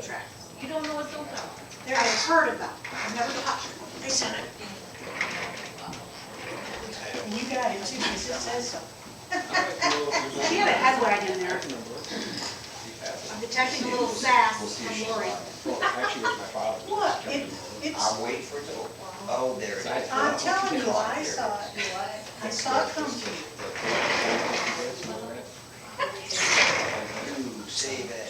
8 tracks. You don't know what's open. There, I've heard of them. I've never touched them. They said it. And you got it too, because it says so. She had a head wag in there. I'm detecting a little sass from Lori. Actually, it was my father. What? It's, I'm waiting for it to open. Oh, there it is. I'm telling you, I saw it. I saw it come to you. Save it.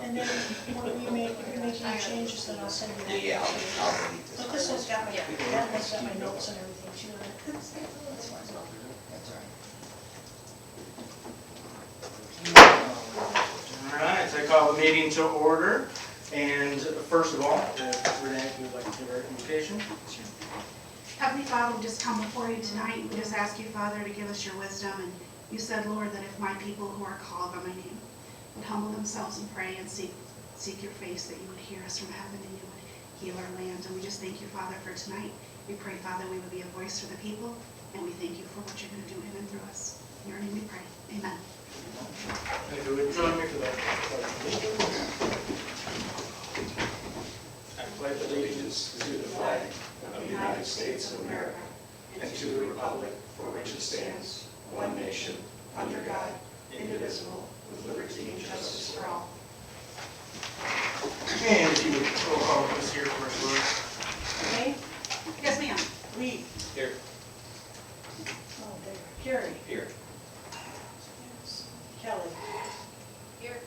And then when you make, if you're making your changes, then I'll send you that. Yeah, I'll delete this. But this one's got my, that one's got my notes and everything too. That's All right, so I call the meeting to order. And first of all, if Renee, if you'd like to give our invocation. Heavenly Father, we just come before you tonight. We just ask you, Father, to give us your wisdom. And you said, Lord, that if my people who are called by my name would humble themselves and pray and seek your face, that you would hear us from heaven and you would heal our land. And we just thank you, Father, for tonight. We pray, Father, we would be a voice for the people. And we thank you for what you're going to do in and through us. In your name we pray. Amen. If you would join me for the pledge of allegiance. I pledge allegiance to the flag of the United States of America, and to the republic for which it stands, one nation, under God, indivisible, with liberty and justice for all. And if you would roll call us here for Okay? Yes, ma'am. Lee. Here. Oh, there. Carrie. Here. Kelly. Here.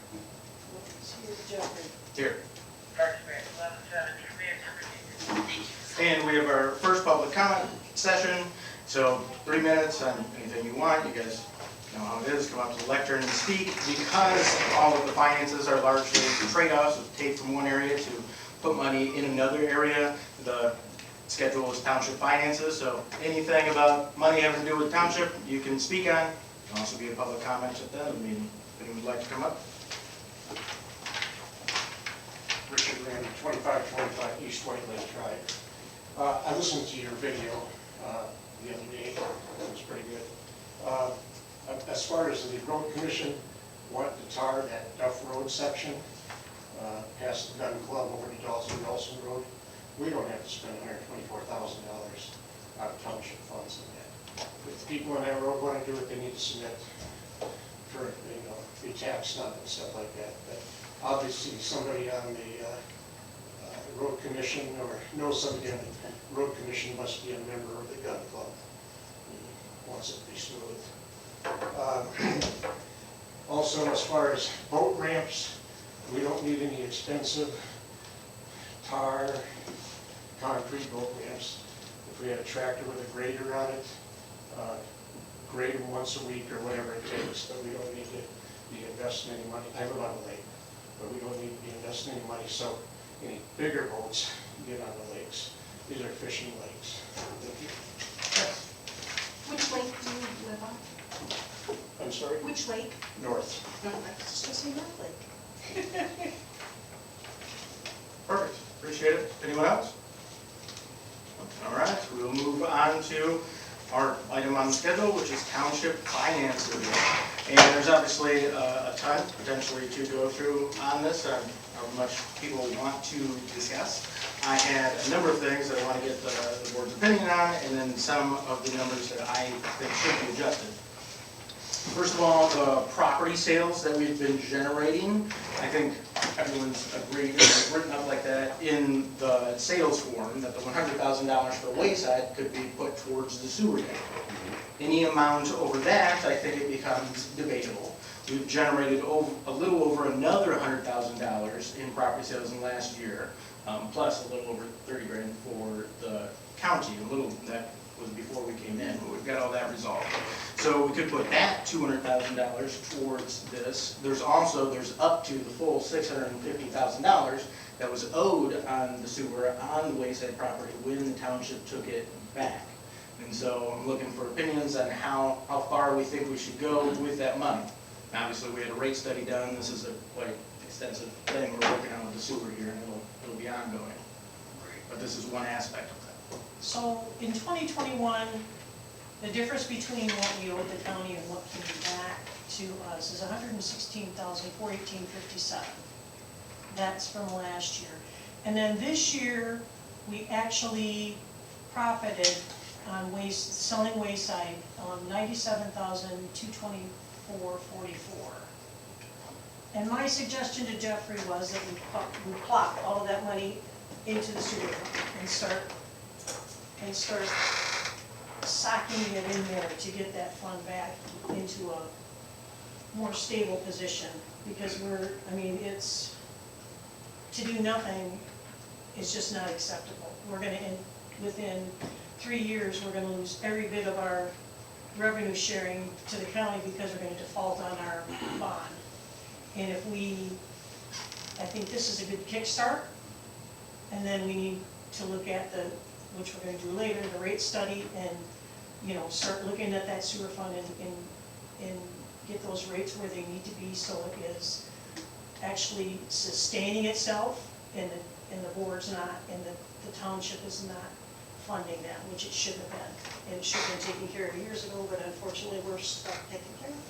Here, Jeffrey. here. And we have our first public comment session. So 3 minutes on anything you want. You guys know how it is. Come up to the lectern and speak. Because all of the finances are largely trade-offs of take from one area to put money in another area. The schedule is Township Finances. So anything about money having to do with Township, you can speak on. It can also be a public comment at the end of the meeting. If anyone would like to come up. Richard Randy, 2525 East White Lake Drive. I listened to your video the other day. It was pretty good. As far as the road commission wanted to tar that Duff Road section past the gun club over to Dawson Road, we don't have to spend $124,000 out of township funds in that. If the people on that road want to do it, they need to submit for, be taxed on it and stuff like that. But obviously, somebody on the road commission or knows somebody on the road commission must be a member of the gun club. He wants it to be smooth. Also, as far as boat ramps, we don't need any expensive tar, concrete boat ramps. If we had a tractor with a grader on it, grade them once a week or whatever it takes, but we don't need to be investing any money. I live on a lake, but we don't need to be investing any money. So any bigger boats get on the lakes. These are fishing lakes. Thank you. Which lake do you live on? I'm sorry? Which lake? North. Just to say North Lake. Perfect. Appreciate it. Anyone else? All right. We'll move on to our item on the schedule, which is Township Finances. And there's obviously a ton potentially to go through on this, how much people want to discuss. I had a number of things that I want to get the board's opinion on, and then some of the numbers that I think should be adjusted. First of all, the property sales that we've been generating, I think everyone's agreed, it's written up like that in the sales form, that the $100,000 for Wayside could be put towards the sewer tank. Any amount over that, I think it becomes debatable. We've generated a little over another $100,000 in property sales in the last year, plus a little over 30 grand for the county. A little that was before we came in, but we've got all that resolved. So we could put that $200,000 towards this. There's up to the full $650,000 that was owed on the sewer on the Wayside property when the township took it back. And so I'm looking for opinions on how far we think we should go with that money. Obviously, we had a rate study done. This is a quite extensive thing we're working on with the sewer here, and it'll be ongoing. But this is one aspect of that. So in 2021, the difference between what we owed the county and what came back to us is $116,418.57. That's from last year. And then this year, we actually profited on selling Wayside, $97,224.44. And my suggestion to Jeffrey was that we plop all of that money into the sewer fund and start socking it in there to get that fund back into a more stable position. Because it's, to do nothing is just not acceptable. We're gonna, within 3 years, we're gonna lose every bit of our revenue sharing to the county because we're gonna default on our bond. And I think this is a good kickstart, and then we need to look at which we're gonna do later, the rate study, and, start looking at that sewer fund and get those rates where they need to be so it is actually sustaining itself and the board's not, and the township is not funding that, which it should have been. And it should have been taken care of years ago, but unfortunately we're stuck taking care of it.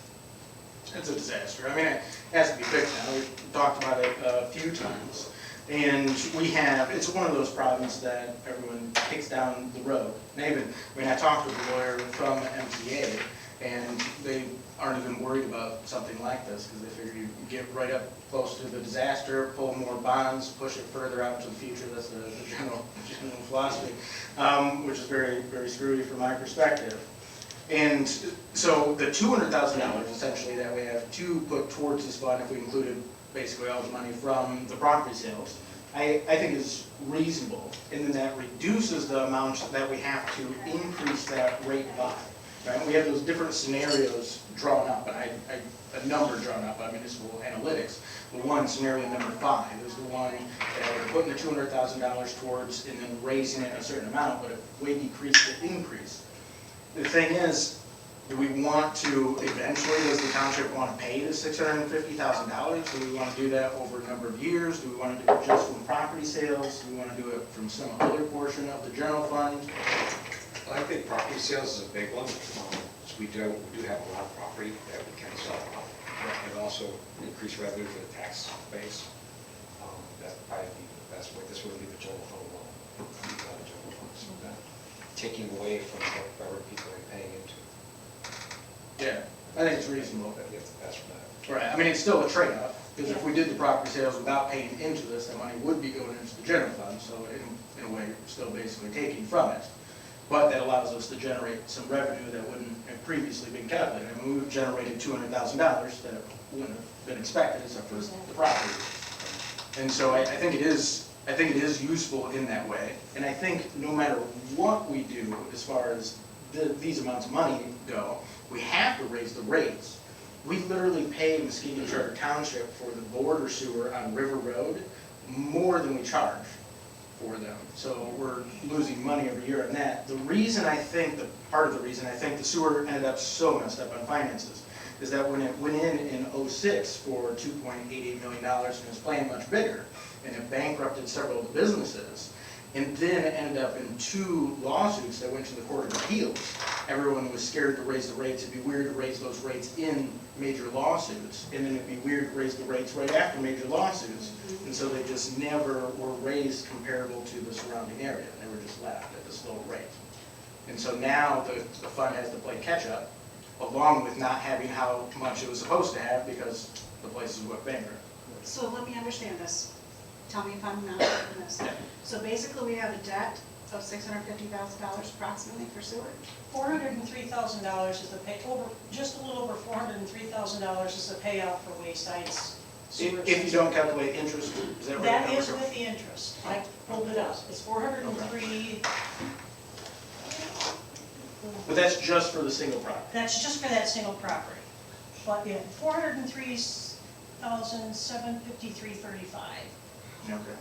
It's a disaster. I mean, it has to be fixed now. We've talked about it a few times. And it's one of those problems that everyone kicks down the road. And I talked with a lawyer from MTA, and they aren't even worried about something like this because they figure you get right up close to the disaster, pull more bonds, push it further out into the future. That's the general philosophy, which is very, very screwy from my perspective. And so the $200,000 essentially that we have to put towards this fund, if we included basically all the money from the property sales, I think is reasonable, and then that reduces the amount that we have to increase that rate by. Right? We have those different scenarios drawn up, and a number drawn up by municipal analytics. The one, scenario number 5, is the one that we're putting the $200,000 towards and then raising it a certain amount, but if we decrease the increase. The thing is, do we want to eventually, does the township want to pay the $650,000? Do we want to do that over a number of years? Do we want to do it just from property sales? Do we want to do it from some other portion of the general fund? Well, I think property sales is a big one. We do have a lot of property that we can sell off, and also increase revenue for the tax base. That probably be the best way. This would be the general fund alone. So that taking away from whatever people are paying into. Yeah, I think it's reasonable. But you have to pass for that. Right, I mean, it's still a trade-off, because if we did the property sales without paying into this, that money would be going into the general fund, so in a way, you're still basically taking from it. But that allows us to generate some revenue that wouldn't have previously been calculated. I mean, we've generated $200,000 that wouldn't have been expected except for the property. And so I think it is useful in that way. And I think no matter what we do as far as these amounts of money go, we have to raise the rates. We literally pay Muskegon Charter Township for the border sewer on River Road more than we charge for them. So we're losing money every year on that. Part of the reason I think the sewer ended up so messed up on finances is that when it went in 06 for $2.88 million and it was playing much bigger, and it bankrupted several of the businesses, and then it ended up in 2 lawsuits that went to the Court of Appeals. Everyone was scared to raise the rates. It'd be weird to raise those rates in major lawsuits, and then it'd be weird to raise the rates right after major lawsuits. And so they just never were raised comparable to the surrounding area. They were just left at this low rate. And so now the fund has to play catch up, along with not having how much it was supposed to have because the places went bankrupt. So let me understand this. Tell me if I'm not getting this. So basically, we have a debt of $650,000 approximately for sewer? $403,000 is the just a little over $403,000 is the payout for Wayside's sewer. If you don't calculate interest, is that right? That is with the interest. I pulled it up. It's 403. But that's just for the single property. That's just for that single property. But yeah, $403,753.35. Okay.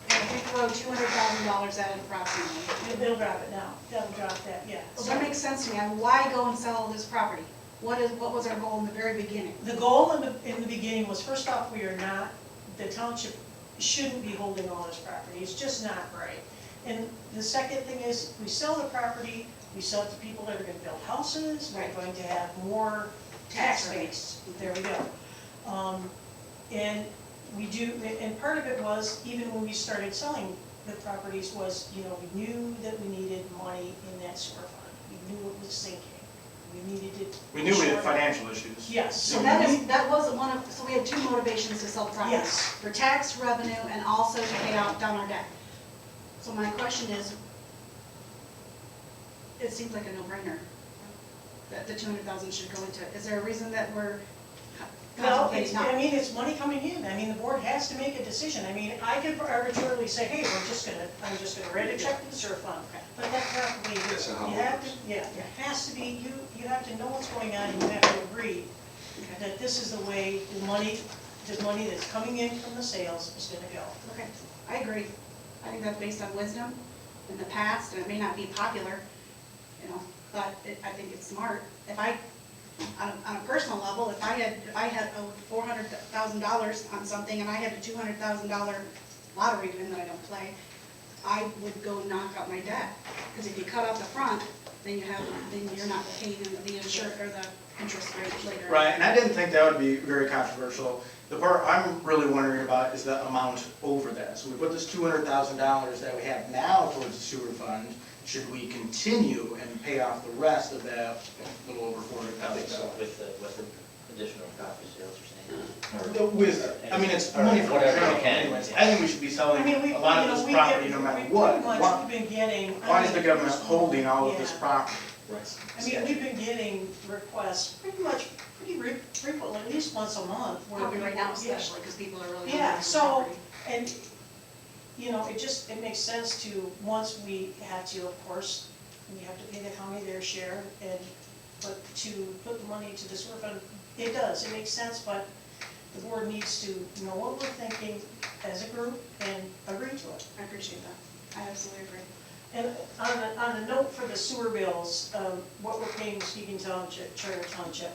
And if we throw $200,000 at it approximately. They'll drop it now. They'll drop that, yeah. Well, that makes sense to me. I mean, why go and sell this property? What was our goal in the very beginning? The goal in the beginning was, first off, the township shouldn't be holding all this property. It's just not right. And the second thing is, we sell the property, we sell it to people that are going to build houses, we're going to have more tax base, there we go. And we do, and part of it was, even when we started selling the properties was, you know, we knew that we needed money in that sewer fund. We knew it was sinking. We needed it. We knew we had financial issues. Yes. So that was one of, so we had two motivations to sell property. Yes. For tax revenue and also to pay out down our debt. So my question is, it seems like a no-brainer that the 200,000 should go into it. Is there a reason that we're Well, contemplating not? I mean, it's money coming in. I mean, the board has to make a decision. I mean, I could arbitrarily say, hey, I'm just gonna write a check to the sewer fund. But that's not the way you do That's it. not how You it have to, works. yeah, it has to be, you have to know what's going on and you have to agree that this is the way the money that's coming in from the sales is gonna go. Okay, I agree. I think that's based on wisdom in the past, and it may not be popular, you know, but I think it's smart. If I, on a personal level, if I had owed $400,000 on something and I had a $200,000 lottery win that I don't play, I would go knock out my debt. Because if you cut out the front, then you're not paying the insurance or the interest rate later. Right, and I didn't think that would be very controversial. The part I'm really wondering about is the amount over that. So we put this $200,000 that we have now towards the sewer fund. Should we continue and pay off the rest of that little over $400,000? With the additional property sales you're saying? I mean, it's Or money from the whatever we general can. anyways. I think we should be selling I mean, we, a lot you of know, this property no matter what. Pretty much we've been getting. Why is the government holding all of this Yeah. property? I mean, we've been getting requests pretty frequently, at least once a month. where Probably right now people- yeah. especially, because people are really. Yeah, hungry for so, property. and, you know, it makes sense to, once we have to, of course, we have to pay the county their share, but to put the money to the sewer fund, it does, it makes sense, but the board needs to know what we're thinking as a group and agree to it. I appreciate that. I absolutely agree. And on a note for the sewer bills, what we're paying Muskegon Township, Charter Township,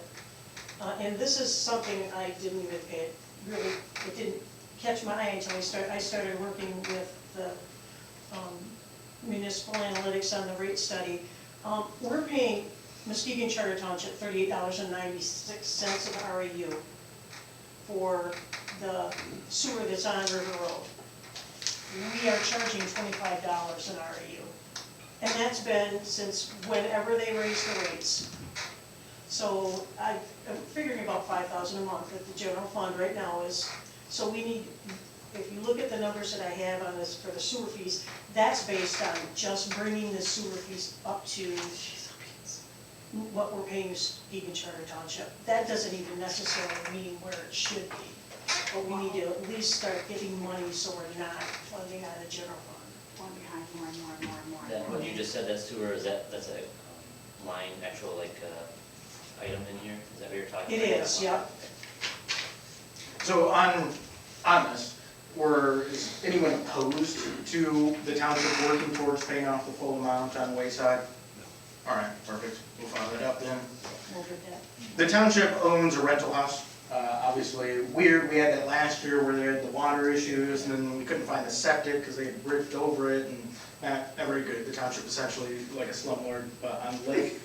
and this is something I didn't even pay, it didn't catch my eye until I started working with the municipal analytics on the rate study. We're paying Muskegon Charter Township $38.96 of REU for the sewer that's on River Road. We are charging $25 an REU. And that's been since whenever they raised the rates. So I'm figuring about $5,000 a month that the general fund right now is. So we need, if you look at the numbers that I have on this for the sewer fees, that's based on just bringing the sewer fees up to what we're paying Muskegon Charter Township. That doesn't even necessarily mean where it should be. But we need to at least start getting money so we're not funding out of the general fund. One behind more and more and more and more. That, what you just said, that's sewer, that's a line, actual item in here? Is that what you're talking about? It is, yep. So on this, is anyone opposed to the township working towards paying off the full amount on Wayside? All right, perfect. We'll follow that up then. Over that. The township owns a rental house. Obviously weird, we had that last year where they had the water issues and then we couldn't find the septic because they had bridged over it and not very good. The township essentially like a slumlord on the lake.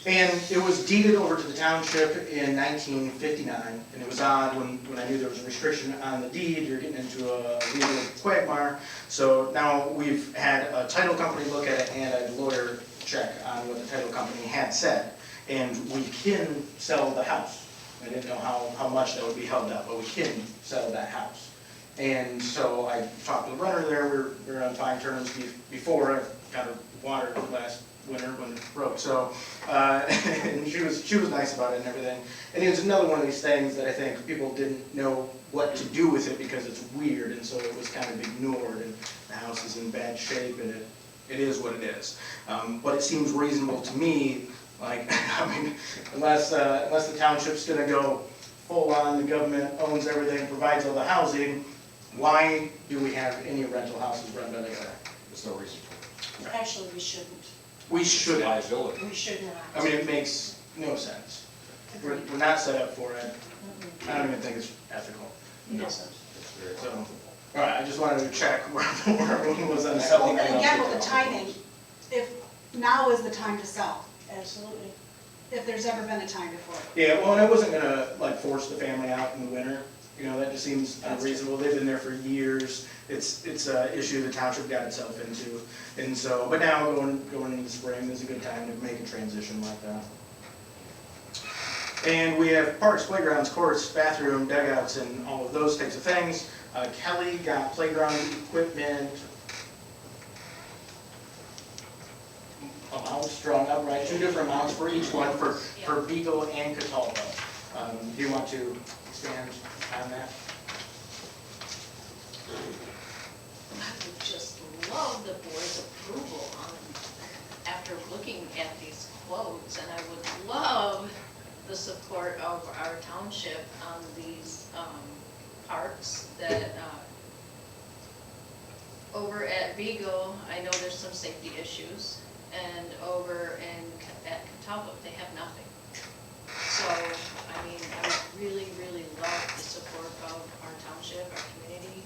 And it was deeded over to the township in 1959, and it was odd when I knew there was a restriction on the deed, you're getting into a legal quagmire. So now we've had a title company look at it and a lawyer check on what the title company had said. And we can sell the house. I didn't know how much that would be held up, but we can sell that house. And so I talked to the runner there, we were on fine terms before I got her water last winter when it broke. So, and she was nice about it and everything. And it was another one of these things that I think people didn't know what to do with it because it's weird, and so it was kind of ignored, and the house is in bad shape, and it is what it is. But it seems reasonable to me, like, I mean, unless the township's gonna go full on, the government owns everything, provides all the housing, why do we have any rental houses run by the government? There's no reason for it. Actually, we shouldn't. We should. Liability. We should not. I mean, it makes no sense. We're not set up for it. I don't even think it's ethical. It isn't. It's very So, all right, I just wanted to check where everyone was on selling. And again, with the timing, if now is the time to sell. Absolutely. if there's ever been a time before. Yeah, well, and I wasn't gonna like force the family out in the winter, you know, that just seems That's unreasonable, they've been there for years. It's a issue the township got itself into, and so, but now going into the spring is a good time to make a transition like that. And we have parks, playgrounds, courts, bathroom, dugouts, and all of those types of things. Kelly got playground equipment amounts drawn up, right? 2 different amounts for each one, for Beagle and Catalpa. Do you want to expand on that? I would just love the board's approval on, after looking at these quotes, and I would love the support of our township on these parks that, over at Beagle, I know there's some safety issues, and over at Catalpa, they have nothing. So, I mean, I would really, really love the support of our township, our community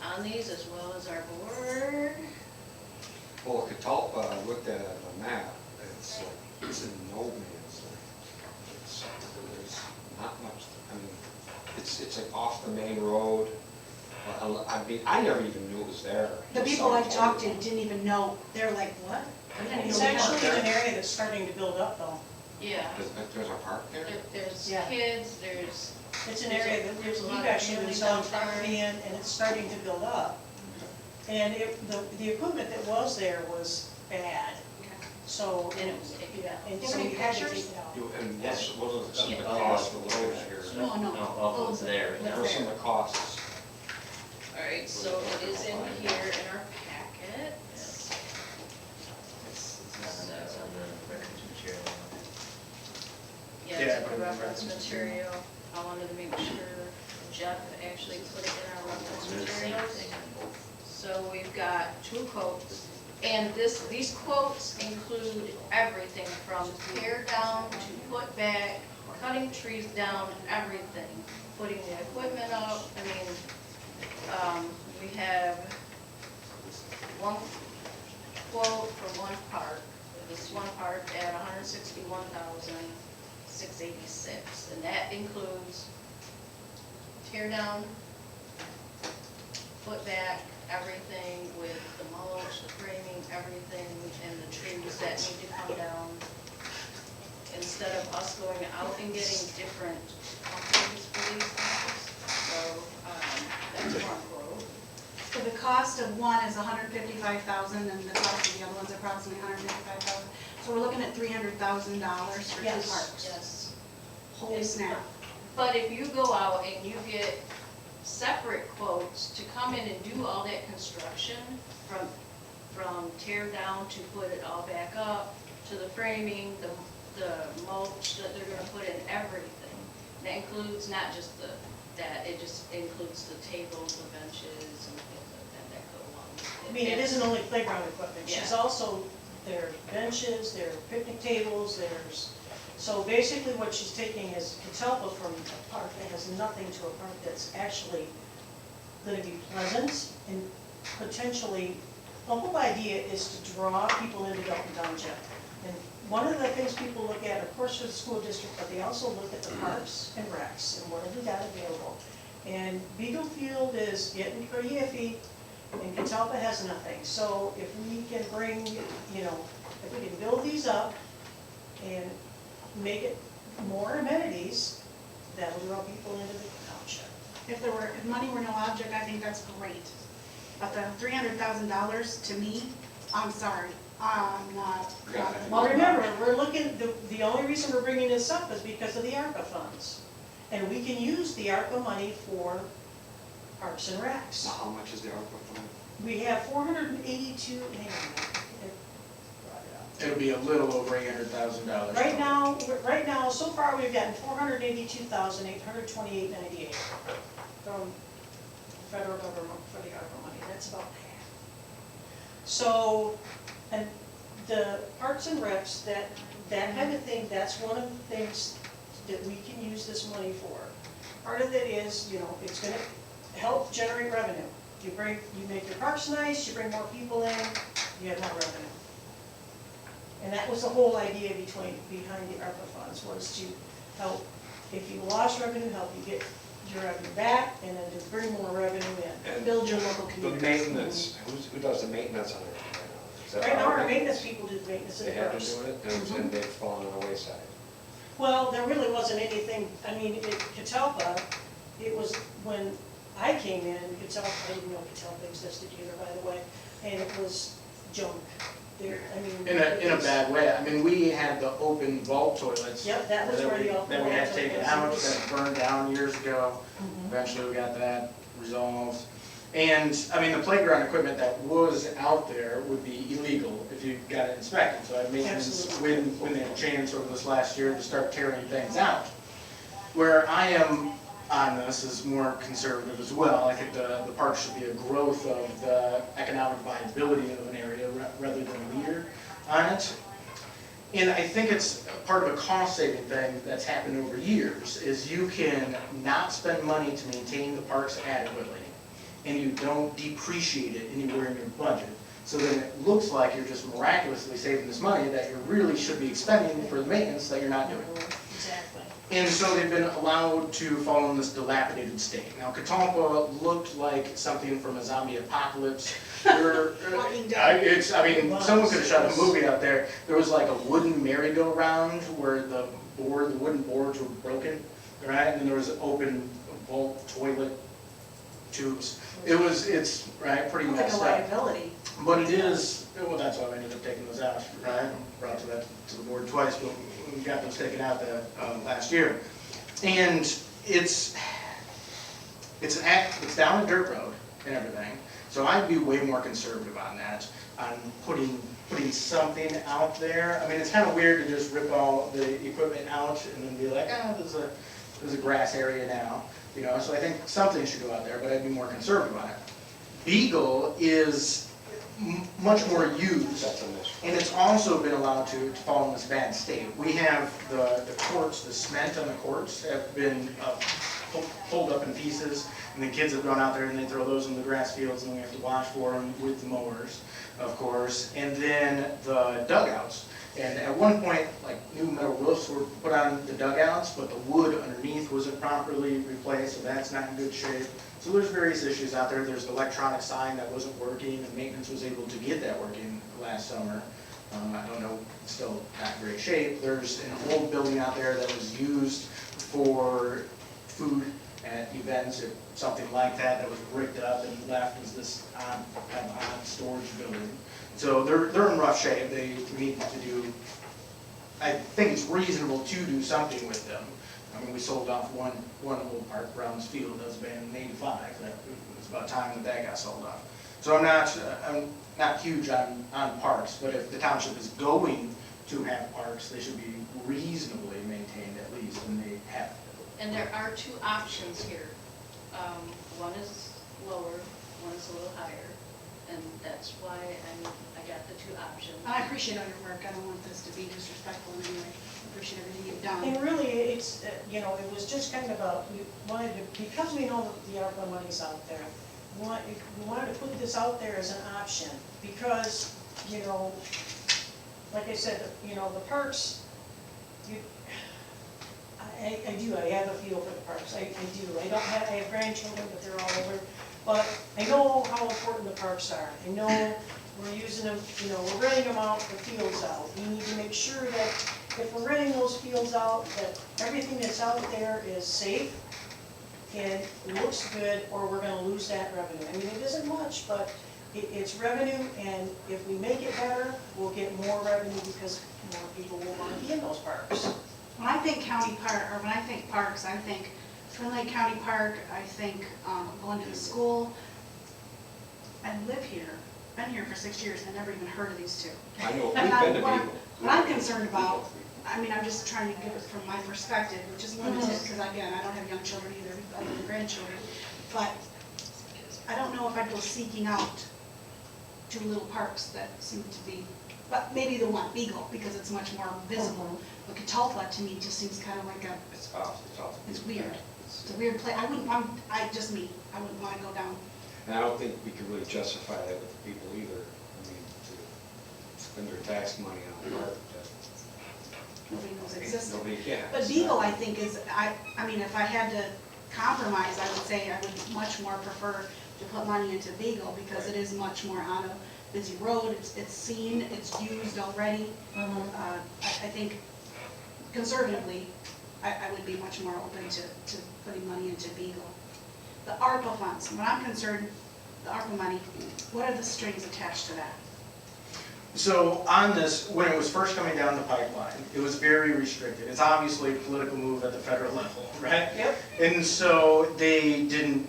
on these, as well as our board. Well, Catalpa, I looked at it on the map, it's in no man's land. There's not much, I mean, it's like off the main road. I mean, I never even knew it was there. The people I've talked to didn't even know, they're like, what? I didn't It's know we actually parked an there. area that's starting to build up though. Yeah, There's a park there? there's Yeah. kids, there's, It's an area that There's a lot we've of actually been families selling out there. property in, and it's starting to build up. And the equipment that was there was bad, so, and it was, yeah, and Do you so have we any had to pictures? take it out. And what are some of the Yeah. costs for those here? No, no. Oh, it's there. It's What are some of the costs? alright, so it is in here in our packet. It's not on the records material. Yeah, Yeah, it's I put a it in reference reference. material. I wanted to make sure Jeff actually put it in our reference They're the same materials. thing on both. So we've got 2 quotes, and these quotes include everything from tear down to put back, cutting trees down, everything, putting the equipment up. I mean, we have one quote for one park, this one park at $161,686, and that includes tear down, put back, everything with the mulch, the framing, everything, and the trees that need to come down. Instead of us going out and getting different companies for these things. So, that's one quote. So the cost of one is $155,000 and the cost of the other one's approximately $155,000. So we're looking at $300,000 for 2 Yes. parks. Yes. Holy snap. But if you go out and you get separate quotes to come in and do all that construction, from tear down to put it all back up, to the framing, the mulch that they're gonna put in, everything. That includes not just it just includes the tables, the benches, and things like that go along with it. I mean, it isn't only playground equipment, she's Yeah. also, there are benches, there are picnic tables, so basically what she's taking is Catalpa from a park that has nothing to a park that's actually gonna be pleasant and potentially, the whole idea is to draw people into Dalton Township. And one of the things people look at, of course, is the school district, but they also look at the parks and recs and what have we got available. And Beagle Field is getting pretty iffy, and Catalpa has nothing. So if we can bring, if we can build these up and make it more amenities, that'll draw people into the township. If money were no object, I think that's great. But the $300,000 to me, I'm sorry, I'm not. Well, remember, we're looking, the only reason we're bringing this up is because of the ARPA funds. And we can use the ARPA money for parks and recs. Now, how much is the ARPA fund? We have 482, hang on a minute, I brought it up. It'll be a little over $800,000. Right now, so far, we've gotten 482,828.98 from the federal government for the ARPA money. That's about half. So, and the parks and recs, that kind of thing, that's one of the things that we can use this money for. Part of it is, it's gonna help generate revenue. You make your parks nice, you bring more people in, you have more revenue. And that was the whole idea behind the ARPA funds, was to help, if you lost revenue, help you get your revenue back, and then to bring more revenue in, And build your local The community. maintenance, who does the maintenance on it right now? Is that Right now, our maintenance? maintenance people do maintenance They in the have been parks. doing it, and they've fallen on the wayside. Well, there really wasn't anything, I mean, Catalpa, it was when I came in, Catalpa, I didn't know Catalpa existed either, by the way, and it was junk. There, I mean. In a bad way. I mean, we had the open vault toilets. Yep, that was where the open That we had vault taken toilets out, was. that burned down years ago. Mhm. Eventually, we got that resolved. And, I mean, the playground equipment that was out there would be illegal if you got it inspected. So I had maintenance when they had a chance over this last year to start tearing things out. Where I am on this is more conservative as well. I think the park should be a growth of the economic viability of an area rather than a leader on it. And I think it's part of a cost-saving thing that's happened over years, is you can not spend money to maintain the parks adequately, and you don't depreciate it anywhere in your budget. So then it looks like you're just miraculously saving this money that you really should be expending for the maintenance that you're not doing. Exactly. And so they've been allowed to fall in this dilapidated state. Now, Catalpa looked like something from a zombie apocalypse. Walking Dead. I mean, someone could have shot a movie out there. There was like a wooden merry-go-round where the wooden boards were broken, right? And then there was open vault toilet tubes. It's pretty Like a messed up. liability. But it is, well, that's why I ended up taking those out, right? Brought to the board twice, but we got those taken out last year. And it's down a dirt road and everything. So I'd be way more conservative on that, on putting something out there. I mean, it's kind of weird to just rip all the equipment out and then be like, there's a grass area now. You know, so I think something should go out there, but I'd be more conservative on it. Beagle is much more used, That's a mission. and it's also been allowed to fall in this bad state. We have the courts, the cement on the courts have been pulled up in pieces, and the kids have gone out there and they throw those in the grass fields, and we have to wash for them with the mowers, of course. And then the dugouts. And at one point, like, new metal roofs were put on the dugouts, but the wood underneath wasn't properly replaced, so that's not in good shape. So there's various issues out there. There's the electronic sign that wasn't working, and maintenance was able to get that working last summer. I don't know, it's still not in great shape. There's an old building out there that was used for food at events, or something like that, that was bricked up and left as this kind of odd storage building. So they're in rough shape. They need to do, I think it's reasonable to do something with them. I mean, we sold off one old park, Brown's Field, that was abandoned in '85. It was about time that got sold off. So I'm not huge on parks, but if the township is going to have parks, they should be reasonably maintained at least, and they have. And there are two options here. One is lower, one is a little higher, and that's why I got the two options. I appreciate all your work, I don't want this to be disrespectful in any way, I appreciate everything you've done. And really, it's, you know, it was just kind of we wanted to, because we know that the ARPA money's out there, we wanted to put this out there as an option, because, you know, like I said, you know, the parks, I have a feel for the parks, I do. I have grandchildren, but they're all over. But I know how important the parks are. I know we're using them, you know, we're renting them out, the fields out. We need to make sure that if we're renting those fields out, that everything that's out there is safe and looks good, or we're gonna lose that revenue. I mean, it isn't much, but it's revenue, and if we make it better, we'll get more revenue because more people will wanna be in those parks. When I think county park, or when I think parks, I think Twin Lake County Park, I think going to the school. I live here, been here for 6 years, I never even heard of these two. I know, And we've been to what Beagle. I'm concerned about, I mean, I'm just trying to give it from my perspective, which is limited, because again, I don't have young children either, other than grandchildren. But I don't know if I'd go seeking out two little parks that seem to be, but maybe the one, Beagle, because it's much more visible. But Catalpa, to me, just seems kind of like It's awesome. it's weird. It's a weird place. I wouldn't want to go down. And I don't think we could really justify that with the people either. I mean, spend their tax money on a park that Nobody knows existed. nobody, yeah. But Beagle, I think, is, I mean, if I had to compromise, I would say I would much more prefer to put money into Beagle, because it is much more on a busy road, it's seen, it's used already. I think conservatively, I would be much more open to putting money into Beagle. The ARPA funds, when I'm concerned, the ARPA money, what are the strings attached to that? So on this, when it was first coming down the pipeline, it was very restricted. It's obviously a political move at the federal level, right? Yep. And so they didn't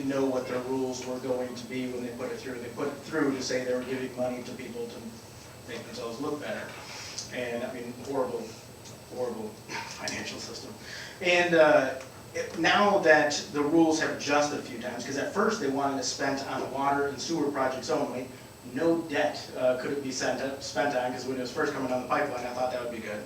know what their rules were going to be when they put it through. They put it through to say they were giving money to people to make themselves look better. And I mean, horrible financial system. And now that the rules have adjusted a few times, because at first they wanted it spent on water and sewer projects only, no debt could it be spent on, because when it was first coming down the pipeline, I thought that would be good.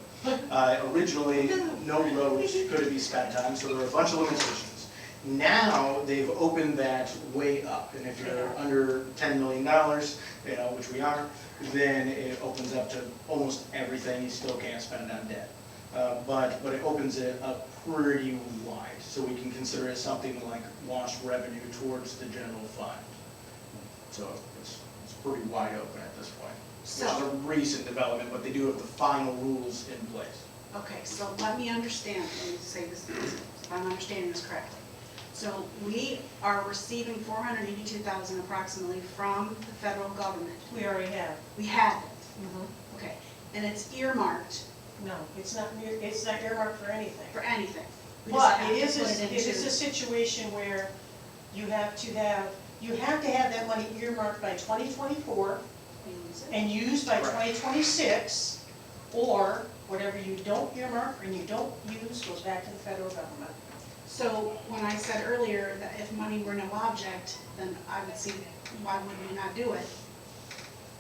Originally, no roads could it be spent on, so there were a bunch of limitations. Now, they've opened that way up, and if you're under $10 million, you know, which we are, then it opens up to almost everything. You still can't spend it on debt. But it opens it up pretty wide, so we can consider it something like lost revenue towards the general fund. So it's pretty wide open at this point, which is a recent development, but they do have the final rules in place. Okay, so let me understand, let me say this, if I'm understanding this correctly. So we are receiving $482,000 approximately from the federal government. We already have. We have it, okay, and it's earmarked No, it's not earmarked for anything. for anything. We just But have it to is, put it is a situation where you have to have that money earmarked by 2024 and used by 2026, or whatever you don't earmark and you don't use goes back to the federal government. So when I said earlier that if money were no object, then I would see why would we not do it?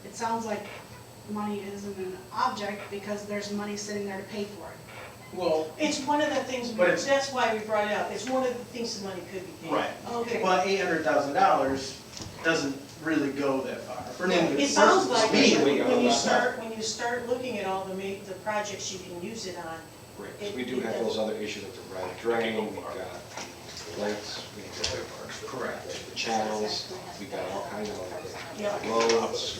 It sounds like money isn't an object because there's money sitting there to pay for it. Well, It's one of the things, But it's- that's why we brought it up, it's one of the things the money could be paid. right. Okay. But $800,000 doesn't really go that far. For an individual It sounds person, like especially when you on when you start looking at all the projects you can use it on, Right, 'cause we do have those other issues with the red drain, we've got lights, we got correct. the channels, we got all kinds of Yeah. roads,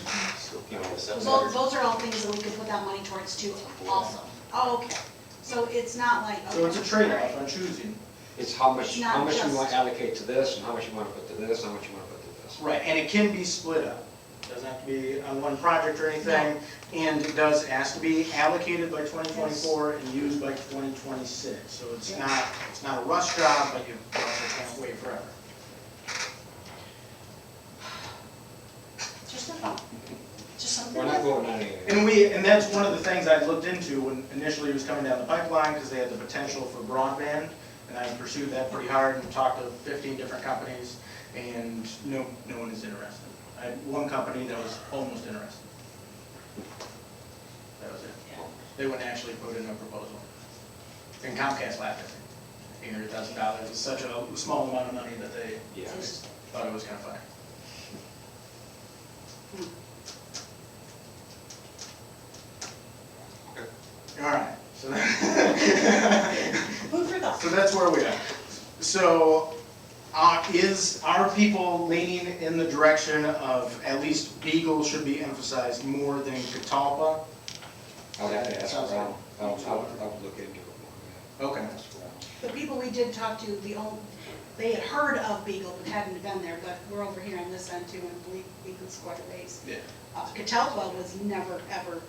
you know. Those are all things that we could put that money towards too also. Oh, okay, so it's not like. So it's a okay. trade-off on choosing. It's how much It's not you just- want to allocate to this, and how much you want to put to this, and how much you want to put to this. Right, and it can be split up. Doesn't have to be on one project or anything, and it does ask to be allocated by 2024 and used by 2026. So it's not a rush job, but you also can't wait forever. just a thought, just something. We're not voting on anything. And that's one of the things I looked into when initially it was coming down the pipeline, because they had the potential for broadband, and I pursued that pretty hard and talked to 15 different companies, and no one is interested. I had one company that was almost interested. That was it. They wouldn't actually put in a proposal. And Comcast laughed at me. $800,000 is such a small amount of money that they Yeah. thought it was kind of funny. All right, so Food for thought. so that's where we are. So, are people leaning in the direction of at least Beagle should be emphasized more than Catalpa? I'll have to ask Sounds like- around, I'll look into it more. Okay. Ask around. The people we did talk to, they had heard of Beagle but hadn't been there, but we're over here on this end too and believe Beagle's quite a ways. Yeah. Catalpa was never, ever,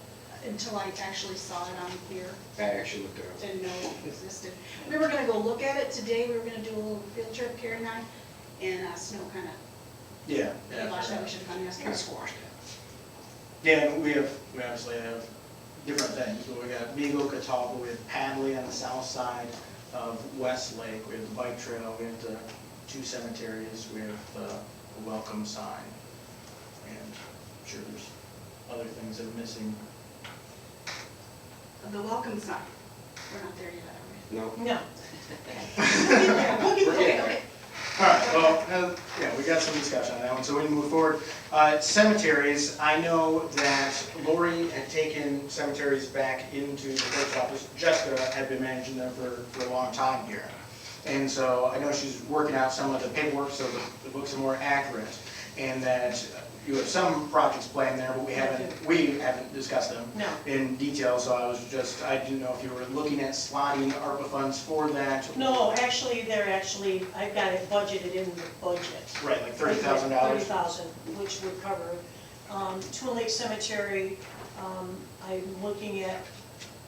until I actually saw it on here, I actually looked it up. didn't know it existed. We were gonna go look at it today, we were gonna do a little field trip, Carrie and I, and snow kinda, Yeah. gosh, I wish it had gone Kind yesterday. of squashed it. Yeah, and we obviously have different things. We got Beagle, Catalpa, we have Padley on the south side of Westlake, we have the bike trail, we have the 2 cemeteries, we have the welcome sign. And I'm sure there's other things that are missing. The welcome sign, we're not there yet, are No? No. we? We're getting there. Okay. All right, well, yeah, we got some discussion on that one, so we can move forward. Cemeteries, I know that Lori had taken cemeteries back into the clerk's office. Jessica had been managing them for a long time here. And so I know she's working out some of the paperwork so the books are more accurate. And that you have some projects planned there, but we haven't discussed them No. in detail. So I didn't know if you were looking at slotting ARPA funds for that. No, actually, I've got it budgeted in the budget. Right, like $30,000? $30,000, which would cover, Twin Lake Cemetery, I'm looking at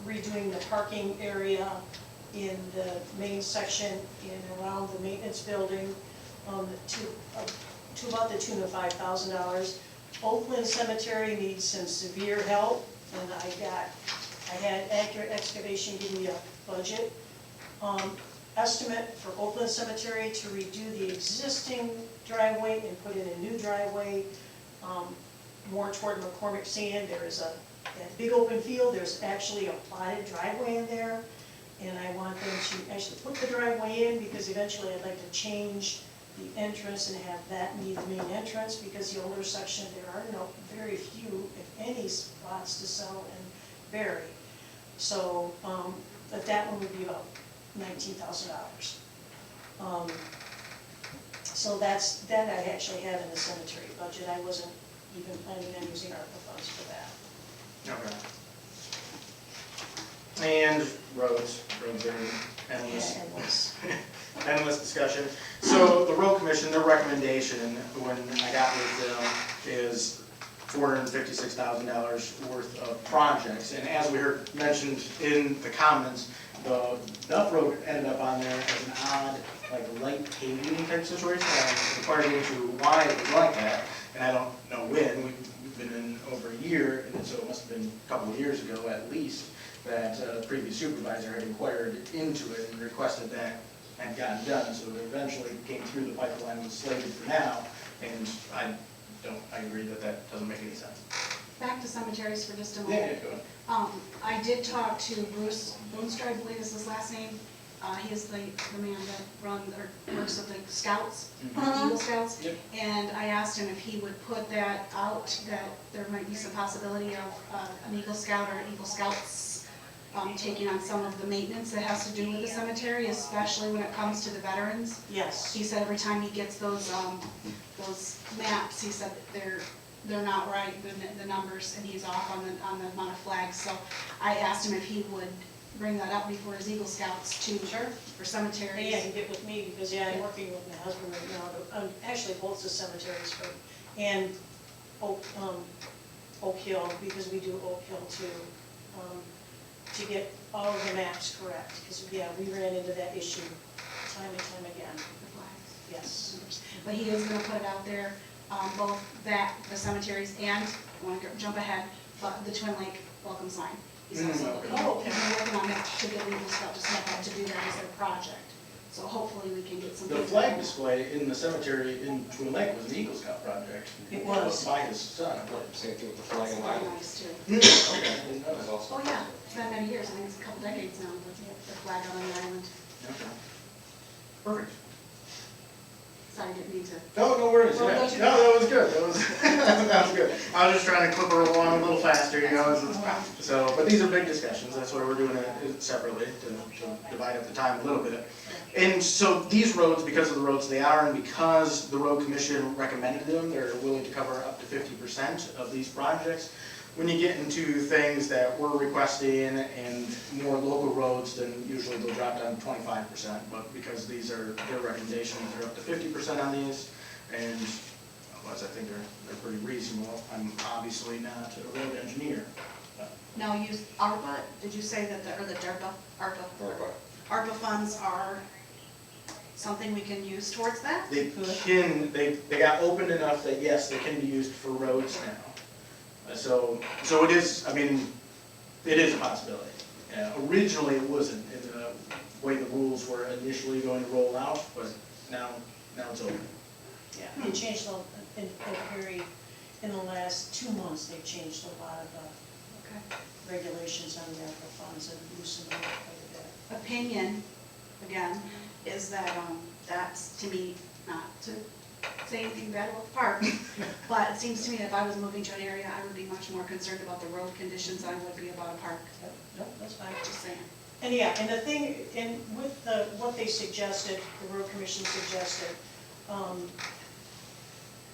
redoing the parking area in the main section and around the maintenance building, to about the tune of $5,000. Oakland Cemetery needs some severe help, and I had Accurate Excavation give me a budget estimate for Oakland Cemetery to redo the existing driveway and put in a new driveway, more toward McCormick Sand. There is that big open field, there's actually a plotted driveway in there, and I want them to actually put the driveway in, because eventually I'd like to change the entrance and have that be the main entrance, because the older section, there are very few, if any, spots to sell and bury. So, but that one would be about $19,000. So that I actually have in the cemetery budget. I wasn't even planning on using ARPA funds for that. Okay. And roads are endless. Yeah, endless. Endless discussion. So the road commission, their recommendation when I got with them is $456,000 worth of projects. And as we heard mentioned in the comments, the Duff Road ended up on there as an odd, like light paving type situation. I inquired into why it was like that, and I don't know when. We've been in over a year, and so it must have been a couple of years ago at least that the previous supervisor had inquired into it and requested that had gotten done. So it eventually came through the pipeline, was slated for now, and I agree that doesn't make any sense. Back to cemeteries for just a Yeah, moment. go ahead. I did talk to Bruce Boonstra, I believe is his last name. He is the man that works with the Scouts, Eagle Scouts. Yep. And I asked him if he would put that out, that there might be some possibility of an Eagle Scout or Eagle Scouts taking on some of the maintenance that has to do with the cemetery, especially when it comes to the veterans. Yes. He said every time he gets those maps, he said that they're not right, the numbers, and he's off on the amount of flags. So I asked him if he would bring that up before his Eagle Scouts too, for cemeteries. Yeah, you get with me, because I'm working with my husband right now, actually both the cemeteries and Oak Hill, because we do Oak Hill too, to get all of the maps correct, because yeah, we ran into that issue time and time again. The flags. Yes. But he is gonna put it out there, both the cemeteries and, I wanna jump ahead, but the Twin Lake welcome sign. He's also, Okay. he's been working on that to get Eagle Scout to step up to do that as their project. So hopefully we can get some. The flag display in the cemetery in Twin Lake was an Eagle Scout project. It was. By his son. Same thing with the flag It's and very line. nice too. Okay, I didn't know that. Oh yeah, it's been many years, I think it's a couple decades now, with the flag out on the island. Okay. Perfect. Sorry, I didn't mean to. No worries, Well, yeah. don't you- No, that was good, that was good. I was just trying to clip her along a little faster, you know, so, but these are big discussions, that's why we're doing it separately, to divide up the time a little bit. And so these roads, because of the roads they are, and because the road commission recommended them, they're willing to cover up to 50% of these projects. When you get into things that we're requesting and more local roads, then usually they'll drop down to 25%. But because these are their recommendations, they're up to 50% on these, and otherwise I think they're pretty reasonable. I'm obviously not a road engineer. Now, use ARPA, did you say that, or the DARPA, ARPA funds are something we can use towards that? They got opened enough that yes, they can be used for roads now. So it is, I mean, it is a possibility. Originally it wasn't in the way the rules were initially going to roll out, but now it's open. Yeah, they changed in the last 2 months, they've changed a lot of regulations on the ARPA funds and loosened them quite a bit. Opinion, again, is that that's, to me, not to say anything bad about the park, but it seems to me that if I was moving to an area, I would be much more concerned about the road conditions than I would be about a park, No, that's fine. just saying. And yeah, and the thing, and with what they suggested, the road commission suggested,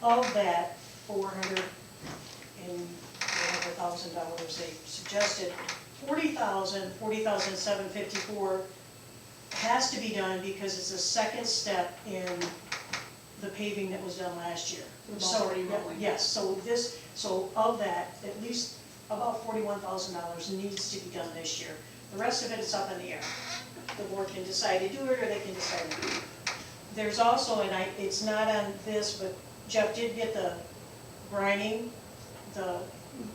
of that $400,000 they suggested, 40,754 has to be done because it's a second step in the paving that was done last year. It was So, already rolling. yes, so of that, at least about $41,000 needs to be done this year. The rest of it is up in the air. The board can decide to do it, or they can decide not to. There's also, and it's not on this, but Jeff did get the brining,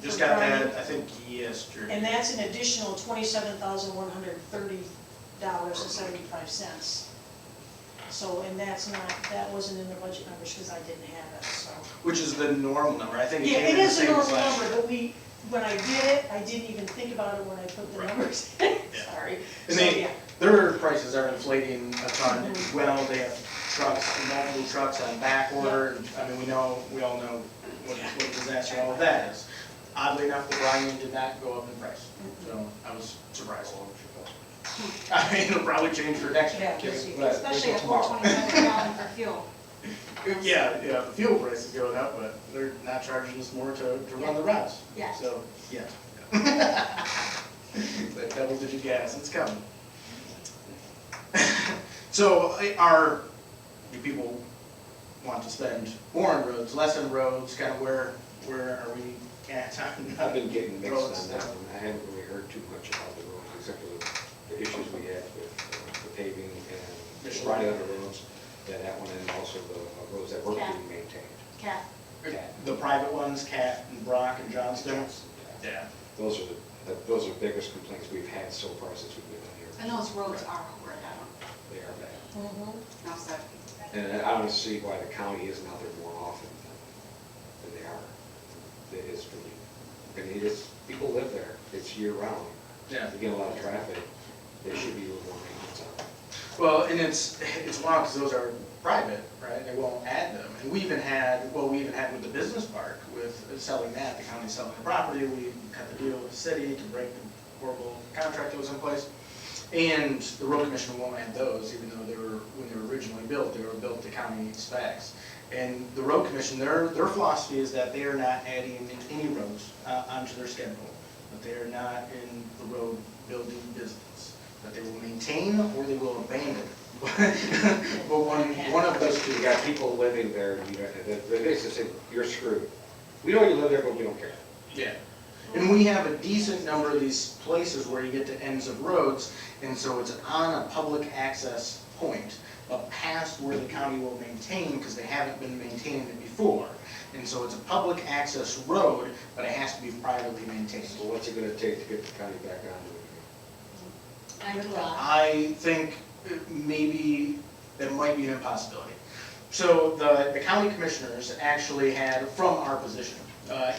Just for got brining. that, I think yesterday. And that's an additional $27,130.75. So, and that's not, that wasn't in the budget numbers because I didn't have it, so. Which is the normal number, I think it Yeah, came it in the is a same as normal last number, year. but when I did it, I didn't even think about it when I put the Right. numbers in. Yeah. Sorry. And So, they, yeah. their prices are inflating a ton as Mhm. well, they have trucks, multiple trucks on back order, and, I mean, we all know what a disaster all of that is. Oddly enough, the grinding did not go up in price, so I was surprised. I mean, it'll probably change for next year. Yeah, we'll see. But- Especially at $4.27 a gallon for fuel. Yeah, the fuel price is going up, but they're not charging us more to run the routes. Yeah. So, yeah. That double-digit gas, it's coming. So, do people want to spend more on roads, less on roads, kind of where are we at? I've been getting mixed Roads. on that one. I haven't really heard too much about the roads, except for the issues we had with the paving and the running of the roads. Yeah, that one, and also the roads that weren't being maintained. Cat. The private ones, Cat and Brock and Johnston? Yeah. Those are the biggest complaints we've had so far since we've been in here. And those roads are horrid, They are bad. Now, so, And I don't see why the county isn't out there more often than they are. It is really, I mean, people live there, it's year round. Yeah. You get a lot of traffic, there should be a little more maintenance on it. Well, and it's wild because those are private, right? They won't add them. And we even had with the business park, with selling that, the county selling the property, we cut the deal with the city to break the horrible contract that was in place. And the road commission won't add those, even though when they were originally built, they were built to county specs. And the road commission, their philosophy is that they are not adding any roads onto their schedule, that they are not in the road building business, that they will maintain or they will abandon. But one of those two. You got people living there, they basically say, you're screwed. We know you live there, but we don't care. Yeah. And we have a decent number of these places where you get to ends of roads, and so it's on a public access point, but past where the county will maintain, because they haven't been maintaining it before. And so it's a public access road, but it has to be privately maintained. So what's it gonna take to get the county back onto it again? I think maybe that might be an impossibility. So the county commissioners actually had, from our position,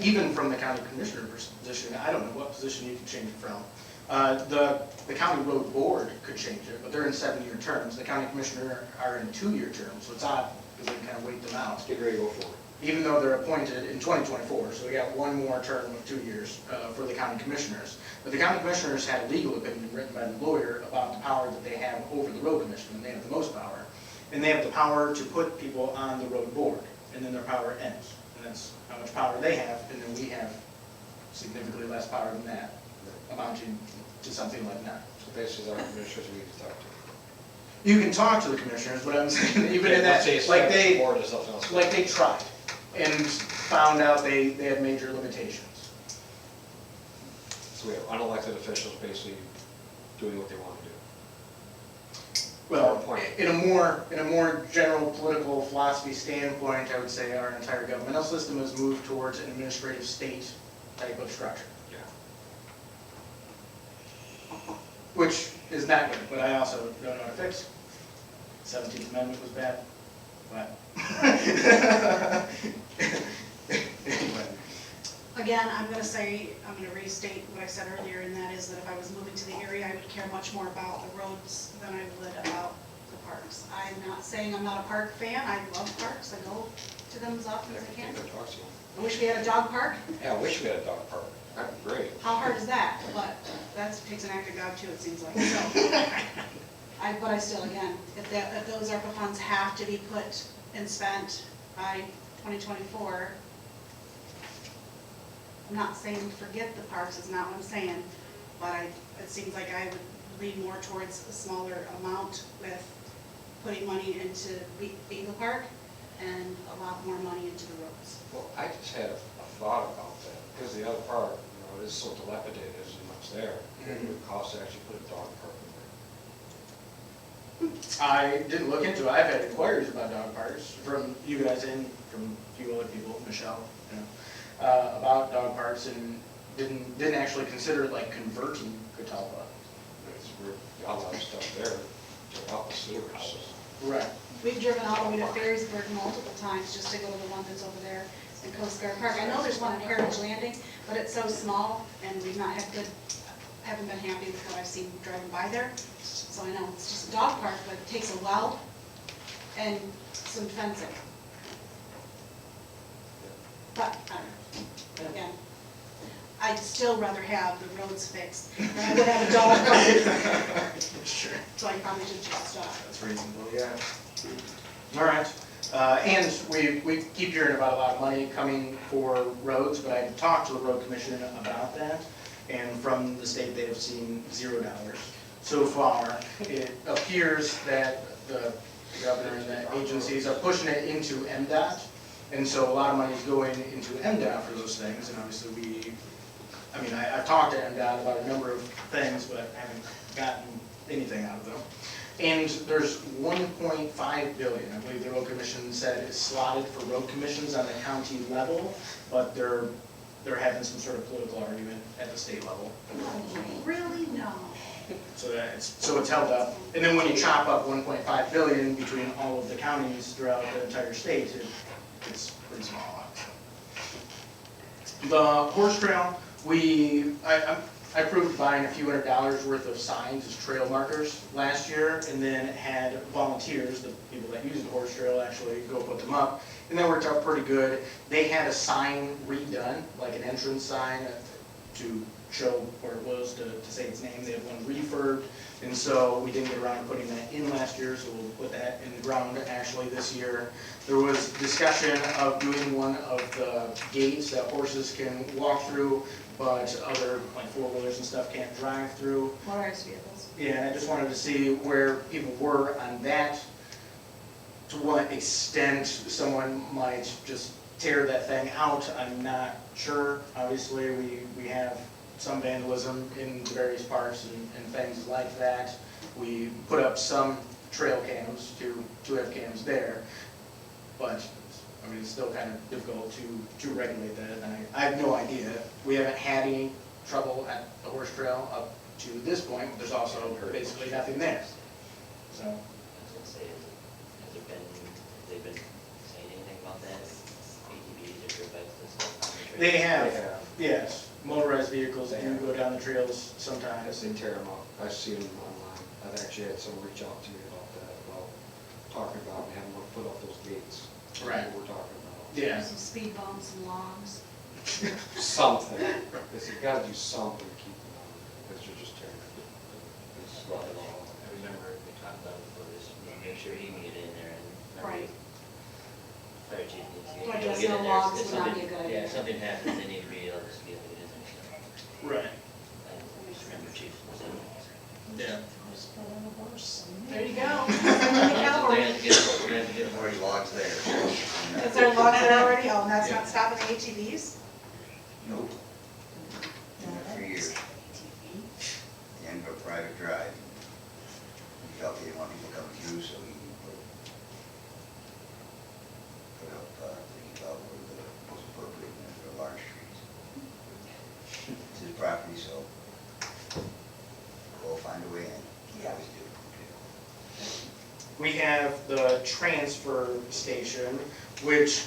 even from the county commissioner position, I don't know what position you can change it from. The county road board could change it, but they're in 7-year terms. The county commissioner are in 2-year terms, so it's odd because they can kind of wait them out. Let's get ready to go for it. Even though they're appointed in 2024, so we got one more term of 2 years for the county commissioners. But the county commissioners had a legal opinion written by the lawyer about the power that they have over the road commission, and they have the most power. And they have the power to put people on the road board, and then their power ends. And that's how much power they have, and then we have significantly less power than that, amounting to something like that. So basically, our commissioners we need to talk to. You can talk to the commissioners, but I'm saying that even in Let's that, say it's like they, board or something else. like they tried and found out they had major limitations. So we have unelected officials basically doing what they want to do. Well, Point. in a more general political philosophy standpoint, I would say our entire governmental system has moved towards an administrative state type of structure, Yeah. which is not good, but I also don't know how to fix. 17th Amendment was bad, but. Anyway. Again, I'm gonna restate what I said earlier, and that is that if I was moving to the area, I would care much more about the roads than I would about the parks. I'm not saying I'm not a park fan, I love parks, I go to them as often as I can. Good talk to you. I wish we had a dog park, Yeah, I wish we had a dog park. That'd be great. how hard is that? But that takes an act of God too, it seems like, so. But I still, again, if those ARPA funds have to be put and spent by 2024, I'm not saying forget the parks, it's not what I'm saying, but it seems like I would lean more towards a smaller amount with putting money into Beagle Park and a lot more money into the roads. Well, I just had a thought about that, because the other park, it is so dilapidated, there's much there. It would cost to actually put a dog park in I didn't look into it. I've had inquiries about dog parks from you guys and from a few other people, Michelle, about dog parks, and didn't actually consider like converting Catalpa. there. We're got a lot of stuff there to help the sewers. Right. We've driven all the way to Ferrisburg multiple times just to go to the one that's over there in Coast Guard Park. I know there's one in Heritage Landing, but it's so small and we've not had haven't been happy with what I've seen driving by there. So I know it's just a dog park, but it takes a well and some fencing. But, I don't know, again, I'd still rather have the roads fixed than I would have a dog park. Sure. So I probably should just stop. That's reasonable, yeah. All right. And we keep hearing about a lot of money coming for roads, but I talked to the road commission about that, and from the state they have seen $0. So far, it appears that the governor and the agencies are pushing it into MDOT, and so a lot of money is going into MDOT for those things, and obviously I've talked to MDOT about a number of things, but I haven't gotten anything out of them. And there's 1.5 billion, I believe the road commission said, is slotted for road commissions on the county level, but they're having some sort of political argument at the state level. Really? No. So it's held up. And then when you chop up 1.5 billion between all of the counties throughout the entire state, it's pretty small. The horse trail, I approved buying a few $100s worth of signs as trail markers last year, and then had volunteers, the people that use the horse trail, actually go put them up, and that worked out pretty good. They had a sign redone, like an entrance sign to show where it was, to say its name. They had one refurbed, and so we didn't get around to putting that in last year, so we'll put that in the ground actually this year. There was discussion of doing one of the gates that horses can walk through, but other, like four-wheelers and stuff, can't drive through. Motorized vehicles. Yeah, and I just wanted to see where people were on that, to what extent someone might just tear that thing out. I'm not sure. Obviously, we have some vandalism in the various parks and things like that. We put up some trail cams to have cams there, but it's still kind of difficult to regulate that, and I have no idea. We haven't had any trouble at the horse trail up to this point, but there's also basically nothing there. So. I was gonna say, have they been saying anything about that? ATVs or dirt bikes and stuff on the trail? They have, yes. Motorized vehicles do go down the trails I sometimes. guess they tear them up. I've seen them online. I've actually had someone reach out to me about that, about talking about having to put up those gates. Right. That's what we're talking about. Yeah. Some speed bumps and logs. Something, because you've got to do something to keep them on, because you're just tearing it. It's Well, not at all. I remember we talked about it before, just make sure he can get in there and. Right. Fire chief needs to So I get guess in no there. logs If would not something- be a good idea. Yeah, if something happens, they need to be able to just be able to get in there, so. Right. I just remember chief said. Yeah. Just put on a horse. There you go. We're gonna have to get more. Already logs there. Is there logs there already? Oh, and that's not stopping the ATVs? Nope. For years. The end of a private drive. He felt he didn't want people coming through, so he put up, he felt were the most appropriate ones for large streets. It's his property, so we'll find a way in. We always do. We have the transfer station, which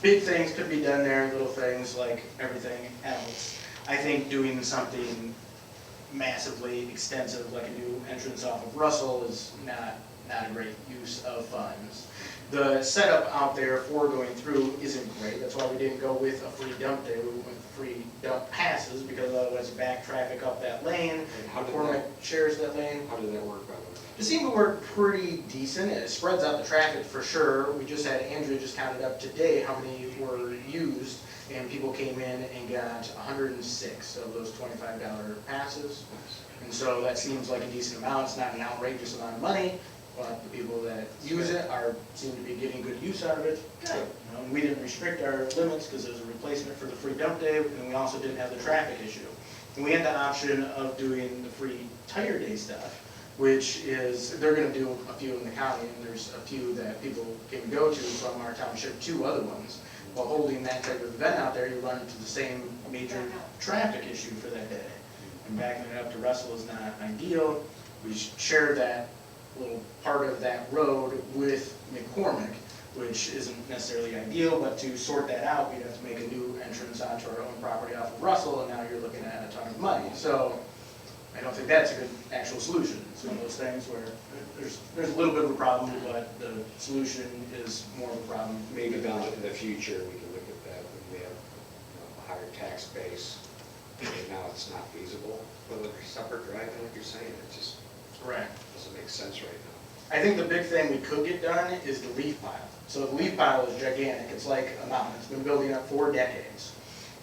big things could be done there, little things like everything else. I think doing something massively extensive, like a new entrance off of Russell, is not not a great use of funds. The setup out there for going through isn't great, that's why we didn't go with a free dump day, we went with free dump passes, because otherwise back traffic up that lane, And how did McCormick shares that lane. How did that work, by the way? It seemed to work pretty decent, it spreads out the traffic for sure. We just had, Andrea just counted up today how many were used, and people came in and got 106 of those $25 passes. And so that seems like a decent amount, it's not an outrageous amount of money, but the people that use it seem to be getting good use out of it. Good. We didn't restrict our limits because there's a replacement for the free dump day, and we also didn't have the traffic issue. And we had the option of doing the free tire day stuff, which is, they're gonna do a few in the county, and there's a few that people can go to from our township, 2 other ones. While holding that type of event out there, you run into the same major traffic issue for that day. And backing it up to Russell is not ideal. We share that little part of that road with McCormick, which isn't necessarily ideal, but to sort that out, we'd have to make a new entrance onto our own property off of Russell, and now you're looking at a ton of money. So I don't think that's a good actual solution. It's one of those things where there's a little bit of a problem, but the solution is more of a problem. Maybe down in the future, we can look at that when we have, a higher tax base. Right now, it's not feasible for the separate driving, like you're saying, it just Correct. doesn't make sense right now. I think the big thing we could get done is the leaf pile. So the leaf pile is gigantic, it's like a mountain, it's been building up for decades.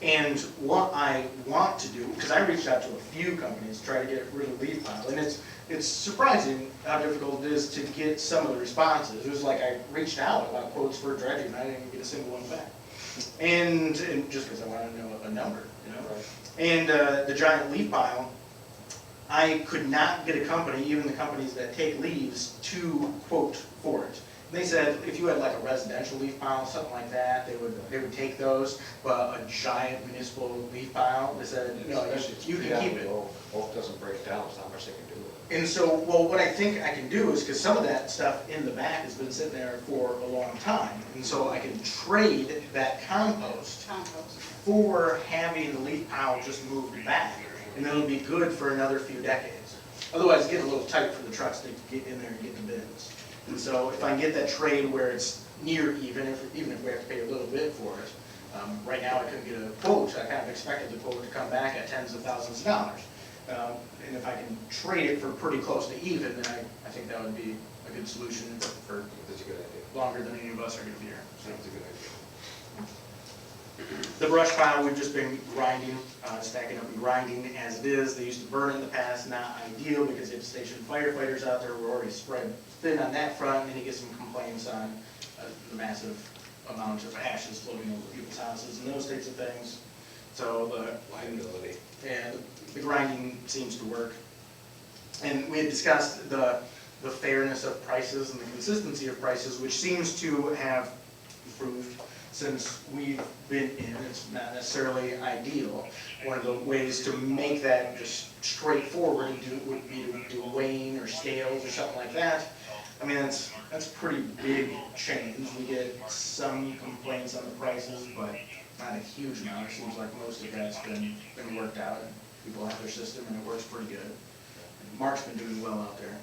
And what I want to do, because I reached out to a few companies to try to get rid of the leaf pile, and it's surprising how difficult it is to get some of the responses. It was like I reached out about quotes for dredging, and I didn't even get a single one back. And just because I wanted to know a number, Right. And the giant leaf pile, I could not get a company, even the companies that take leaves, to quote for it. They said if you had like a residential leaf pile, something like that, they would take those, but a giant municipal leaf pile, they said, no, you can keep it. Both doesn't break down, there's not much they can do with it. And so, well, what I think I can do is, because some of that stuff in the back has been sitting there for a long time, and so I can trade that compost for having the leaf pile just moved back, and then it'll be good for another few decades. Otherwise, it's getting a little tight for the trucks to get in there and get the bins. And so if I can get that trade where it's near even if we have to pay a little bit for it, right now I couldn't get a quote, I kind of expected the quote to come back at tens of thousands of dollars. And if I can trade it for pretty close to even, then I think that would be a good solution for That's a good idea. longer than any of us are going to be here. So. That's a good idea. The brush pile, we've just been grinding, stacking up and grinding as it is. They used to burn in the past, not ideal because they have stationed firefighters out there. We're already spread thin on that front, and you get some complaints on the massive amount of ashes floating over people's houses and those types of things. So the Liability. and the grinding seems to work. And we had discussed the fairness of prices and the consistency of prices, which seems to have improved since we've been in. It's not necessarily ideal. One of the ways to make that just straightforward would be to do weighing or scales or something like that. I mean, that's a pretty big change. We get some complaints on the prices, but not a huge amount. It seems like most of that's been worked out, and people have their system, and it works pretty good. And Mark's been doing well out there.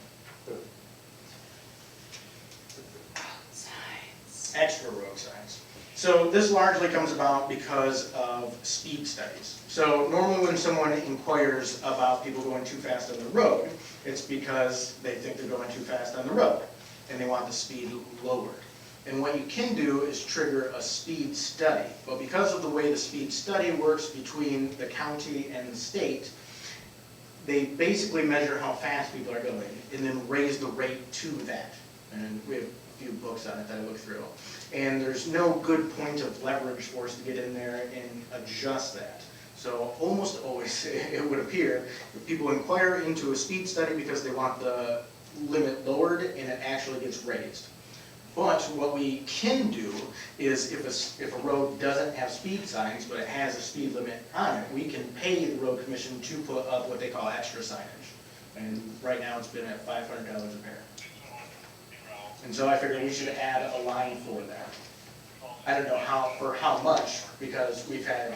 Extra road signs. So this largely comes about because of speed studies. So normally when someone inquires about people going too fast on the road, it's because they think they're going too fast on the road, and they want the speed lowered. And what you can do is trigger a speed study. But because of the way the speed study works between the county and the state, they basically measure how fast people are going and then raise the rate to that. And we have a few books on it that I look through. And there's no good point of leverage for us to get in there and adjust that. So almost always, it would appear, that people inquire into a speed study because they want the limit lowered and it actually gets raised. But what we can do is if a road doesn't have speed signs, but it has a speed limit on it, we can pay the road commission to put up what they call extra signage. And right now it's been at $500 a pair. And so I figured we should add a line for that. I don't know for how much, because we've had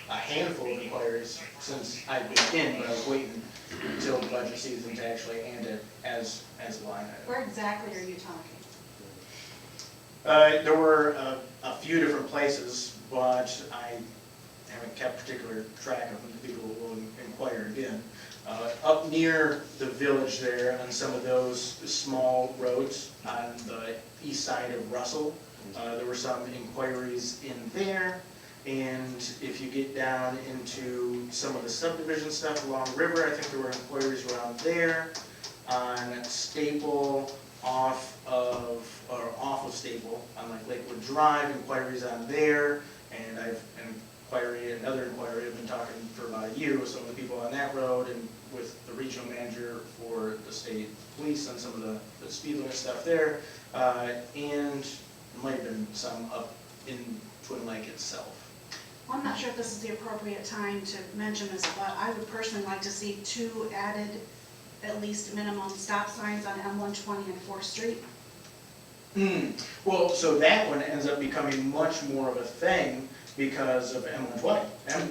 a handful of inquiries since I've been in, but I was waiting until the budget season to actually hand it as a line item. Where exactly are you talking? There were a few different places, but I haven't kept particular track of them. People will inquire again. Up near the village there, on some of those small roads on the east side of Russell, there were some inquiries in there. And if you get down into some of the subdivision stuff along the river, I think there were inquiries around there. On Staple, off of Staple, on like Lakewood Drive, inquiries on there. And another inquiry, I've been talking for about a year with some of the people on that road and with the regional manager for the state police on some of the speed limit stuff there. And there might have been some up in Twin Lake itself. Well, I'm not sure if this is the appropriate time to mention this, but I would personally like to see 2 added, at least minimum stop signs on M120 and 4th Street. Well, so that one ends up becoming much more of a thing because of M120,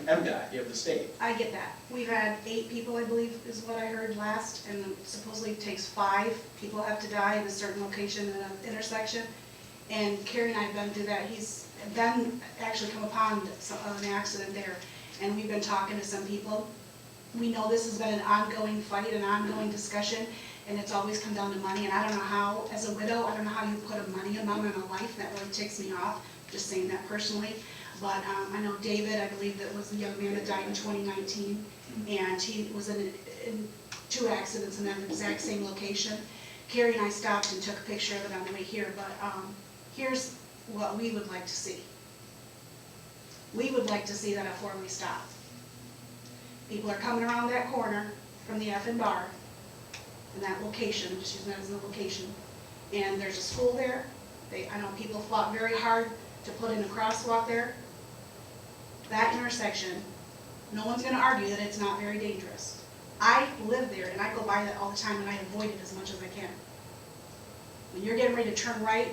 MDOT, you have the state. I get that. We've had 8 people, I believe, is what I heard last, and supposedly it takes 5 people have to die in a certain location in an intersection. And Carrie and I have been through that. He's then actually come upon an accident there, and we've been talking to some people. We know this has been an ongoing fight, an ongoing discussion, and it's always come down to money. And I don't know how, as a widow, I don't know how you put a money amount in a life. That really ticks me off, just saying that personally. But I know David, I believe that was the young man that died in 2019, and he was in 2 accidents in that exact same location. Carrie and I stopped and took a picture of it on the way here, but here's what we would like to see. We would like to see that a 4-way stop. People are coming around that corner from the F and bar in that location, just using that as a location. And there's a school there. I know people fought very hard to put in a crosswalk there. That intersection, no one's gonna argue that it's not very dangerous. I live there and I go by that all the time and I avoid it as much as I can. When you're getting ready to turn right,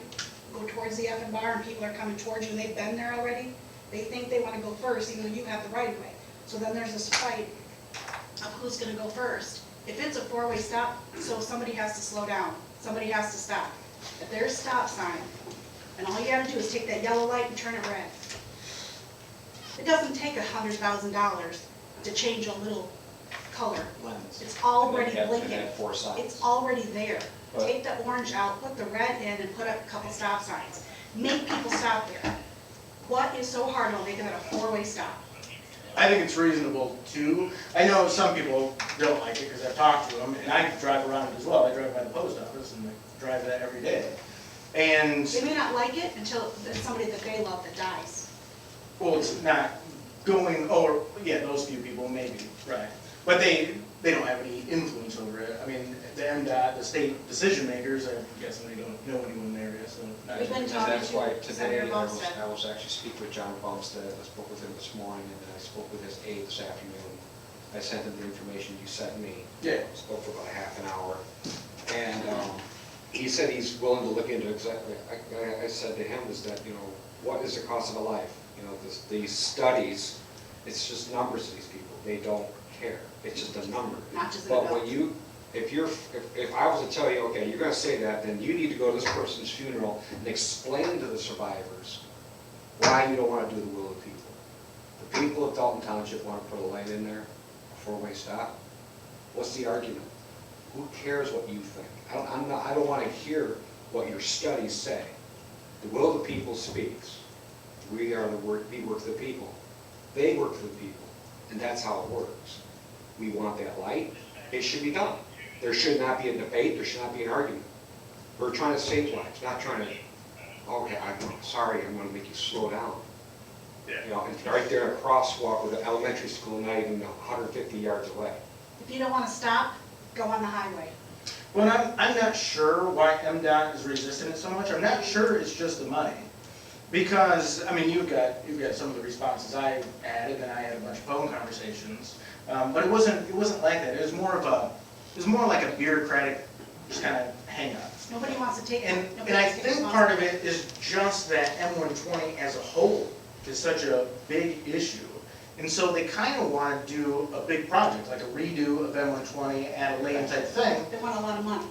go towards the F and bar and people are coming towards you and they've been there already, they think they wanna go first even though you have the right of way. So then there's this fight of who's gonna go first. If it's a 4-way stop, so somebody has to slow down, somebody has to stop. If there's a stop sign, and all you gotta do is take that yellow light and turn it red. It doesn't take $100,000 to change a little color. Lens. It's already And they blinking. have 4 signs. It's already there. But- Take the orange out, put the red in, and put up a couple stop signs. Make people stop there. What is so hard about making that a 4-way stop? I think it's reasonable too. I know some people don't like it because I've talked to them, and I drive around it as well. I drive by the post office and I drive that every day. And, They may not like it until there's somebody that they love that dies. well, it's not going, or, yeah, those few people maybe, right. But they don't have any influence over it. I mean, the MDOT, the state decision makers, I'm guessing they don't know anyone in the area, so. not- We've been And talking that's why to today, Senator I Bumstead. was actually speaking with John Bumstead, I spoke with him this morning, and then I spoke with his aide this afternoon. I sent him the information you sent me. Yeah. Spoke for about a half an hour. And he said he's willing to look into exactly, I said to him is that, what is the cost of a life? These studies, it's just numbers to these people, they don't care, it's just a number. Not just an But adult. when you, if I was to tell you, okay, you're gonna say that, then you need to go to this person's funeral and explain to the survivors why you don't wanna do the will of the people. The people of Dalton Township wanna put a light in there, a 4-way stop. What's the argument? Who cares what you think? I don't wanna hear what your studies say. The will of the people speaks. We work for the people. They work for the people, and that's how it works. We want that light, it should be done. There should not be a debate, there should not be an argument. We're trying to save lives, not trying to, okay, I'm sorry, I'm gonna make you slow down. And right there in a crosswalk with an elementary school, not even 150 yards away. If you don't want to stop, go on the highway. Well, I'm not sure why MDOT is resisting it so much. I'm not sure it's just the money. Because, I mean, you've got some of the responses I added, and I had a bunch of phone conversations. But it wasn't like that. It was more like a bureaucratic just kind of hang up. Nobody wants to take it. And Nobody I wants to take think part of responsibility. it is just that M120 as a whole is such a big issue. And so they kind of want to do a big project, like a redo of M120 at a lane type thing. They want a lot of money.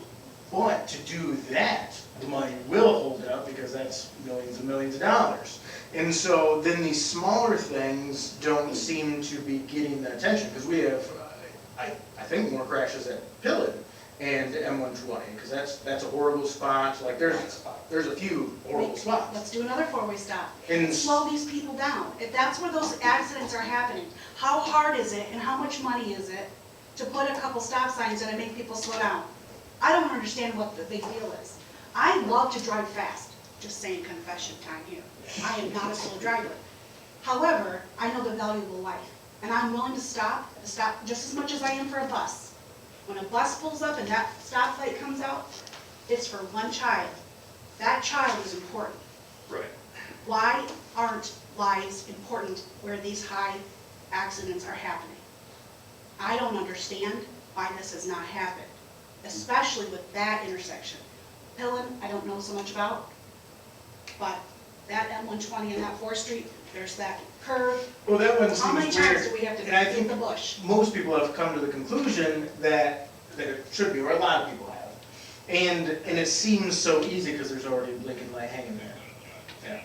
But to do that, the money will hold up because that's millions and millions of dollars. And so then these smaller things don't seem to be getting the attention, because we have, I think, more crashes at Pillard and M120, because that's a horrible spot. Like there's a few horrible spots. Let's do another four-way stop. And Slow these people down. If that's where those accidents are happening, how hard is it and how much money is it to put a couple stop signs in and make people slow down? I don't understand what the big deal is. I love to drive fast, just saying, confession time here. I am not a slow driver. However, I know the value of life, and I'm willing to stop just as much as I am for a bus. When a bus pulls up and that stoplight comes out, it's for one child. That child is important. Right. Why aren't lives important where these high accidents are happening? I don't understand why this has not happened, especially with that intersection. Pillen, I don't know so much about, but that M120 and that 4th Street, there's that curve. well, that one How many seems times weird. do we have to And I beat think the bush? most people have come to the conclusion that it should be, or a lot of people have. And it seems so easy because there's already a blinking light hanging there.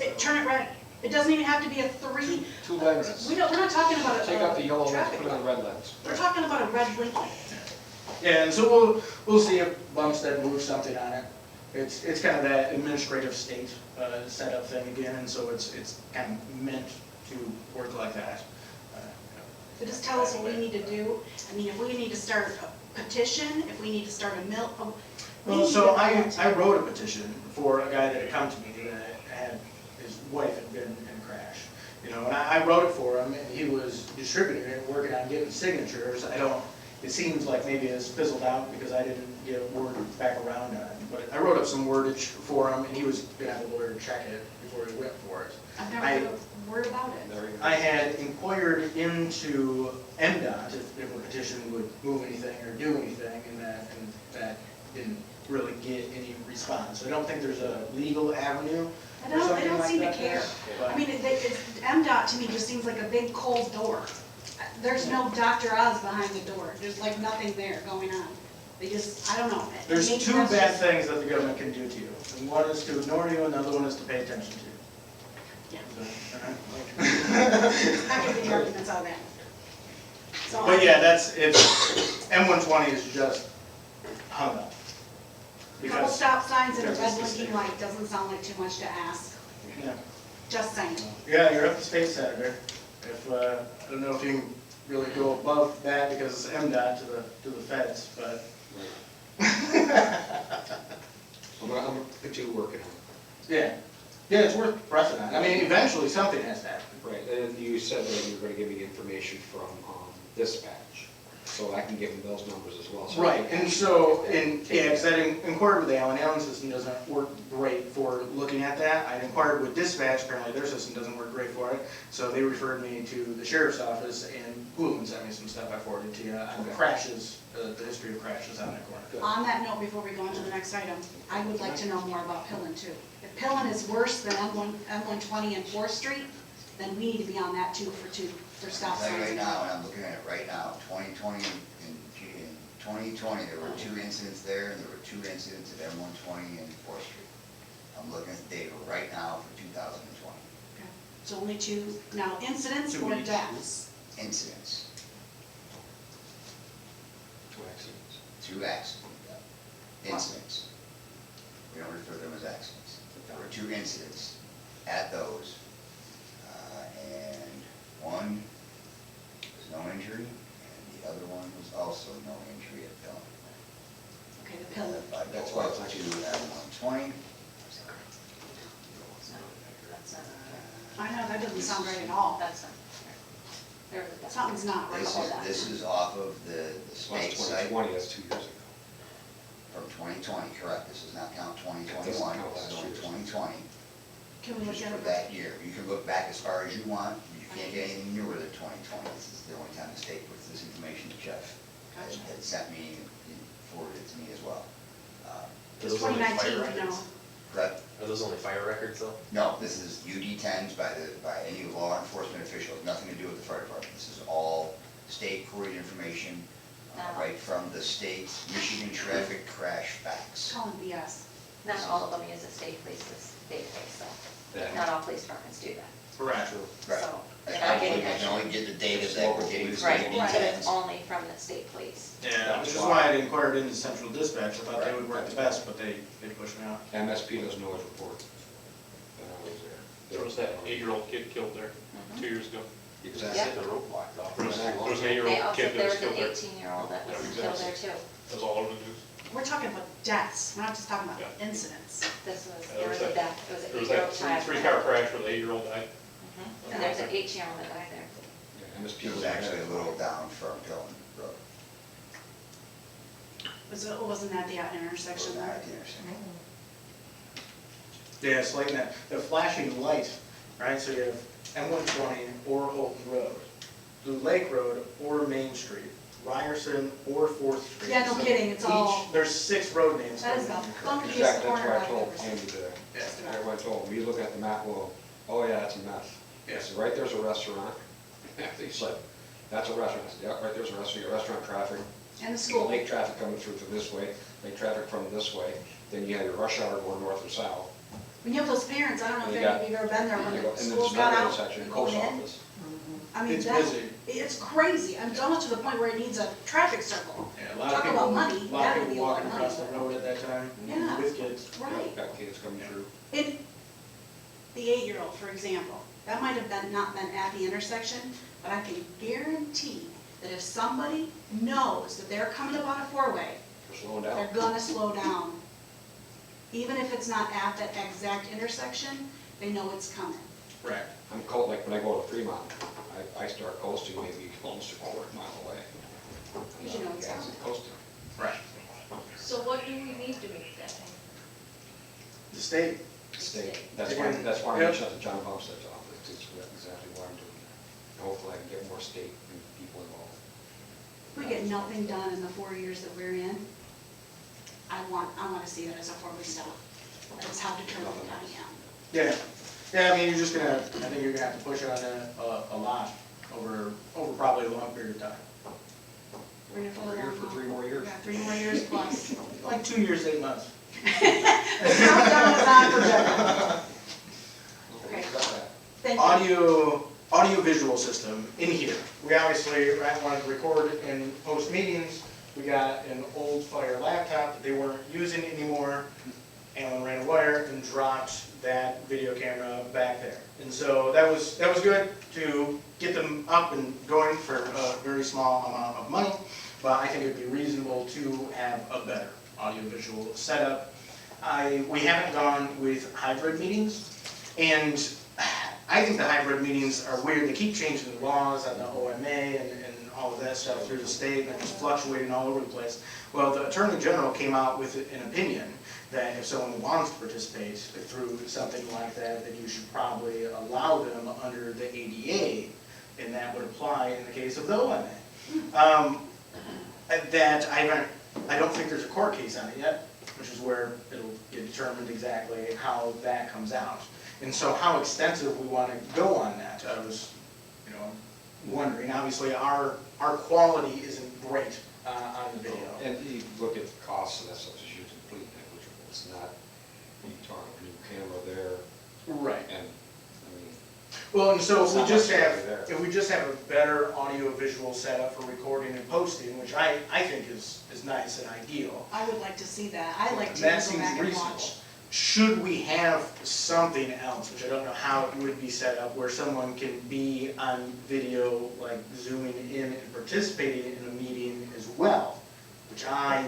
Yeah. Turn it red. It doesn't even have to be a three. Two lenses. We're not talking about a Take out the yellow lens, traffic put it on light. red lens. We're talking about a red blinking. Yeah, and so we'll see if Bumstead moves something on it. It's kind of that administrative state setup thing again, and so it's kind of meant to work like that. So just tell us what we need to do. I mean, if we need to start a petition, if we need to start a mill. Well, so I wrote a petition for a guy that had come to me that had, his wife had been in a crash. You know, and I wrote it for him, and he was distributing it, working on getting signatures. It seems like maybe it's fizzled out because I didn't get a word back around on it. But I wrote up some wordage for him, and he was gonna have a lawyer check it before he went for it. I've never heard a word about it. There you go. I had inquired into MDOT if a petition would move anything or do anything, and that didn't really get any response. I don't think there's a legal avenue I or don't something like seem to that. care. But- I mean, MDOT to me just seems like a big cold door. There's no Dr. Oz behind the door. There's like nothing there going on. They just, I don't know. There's Maybe two that's bad just- things that the government can do to you. And one is to ignore you, and the other one is to pay attention to you. Yeah. So, I get the arguments out of that. So But yeah, M120 is just hung up. a couple Because, stop signs and a because red it's the blinking state. light doesn't sound like too much to ask. yeah. Just saying. Yeah, you're up to state senator. If, I don't know if you can really go above that because it's MDOT to the feds, but. I'm gonna put you working on Yeah, yeah, it's worth pressing on. I mean, eventually something has to happen. it. Right, and you said that you were gonna give me the information from dispatch, so I can give them those numbers as well. So I Right, can and so, yeah, because I inquired with Alan. Alan's system doesn't work great for looking at that. I inquired with dispatch, apparently their system doesn't work great for it. So they referred me to the sheriff's office, and Goulden sent me some stuff I forwarded to you on crashes, the history of crashes on that corner. On that note, before we go on to the next item, I would like to know more about Pillen too. If Pillen is worse than M120 and 4th Street, then we need to be on that too for stop I'll tell you signs. right now, and I'm looking at it right now, 2020, in 2020, there were 2 incidents there, and there were 2 incidents at M120 and 4th Street. I'm looking at the data right now for 2020, Okay. So only 2, now incidents Two or each. deaths? incidents, 2 accidents. 2 accidents, yeah. Incidents. We don't refer to them as accidents. There were 2 incidents at those, and one was no injury, and the other one was also no injury at Pillen. Okay, the Pillen. If I That's go why up it's to actually- M120, I know, that doesn't sound right at all. Something's not right about that. this is off of the state That's site 2020, that's 2 years ago. from 2020, correct, this does not count 2021, It doesn't count this is last only year's. 2020, Can we look just at for it? that year. You can look back as far as you want, you can't get anything newer than 2020, this is the only time the state puts this information to Jeff. Gotcha. Had sent me, and forwarded it to me as well. Just 2019, you know. Correct? Are Are those only fire records though? No, this is UD-10s by any law enforcement officials, nothing to do with the fire department. This is all state queried information, right from the state Michigan traffic crash facts. Calling BS. Not all of them use a state police's database, so Yeah. not all police departments do that. Correct. Right. So I they're not getting can only get the data that we're getting from Right, but UD-10s. it's only from the state police. Yeah, which is why I inquired into central dispatch. I thought they would work the best, but they pushed me out. MSP doesn't always report. When I was there. There was that 8-year-old kid killed there 2 years ago. Exactly. Yep. The road blocked off. There was an They 8-year-old also, kid that there was was an killed there. 18-year-old that was Yeah, killed there too. That was all over the news. We're talking about deaths, we're not just talking about Yeah. incidents. This was, Yeah, there was a that- death, it was There an was 8-year-old that child. three-car crash where the 8-year-old died. Mhm. And there's an 8-year-old that died there. Yeah, MSP It was actually a little down from Dillon Road. Wasn't that the intersection Not there? at the intersection. Yeah, it's like that, the flashing light, right? So you have M120 or Holton Road, Blue Lake Road or Main Street, Ryerson or 4th Street. Yeah, no So kidding, it's all- There's 6 road names. That is the coming in. funkiest Exactly, corner that's I've why I ever told seen. Andy today. Yeah. Everyone told him, you look at the map, well, oh yeah, it's a mess. Yeah. I said, right there's a restaurant. He's like, that's a restaurant. I said, yeah, right there's a restaurant, you got restaurant traffic. And the school. Lake traffic coming through to this way, lake traffic from this way. Then you have your rush hour going north or south. When you have those parents, I don't know if You any got- of you have ever been there, And when you the go- and then schools there's got another out, intersection, and post going in. office. I mean, It's that, busy. it's crazy, I'm almost to the point where it needs a traffic circle. Yeah, a lot of Talk people, about money, a lot that of would be people a lot of walking money. across the road at that time Yeah. with kids. Right. Got kids coming through. And the 8-year-old, for example, that might have not been at the intersection, but I can guarantee that if somebody knows that they're coming up on a 4-way, We're slowing down. they're gonna slow down. Even if it's not at that exact intersection, they know it's coming. Right. I'm cold, like when I go to Fremont, I start coasting maybe almost a quarter mile away. Because you know it's Yeah, coming. coasting. Right. So what do we need to make that happen? The state. State, that's Again, why I'm yep. shut the John Bumstead's office, it's exactly why I'm doing that. And hopefully I can get more state people involved. If we get nothing done in the 4 years that we're in, I want to see that as a 4-way stop. That's how determined I am. Yeah. Yeah, I mean, you're just gonna, I think you're gonna have to push on that a lot over probably a long period of time. We're in it for the We're here long for haul. 3 more years. Yeah, 3 more years plus. Like 2 years, 8 months. The countdown is on for Jeff. Okay. Thank you. Audio-visual system in here. We obviously wanted to record and post meetings. We got an old Fire laptop that they weren't using anymore. Alan ran a wire and dropped that video camera back there. And so that was good to get them up and going for a very small amount of money. But I think it'd be reasonable to have a better audiovisual setup. We haven't gone with hybrid meetings, and I think the hybrid meetings are weird. They keep changing the laws on the OMA and all of that stuff through the state, and they're just fluctuating all over the place. Well, the Attorney General came out with an opinion that if someone wants to participate through something like that, then you should probably allow them under the ADA, and that would apply in the case of the OMA. That I don't think there's a court case on it yet, which is where it'll get determined exactly how that comes out. And so how extensive we want to go on that, I was, wondering. Obviously, our quality isn't great on the video. And you look at the costs and that stuff, it's usually completely negligible. It's not, you talk a new camera there, Right. and, I mean, Well, and so It's not necessarily there. if we just have a better audio-visual setup for recording and posting, which I think is nice and ideal. I would like to see that. I like to That go seems back and reasonable. watch. Should we have something else, which I don't know how it would be set up, where someone can be on video, like zooming in and participating in a meeting as well, which I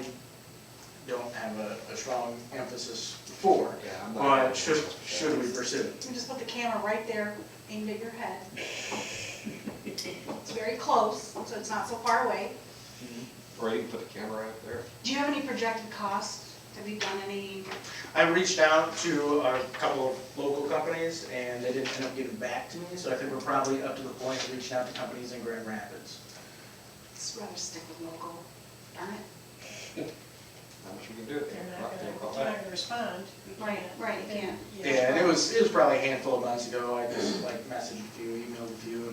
don't have a strong emphasis for, yeah, I'm not. but should we pursue it? You just put the camera right there, aimed at your head. It's very close, so it's not so far away. Or you can put the camera out there. Do you have any projected costs? Have you done any? I reached out to a couple of local companies, and they didn't end up getting back to me, so I think we're probably up to the point of reaching out to companies in Grand Rapids. Let's rather stick with local, darn it. not much we can do. They're not gonna respond. You Right, can't. right, you can't. Yeah, and it was probably a handful of months ago, I just like messaged a few, emailed a few,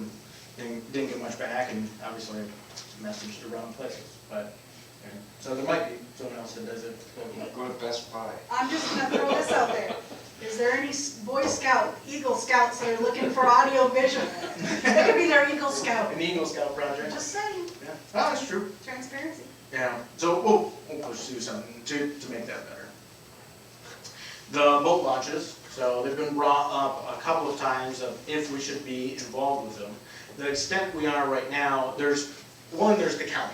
and didn't get much back, and obviously I messaged the wrong places, but, yeah. So there might be someone else that does it. Go to Best Buy. I'm just gonna throw this out there. Is there any Boy Scout, Eagle Scouts that are looking for audio visual? That could be their Eagle Scout. An Eagle Scout project. Just saying, Yeah, oh, that's true. transparency. Yeah, so we'll pursue something to make that better. The boat launches, so they've been brought up a couple of times of if we should be involved with them. The extent we are right now, there's the county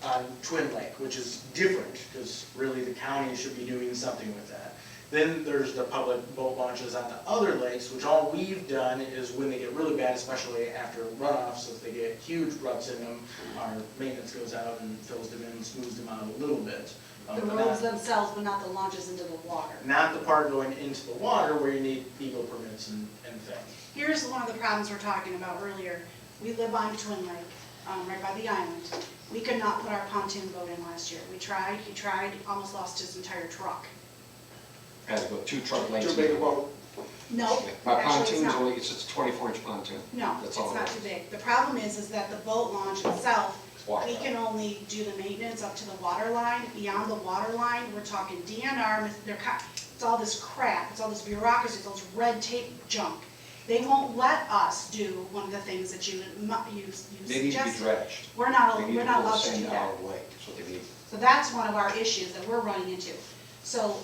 on Twin Lake, which is different, because really the county should be doing something with that. Then there's the public boat launches on the other lakes, which all we've done is when they get really bad, especially after runoffs, if they get huge ruts in them, our maintenance goes out and fills them in, smooths them out a little bit. The But roads themselves, but not the launches into the water. not the part going into the water where you need eagle permits and things. Here's one of the problems we're talking about earlier. We live on Twin Lake, right by the island. We could not put our pontoon boat in last year. We tried, he tried, almost lost his entire truck. Had to go 2 truck lengths. Too big a boat. No, My actually it's pontoon's not. only, it's a 24-inch pontoon. No, That's it's all it not is. too big. The problem is that the boat launch itself, It's washed we out. can only do the maintenance up to the water line. Beyond the water line, we're talking DNR, it's all this crap, it's all this bureaucracy, it's all this red tape junk. They won't let us do one of the things that you They need to be suggested. dredged. We're not They need to allowed pull the to do sand that. out of the lake, that's what they need. So that's one of our issues that we're running into. So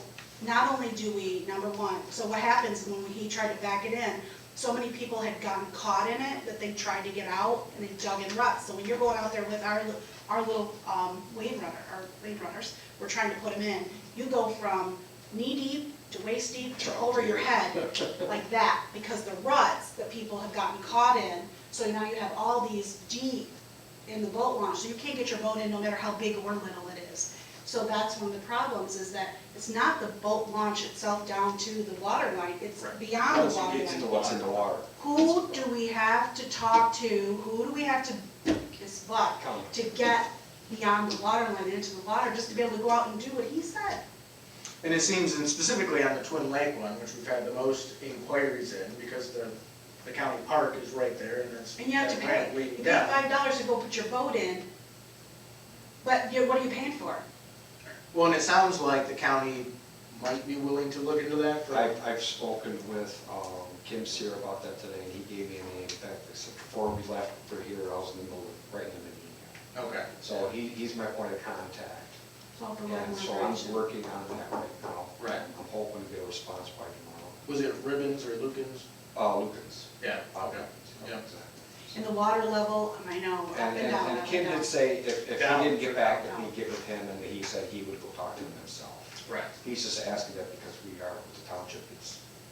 not only do we, number one, so what happens when he tried to back it in, so many people had gotten caught in it that they tried to get out and they dug in ruts. So when you're going out there with our little wave runners, we're trying to put them in, you go from knee deep to waist deep to over your head, like that, because the ruts that people have gotten caught in, so now you have all these deep in the boat launch, so you can't get your boat in no matter how big or little it is. So that's one of the problems, is that it's not the boat launch itself down to the water line, it's Right. beyond the Once it water gets line. into What's in the water? Who do we have to talk to, who do we have to kiss butt County. to get beyond the water line into the water, just to be able to go out and do what he said? And it seems, and specifically on the Twin Lake one, which we've had the most inquiries in, because the county park is right there, and it's. And you have to that pay, ramp leading you pay down. $5 to go put your boat in, but what are you paying for? Well, and it sounds like the county might be willing to look into that for. I've spoken with Kim Sear about that today, and he gave me a name. In fact, before we left for here, I was in the middle of writing him an email. Okay. So he's my point of contact. So for And so remuneration. I'm working on that right now. Right. I'm hoping to get a response by tomorrow. Was it Ribbons or Lukens? Lucas. Yeah, Okay. Yeah. And the water level, I know, up And, and down, and up Kim and down. did say if he Down. didn't get back, that he'd get with him, and he said he would go talk to him himself. Right. He's just asking that because we are with the township,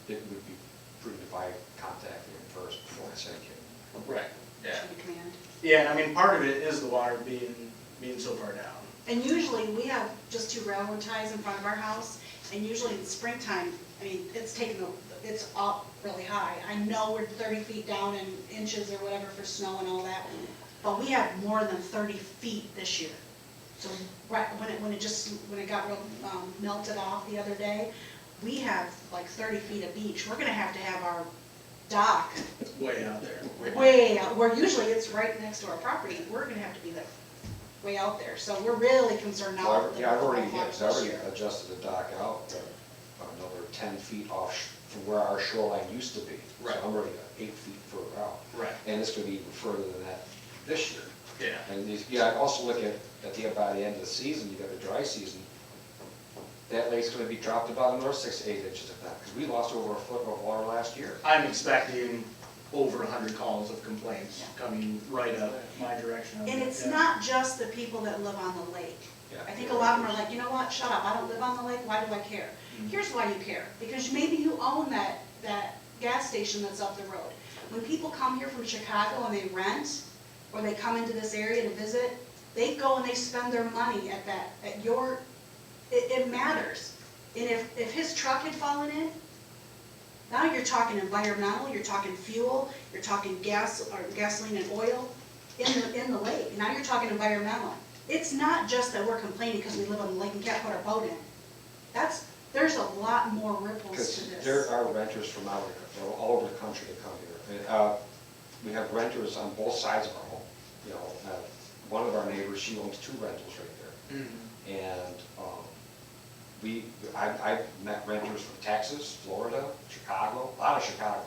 it would be prudent if I contacted him first before I send him. Right, yeah. Chain of command. Yeah, I mean, part of it is the water being so far down. And usually, we have just 2 railroad ties in front of our house, and usually in springtime, I mean, it's up really high. I know we're 30 feet down in inches or whatever for snow and all that, but we have more than 30 feet this year. So right, when it got real melted off the other day, we have like 30 feet of beach. We're gonna have our dock Way out there. way out, where usually it's right next to our property. We're gonna have to be there, way out there. So we're really concerned now. Well, with yeah, I've the already, floodwaters I've this already year. adjusted the dock out another 10 feet off from where our shoreline used to be. Right. So I'm already 8 feet further out. Right. And it's gonna be even further than that this year. Yeah. And also look at by the end of the season, you got the dry season, that lake's gonna be dropped about another 6 to 8 inches of that, because we lost over a foot of water last year. I'm expecting over 100 calls of complaints coming right up my direction. And it's Yeah. not just the people that live on the lake. Yeah. I think a lot of them are like, you know what, shut up, I don't live on the lake, why do I care? Here's why you care, because maybe you own that gas station that's up the road. When people come here from Chicago and they rent, or they come into this area to visit, they go and they spend their money it matters. And if his truck had fallen in, now you're talking environmental, you're talking fuel, you're talking gas, or gasoline and oil in the lake. Now you're talking environmental. it's not just that we're complaining because we live on the lake and can't put our boat in. There's a lot more ripples Because to this. there are renters from all over the country that come here. And, we have renters on both sides of our home. You know, one of our neighbors, she owns 2 rentals right there. And I've met renters from Texas, Florida, Chicago, a lot of Chicago.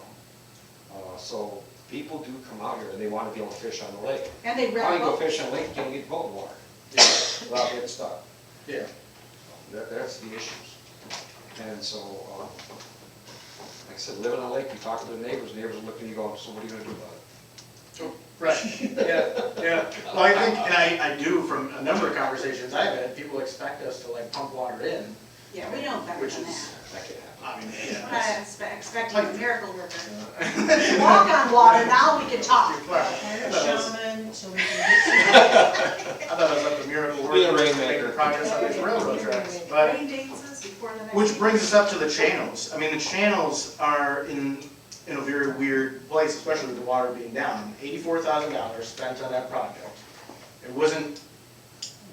So people do come out here and they want to be able to fish on the lake. And they How rent you go boats. fish on the lake, you don't get boat water without getting stuck. Yeah. That's the issues. And so, like I said, living on a lake, you talk to the neighbors look at you going, so what are you gonna do about it? Right, yeah. Well, I think, and I do, from a number of conversations I've had, people expect us to like pump water in, Yeah, we know better which than is, that. That can't happen. I mean, We're yeah. not expecting a miracle worker. it's- Walk on water, now we can talk. Hire a shaman, so we can I thought it was like a miracle Be a worker rainmaker. making progress on these railroad tracks, but. Rain dances before the next. Which brings us up to the channels. I mean, the channels are in a very weird place, especially with the water being down. $84,000 spent on that project. It wasn't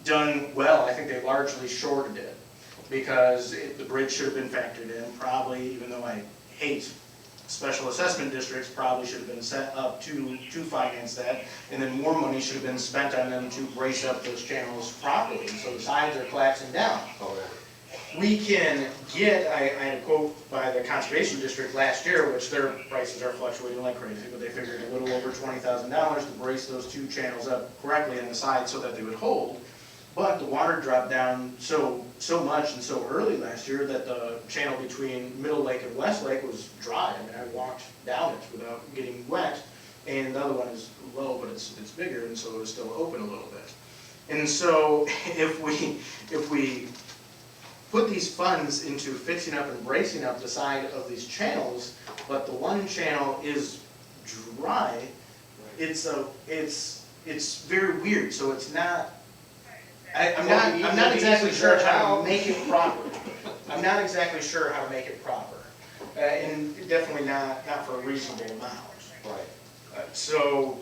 done well. I think they largely shorted it because the bridge should have been factored in, probably, even though I hate special assessment districts, probably should have been set up to finance that, and then more money should have been spent on them to brace up those channels properly, so the sides are collapsing down. Oh, yeah. We can get, I had a quote by the Conservation District last year, which their prices are fluctuating like crazy, but they figured a little over $20,000 to brace those 2 channels up correctly on the side so that they would hold. But the water dropped down so much and so early last year that the channel between Middle Lake and West Lake was dry. I mean, I walked down it without getting wet, and the other one is low, but it's bigger, and so it was still open a little bit. And so if we put these funds into fixing up and bracing up the side of these channels, but the one channel is dry, it's very weird, so it's not, I'm not exactly sure how to make it proper. I'm not exactly sure how to make it proper, and definitely not for a reasonable amount. Right. So,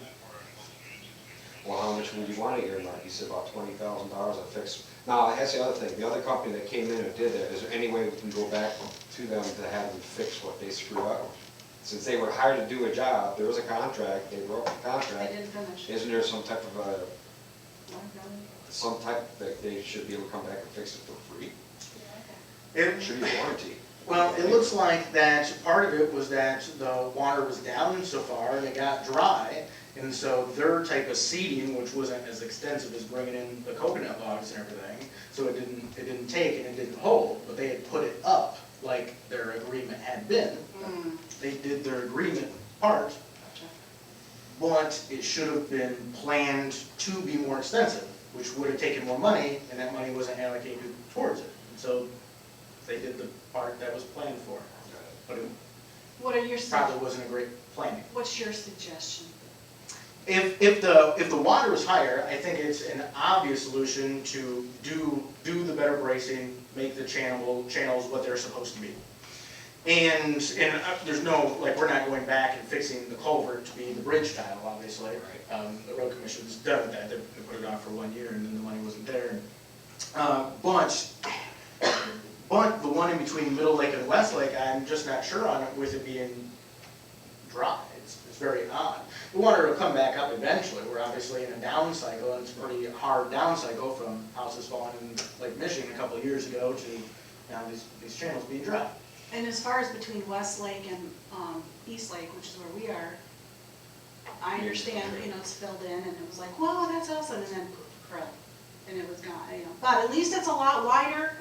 Well, how much would you want to earmark? You said about $20,000 to fix. Now, that's the other thing. The other company that came in and did that, is there any way we can go back to them to have them fix what they screwed up? Since they were hired to do a job, there was a contract, they wrote the They contract. didn't finish. Isn't there some type of that they should be able to come back and fix it for free? it, Should be a warranty. well, it looks like that part of it was that the water was down so far and it got dry, and so their type of seeding, which wasn't as extensive as bringing in the coconut logs and everything, so it didn't take and it didn't hold, but they had put it up like their agreement had been. Mm, They did their agreement part, gotcha. but it should have been planned to be more extensive, which would have taken more money, and that money wasn't allocated towards it. And so they did the part that was planned for, but it What are your, probably wasn't a great planning. what's your suggestion? If the water is higher, I think it's an obvious solution to do the better bracing, make the channels what they're supposed to be. And there's no, like, we're not going back and fixing the culvert to be the bridge tile, obviously. The road commission's done with that, they put it off for 1 year and then the money wasn't there. But the one in between Middle Lake and West Lake, I'm just not sure on it with it being dry. It's very odd. The water will come back up eventually. We're obviously in a down cycle, and it's a pretty hard down cycle from houses falling in Lake Michigan a couple of years ago to now these channels being dry. And as far as between West Lake and East Lake, which is where we are, I understand, it's filled in, and it was like, whoa, that's awesome, and then crud, and it was gone, But at least it's a lot wider.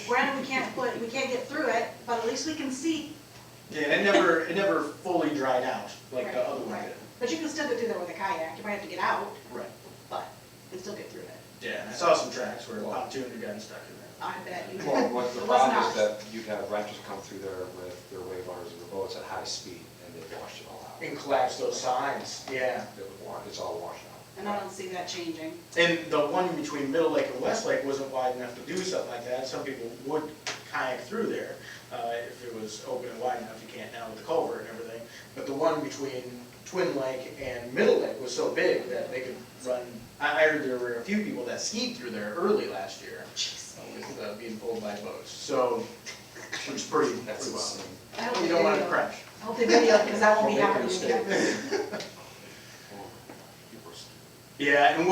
Granted, we can't get through it, but at least we can see. Yeah, and it never fully dried out like the Right, other one right. did. But you can still get through there with a kayak. You might have to get out, Right. but you can still get through it. Yeah, and I saw some tracks where a pontoon had gotten stuck in there. I bet you. Well, what the It was problem is not. that you'd have renters come through there with their wave runners and their boats at high speed, and they'd wash it all out. And collapse those sides, yeah. It's all washed out. And I don't see that changing. And the one between Middle Lake and West Lake wasn't wide enough to do something like that. Some people would kayak through there. If it was open and wide enough, you can't now with the culvert and everything. But the one between Twin Lake and Middle Lake was so big that they could run, I heard there were a few people that skied through there early last year, with being pulled by boats. So, which is pretty wild. I hope You they don't want to video. crash. I hope they video, because that won't be happening again. Yeah, and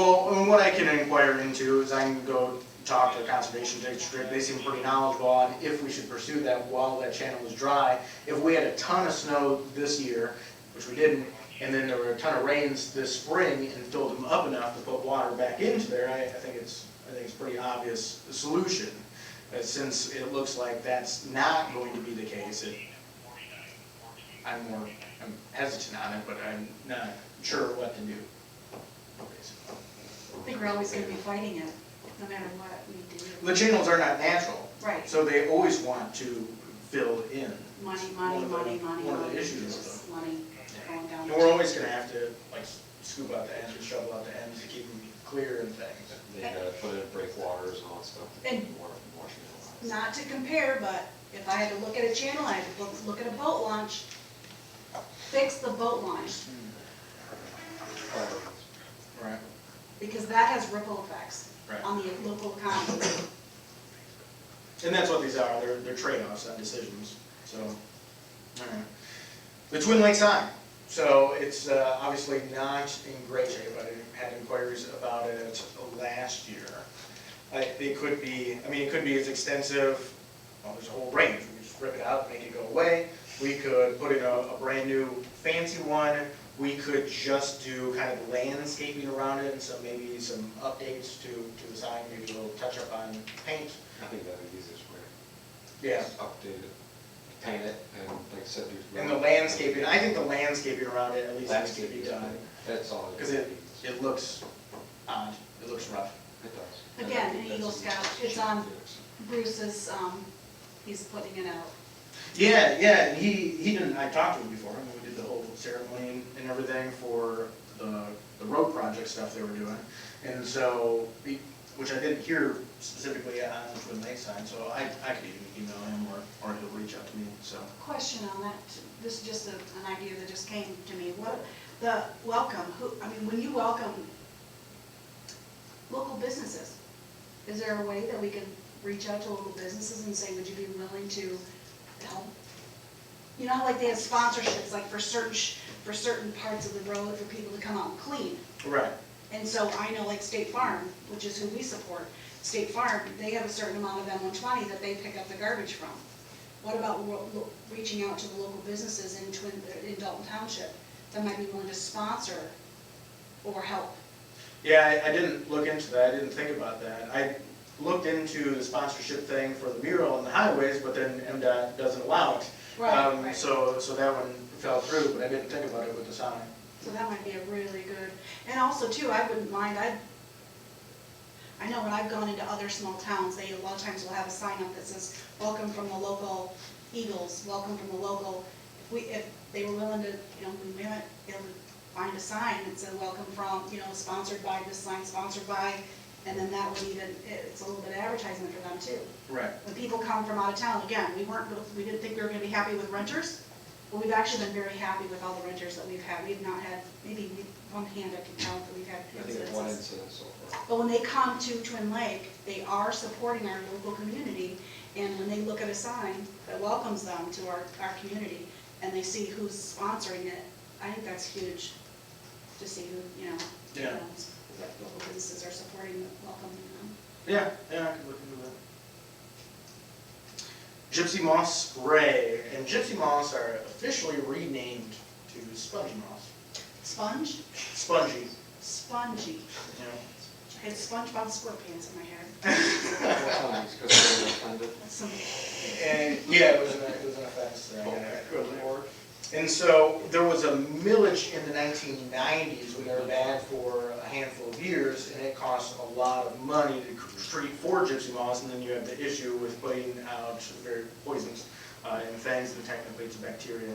what I can inquire into is I can go talk to the conservation district. They seem pretty knowledgeable on if we should pursue that while that channel is dry. If we had a ton of snow this year, which we didn't, and then there were a ton of rains this spring and filled them up enough to put water back into there, I think it's pretty obvious solution. Since it looks like that's not going to be the case, I'm hesitant on it, but I'm not sure what to do. I think we're always gonna be fighting it, no matter what we do. The channels are not natural, Right, so they always want to fill in. money, One of the- money, one of the money, issues just money going down. And we're always gonna have to like scoop out the ends and shovel out the ends to keep them clear and things. They gotta put in breakwaters and all that stuff. And- Not to compare, but if I had to look at a channel, I had to look at a boat launch, fix the boat launch, Right. because that has ripple effects Right. on the local economy. And that's what these are, they're trade-offs on decisions, so. Alright. The Twin Lakes sign, so it's obviously not in great shape. I had inquiries about it last year. It could be, it could be as extensive, well, there's a whole range. We just rip it out, make it go away. We could put in a brand new fancy one. We could just do kind of landscaping around it and maybe some updates to the sign, maybe a little touch up on paint. I think that'd be the easiest way. Yeah. Just update it, paint it, and like I said, do. And the landscaping, I think the landscaping around it at least needs to be Landscaping, done. that's all. Because it looks odd, it looks rough. It does. Again, an Eagle Scout, it's on Bruce's, he's putting it out. Yeah, and he didn't, I talked to him before, we did the whole ceremony and everything for the road project stuff they were doing. And so, which I didn't hear specifically on the Twin Lakes sign, so I could even email him or he'll reach out to me, so. Question on that, this is just an idea that just came to me. What, the welcome, when you welcome local businesses, is there a way that we can reach out to local businesses and say, would you be willing to help? You know, how like they have sponsorships, like for certain parts of the road for people to come out and clean. Right. And so I know like State Farm, which is who we support, State Farm, they have a certain amount of M-120 that they pick up the garbage from. What about reaching out to the local businesses in Dalton Township that might be willing to sponsor or help? Yeah, I didn't look into that, I didn't think about that. I looked into the sponsorship thing for the mural on the highways, but then MDOT doesn't allow it. Right. So that one fell through, but I didn't think about it with the sign. So that might be a really good, and also too, I wouldn't mind, I know when I've gone into other small towns, they a lot of times will have a sign up that says, welcome from the local Eagles, welcome from the local, if they were willing to, we might be able to find a sign that said, welcome from, sponsored by, this sign sponsored by, and then that would even, it's a little bit of advertisement for them too. Right. When people come from out of town, again, we didn't think we were gonna be happy with renters, but we've actually been very happy with all the renters that we've had. We've not had, maybe one hand I can count that we've had I think it's one incidences. incident so far. But when they come to Twin Lake, they are supporting our local community, and when they look at a sign that welcomes them to our community, and they see who's sponsoring it, I think that's huge, to see who, Yeah. that local businesses are supporting, welcoming them. Yeah, I can look into that. Gypsy moss spray, and gypsy moss are officially renamed to spongy moss. Sponge? Spongy, Spongy. I had SpongeBob SquarePants in my head. Because they're offended. That's some, And, yeah, it was an offense there. And so, there was a millage in the 1990s when they were banned for a handful of years, and it cost a lot of money to treat for gypsy moss, and then you have the issue with putting out very poisons and things, and technically it's a bacteria,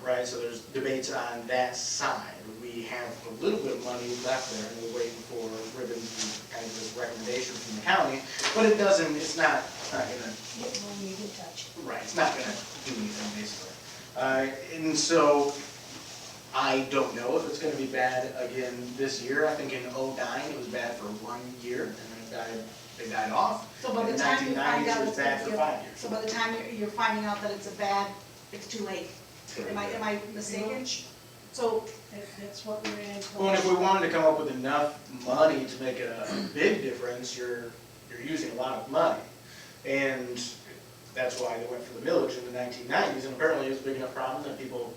right? So there's debates on that side. We have a little bit of money left there, and we're waiting for ribbons and kind of this recommendation from the county, but it's not not gonna, It won't even touch it. right, it's not gonna do anything basically. And so, I don't know if it's gonna be bad again this year. I think in '09 it was bad for 1 year, and then they died off. So by the In time you find 1990s, out it was it's bad gonna for be, 5 years. so by the time you're finding out that it's it's too late. Am I mistaken? So, That's what we're in. Well, and if we wanted to come up with enough money to make a big difference, you're using a lot of money. And that's why they went for the millage in the 1990s, and apparently it was a big enough problem that people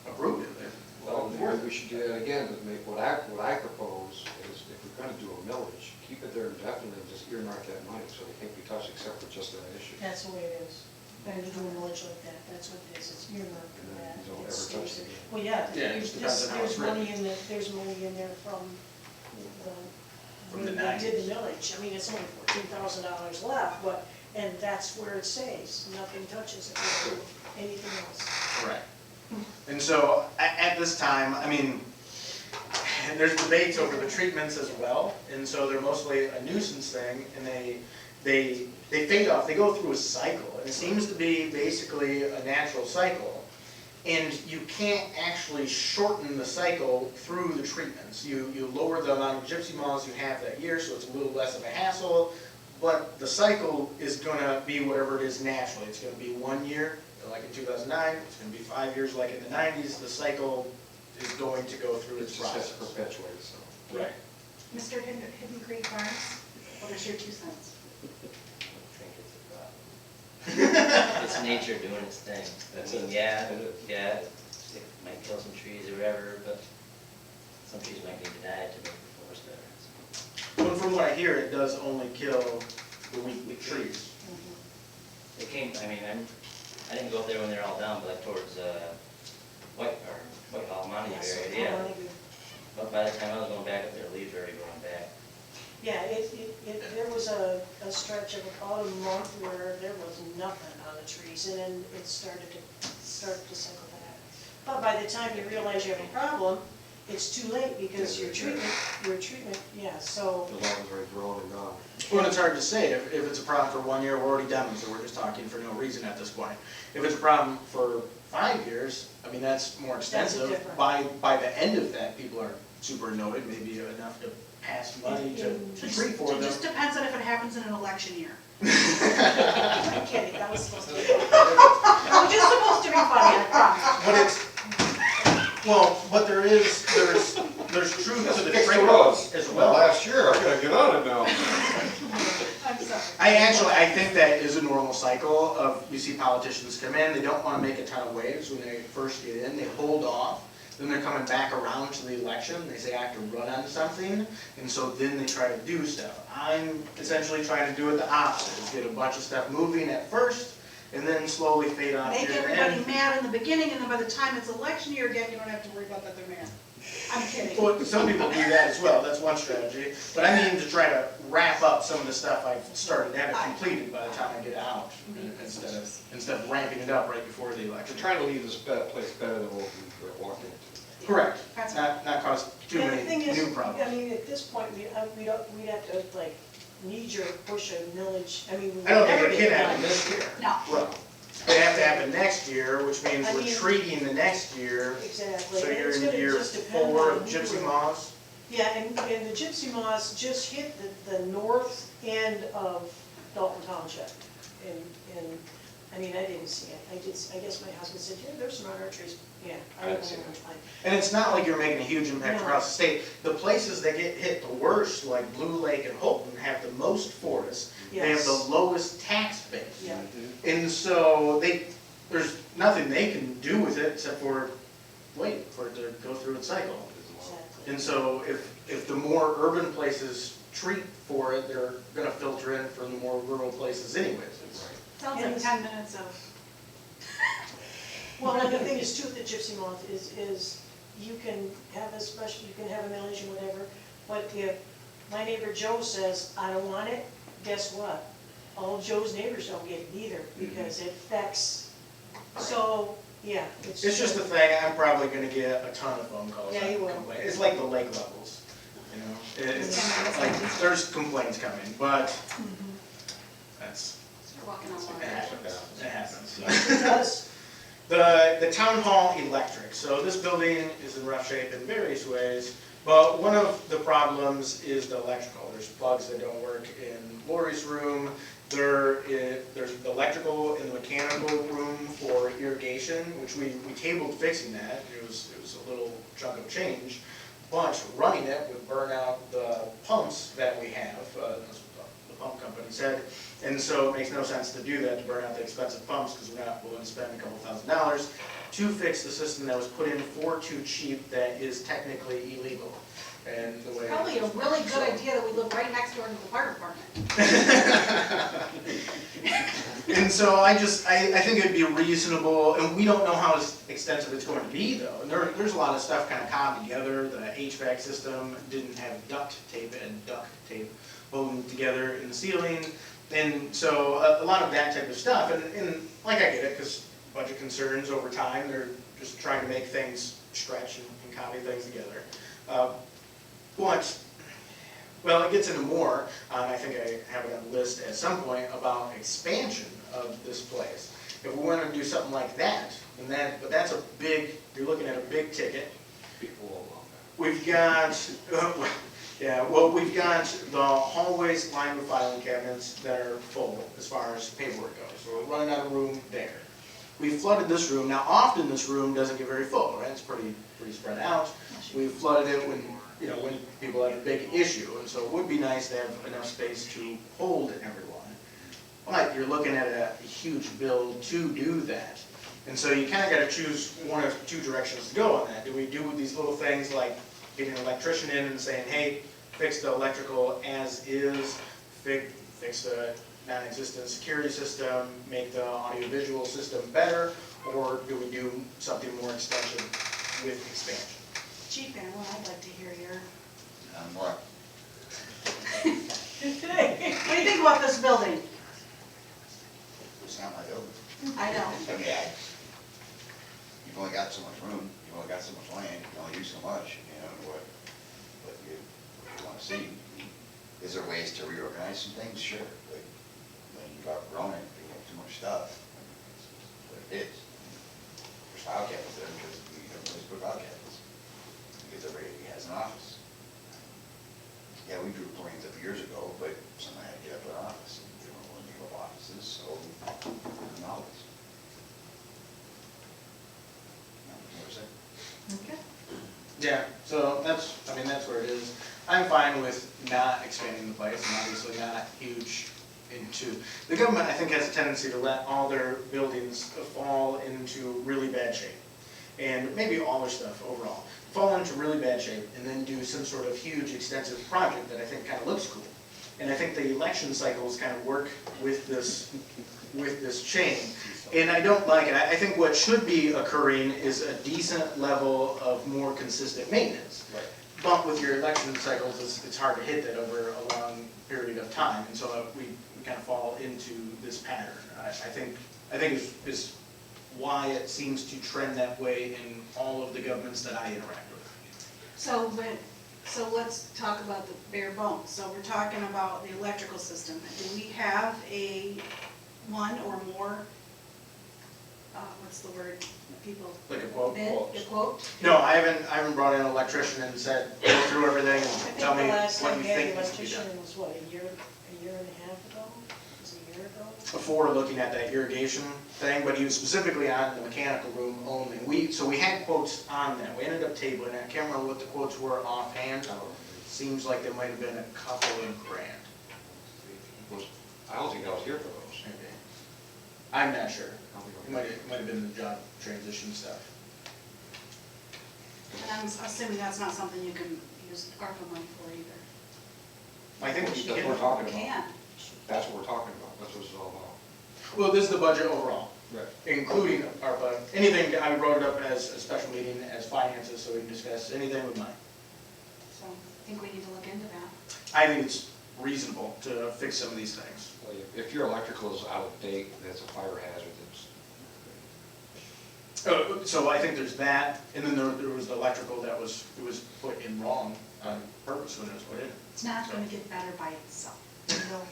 approved it. Well, maybe we should do that again, but make, what I propose is if we're gonna do a millage, keep it there indefinitely, just earmark that money, so they can't be touched except for just that issue. That's the way it is. Better to do a millage like that, that's what it is, it's earmarked for And that. then you don't It ever touch stays it there. again. Well, yeah, Yeah, it there's, just depends on how there's it's money in there's money in there from From when the they did 90s. the millage. I mean, it's only $14,000 left, but, and that's where it stays, nothing touches it, anything else. Right. And so, at this time, I mean, there's debates over the treatments as well, and so they're mostly a nuisance thing, and they fade off, they go through a cycle, and it seems to be basically a natural cycle. And you can't actually shorten the cycle through the treatments. You lower the amount of gypsy moths you have that year, so it's a little less of a hassle, but the cycle is gonna be whatever it is naturally. It's gonna be 1 year, like in 2009, it's gonna be 5 years like in the 90s, the cycle is going to go through It its just has process. to perpetuate itself. Right. Mr. Hidden Creek Farms, what is your 2 cents? I think it's a problem. It's nature doing its thing. That's I mean, it. yeah, It is. yeah, it might kill some trees or whatever, but some trees might need to die to make the forest better. But from what I hear, it does only kill the weak trees. It came, I mean, I didn't go up there when they're all down, but like towards, Whitehall, Montague Yes, area, yeah. Montague. But by the time I was going back up there, leaves were already going back. Yeah, there was a stretch of about a month where there was nothing on the trees, and then it started to cycle back. But by the time you realize you have a problem, it's too late because your treatment, yeah, so. The lawn is already grown and gone. Well, it's hard to say. If it's a problem for 1 year, we're already done, so we're just talking for no reason at this point. If it's a problem for 5 years, I mean, that's more extensive. different. By the end of that, people are super annoyed, maybe enough to pass money to treat for It them. just depends on if it happens in an election year. I'm kidding, that was supposed to be funny. That was just supposed to be funny, I promise. But it's, well, but there's truth to the Fixed the trade-off roads. as well. Last year, I gotta get on it now. I'm sorry. I think that is a normal cycle of, you see politicians come in, they don't want to make a ton of waves when they first get in, they hold off, then they're coming back around to the election, they say I have to run on something, and so then they try to do stuff. I'm essentially trying to do it the opposite, is get a bunch of stuff moving at first, and then slowly fade off Make near the everybody end. mad in the beginning, and then by the time it's election year again, you don't have to worry about that they're mad. I'm kidding. Well, some people do that as well, that's one strategy, but I mean to try to wrap up some of the stuff I've started, have it completed by the time I get out, instead of ramping it up right before the We're election. trying to leave this place better than what we walked into. Correct, That's not cause too And the many thing is, new problems. I mean, at this point, we'd have to like knee-jerk push a millage, I mean, we would I don't never think it get can it happen done. this year. No. Well, it'd have to happen next year, which means I we're mean- treating the next year, Exactly. so And you're it's in gonna year just depend 4 on of who gypsy we're- moths. Yeah, and the gypsy moths just hit the north end of Dalton Township. And, I mean, I didn't see it. I guess my husband said, yeah, there's some on our trees. Yeah, I I'd didn't see know it. which one. And it's not like you're making a huge impact No. across the state. The places that get hit the worst, like Blue Lake and Holton, have the most forests. They have Yes. the lowest tax base. Yeah, And so there's nothing they can do with it except for wait for it to go through its cycle. exactly. And so if the more urban places treat for it, they're gonna filter in from the more rural places anyways. Sounds like 10 minutes of, Well, and the thing is too, with the gypsy moth is you can have a special, you can have a millage and whatever, but if my neighbor Joe says, I don't want it, guess what? All Joe's neighbors don't get it either, because it affects, so, yeah. It's just a thing, I'm probably gonna get a ton of phone calls. Yeah, you on will. complaint. It's like the lake levels, you know? It's like, there's complaints coming, but that's, walking on water. It happens. Yes, it does. The town hall electric, so this building is in rough shape in various ways, but one of the problems is the electrical. There's plugs that don't work in Lori's room, there's the electrical in the mechanical room for irrigation, which we tabled fixing that. It was a little chunk of change, but running it would burn out the pumps that we have, that's what the pump company said. And so it makes no sense to do that, to burn out the expensive pumps, because we're not willing to spend a couple $1,000s to fix the system that was put in for too cheap that is technically illegal. And the way Probably a really good idea that we live right next door to the fire department. And so I think it'd be reasonable, and we don't know how extensive it's going to be though. And there's a lot of stuff kind of cobbled together. The HVAC system didn't have duct tape and duct tape holding together in the ceiling. And so a lot of that type of stuff, and like I get it, because budget concerns over time, they're just trying to make things stretch and copy things together. But, well, it gets into more, I think I have it on the list at some point, about expansion of this place. If we want to do something like that, but that's a big, you're looking at a big ticket. People will love We've got, yeah, well, we've got the hallways lined with filing cabinets that are full as far as paperwork goes. So we're running out of room there. We flooded this room. Now, often this room doesn't get very full, right? It's pretty spread out. We flooded it when people have a big issue, and so it would be nice to have enough space to hold everyone. But you're looking at a huge bill to do that. And so you kind of got to choose one of two directions to go on that. Do we do these little things like getting an electrician in and saying, hey, fix the electrical as is, fix the non-existent security system, make the audiovisual system better, or do we do something more extensive with expansion? Chief Animal, I'd like to hear your, What? what do you think about this building? It's not my building. I know. I mean, you've only got so much room, you've only got so much land, you can only do so much, what you want to see. Is there ways to reorganize some things? Sure, but when you've outgrown it, you have too much stuff, it's what it is. There's file cabinets there because we don't really put file cabinets, because everybody has an office. Yeah, we drew plans up years ago, but somebody had to get up an office, and they weren't willing to give up offices, so an office. Okay. Yeah, so that's where it is. I'm fine with not expanding the place, and obviously not huge into, the government, I think, has a tendency to let all their buildings fall into really bad shape. And maybe all their stuff overall, fall into really bad shape, and then do some sort of huge extensive project that I think kind of looks cool. And I think the election cycles kind of work with this chain. And I don't like it. I think what should be occurring is a decent level of more consistent maintenance. Right. But with your election cycles, it's hard to hit that over a long period of time. And so we kind of fall into this pattern. I think is why it seems to trend that way in all of the governments that I interact with. So let's talk about the bare bones. So we're talking about the electrical system. Do we have one or more, what's the word, people Like a quote? bid, a quote? No, I haven't brought in an electrician and said, go through everything and tell me I think the last what time you we had think the needs to be done. electrician was what, a year and a half ago? Was it a year ago? Before looking at that irrigation thing, but he was specifically on the mechanical room only. So we had quotes on that. We ended up tabling it. I can't remember what the quotes were offhand. Seems like there might have been a couple of grand. I don't think I was here for those. Maybe. I'm not sure. I don't think It might have been the job transition stuff. And I'm assuming that's not something you can use ARPA money for either. I think we That's what can. we're talking You about. can. That's what we're talking about. That's what it's all about. Well, this is the budget overall, Right. including ARPA. Anything, I wrote it up as a special meeting as finances, so we can discuss anything with mine. So I think we need to look into that. I think it's reasonable to fix some of these things. Well, if your electrical is out of date, that's a fire hazard. So I think there's that, and then there was the electrical that was put in wrong on purpose when it was put in. It's not going to get better by itself.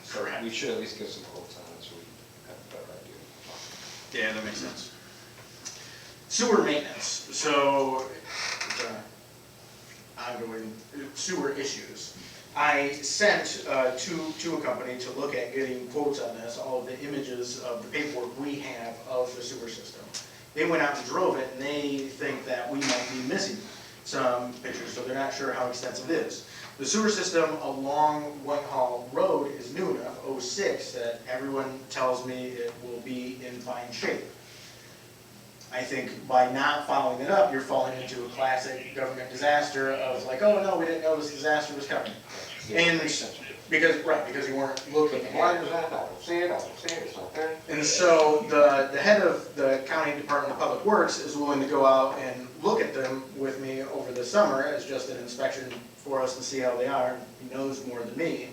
Correct. We should at least get some quotes on it so we have Yeah, that makes sense. Sewer maintenance, so, ongoing sewer issues. I sent to a company to look at getting quotes on this, all of the images of the paperwork we have of the sewer system. They went out and drove it, and they think that we might be missing some pictures, so they're not sure how extensive it is. The sewer system along Whitehall Road is new enough, 06, that everyone tells me it will be in fine shape. I think by not following it up, you're falling into a classic government disaster of like, oh no, we didn't know this disaster was coming. And because you weren't looking Why at it. does that happen? See it, it's not there. And so the head of the County Department of Public Works is willing to go out and look at them with me over the summer as just an inspection for us to see how they are. He knows more than me.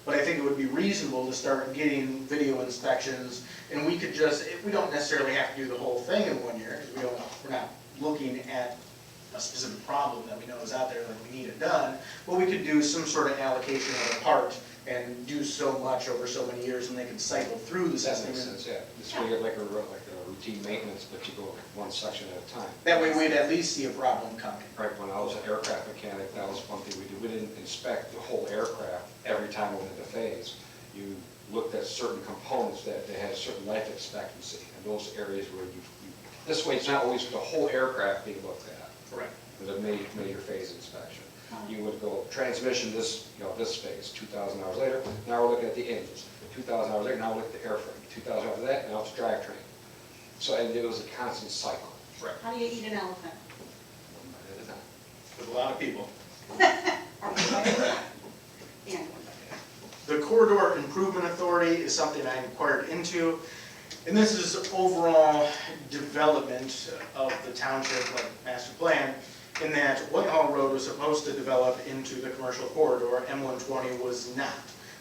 But I think it would be reasonable to start getting video inspections, and we could just, we don't necessarily have to do the whole thing in 1 year, because we're not looking at a specific problem that we know is out there that we need it done, but we could do some sort of allocation of a part and do so much over so many years, and they can cycle through the That system. makes sense, yeah. This way you get like a routine maintenance, but you go one section at a time. That way we'd at least see a problem coming. Right, when I was an aircraft mechanic, that was one thing we did. We didn't inspect the whole aircraft every time we went into phase. You looked at certain components that they had a certain life expectancy, and those areas where this way it's not always the whole aircraft being looked at. Correct. With a major phase inspection. You would go transmission this, this phase, 2,000 hours later, now we're looking at the engines. 2,000 hours later, now we're looking at the airframe. 2,000 hours after that, now it's drivetrain. So, and it was a constant cycle. Right. How do you eat an elephant? With a lot of people. And The Corridor Improvement Authority is something I inquired into, and this is overall development of the township, like master plan, in that Whitehall Road was supposed to develop into the commercial corridor, M120 was not.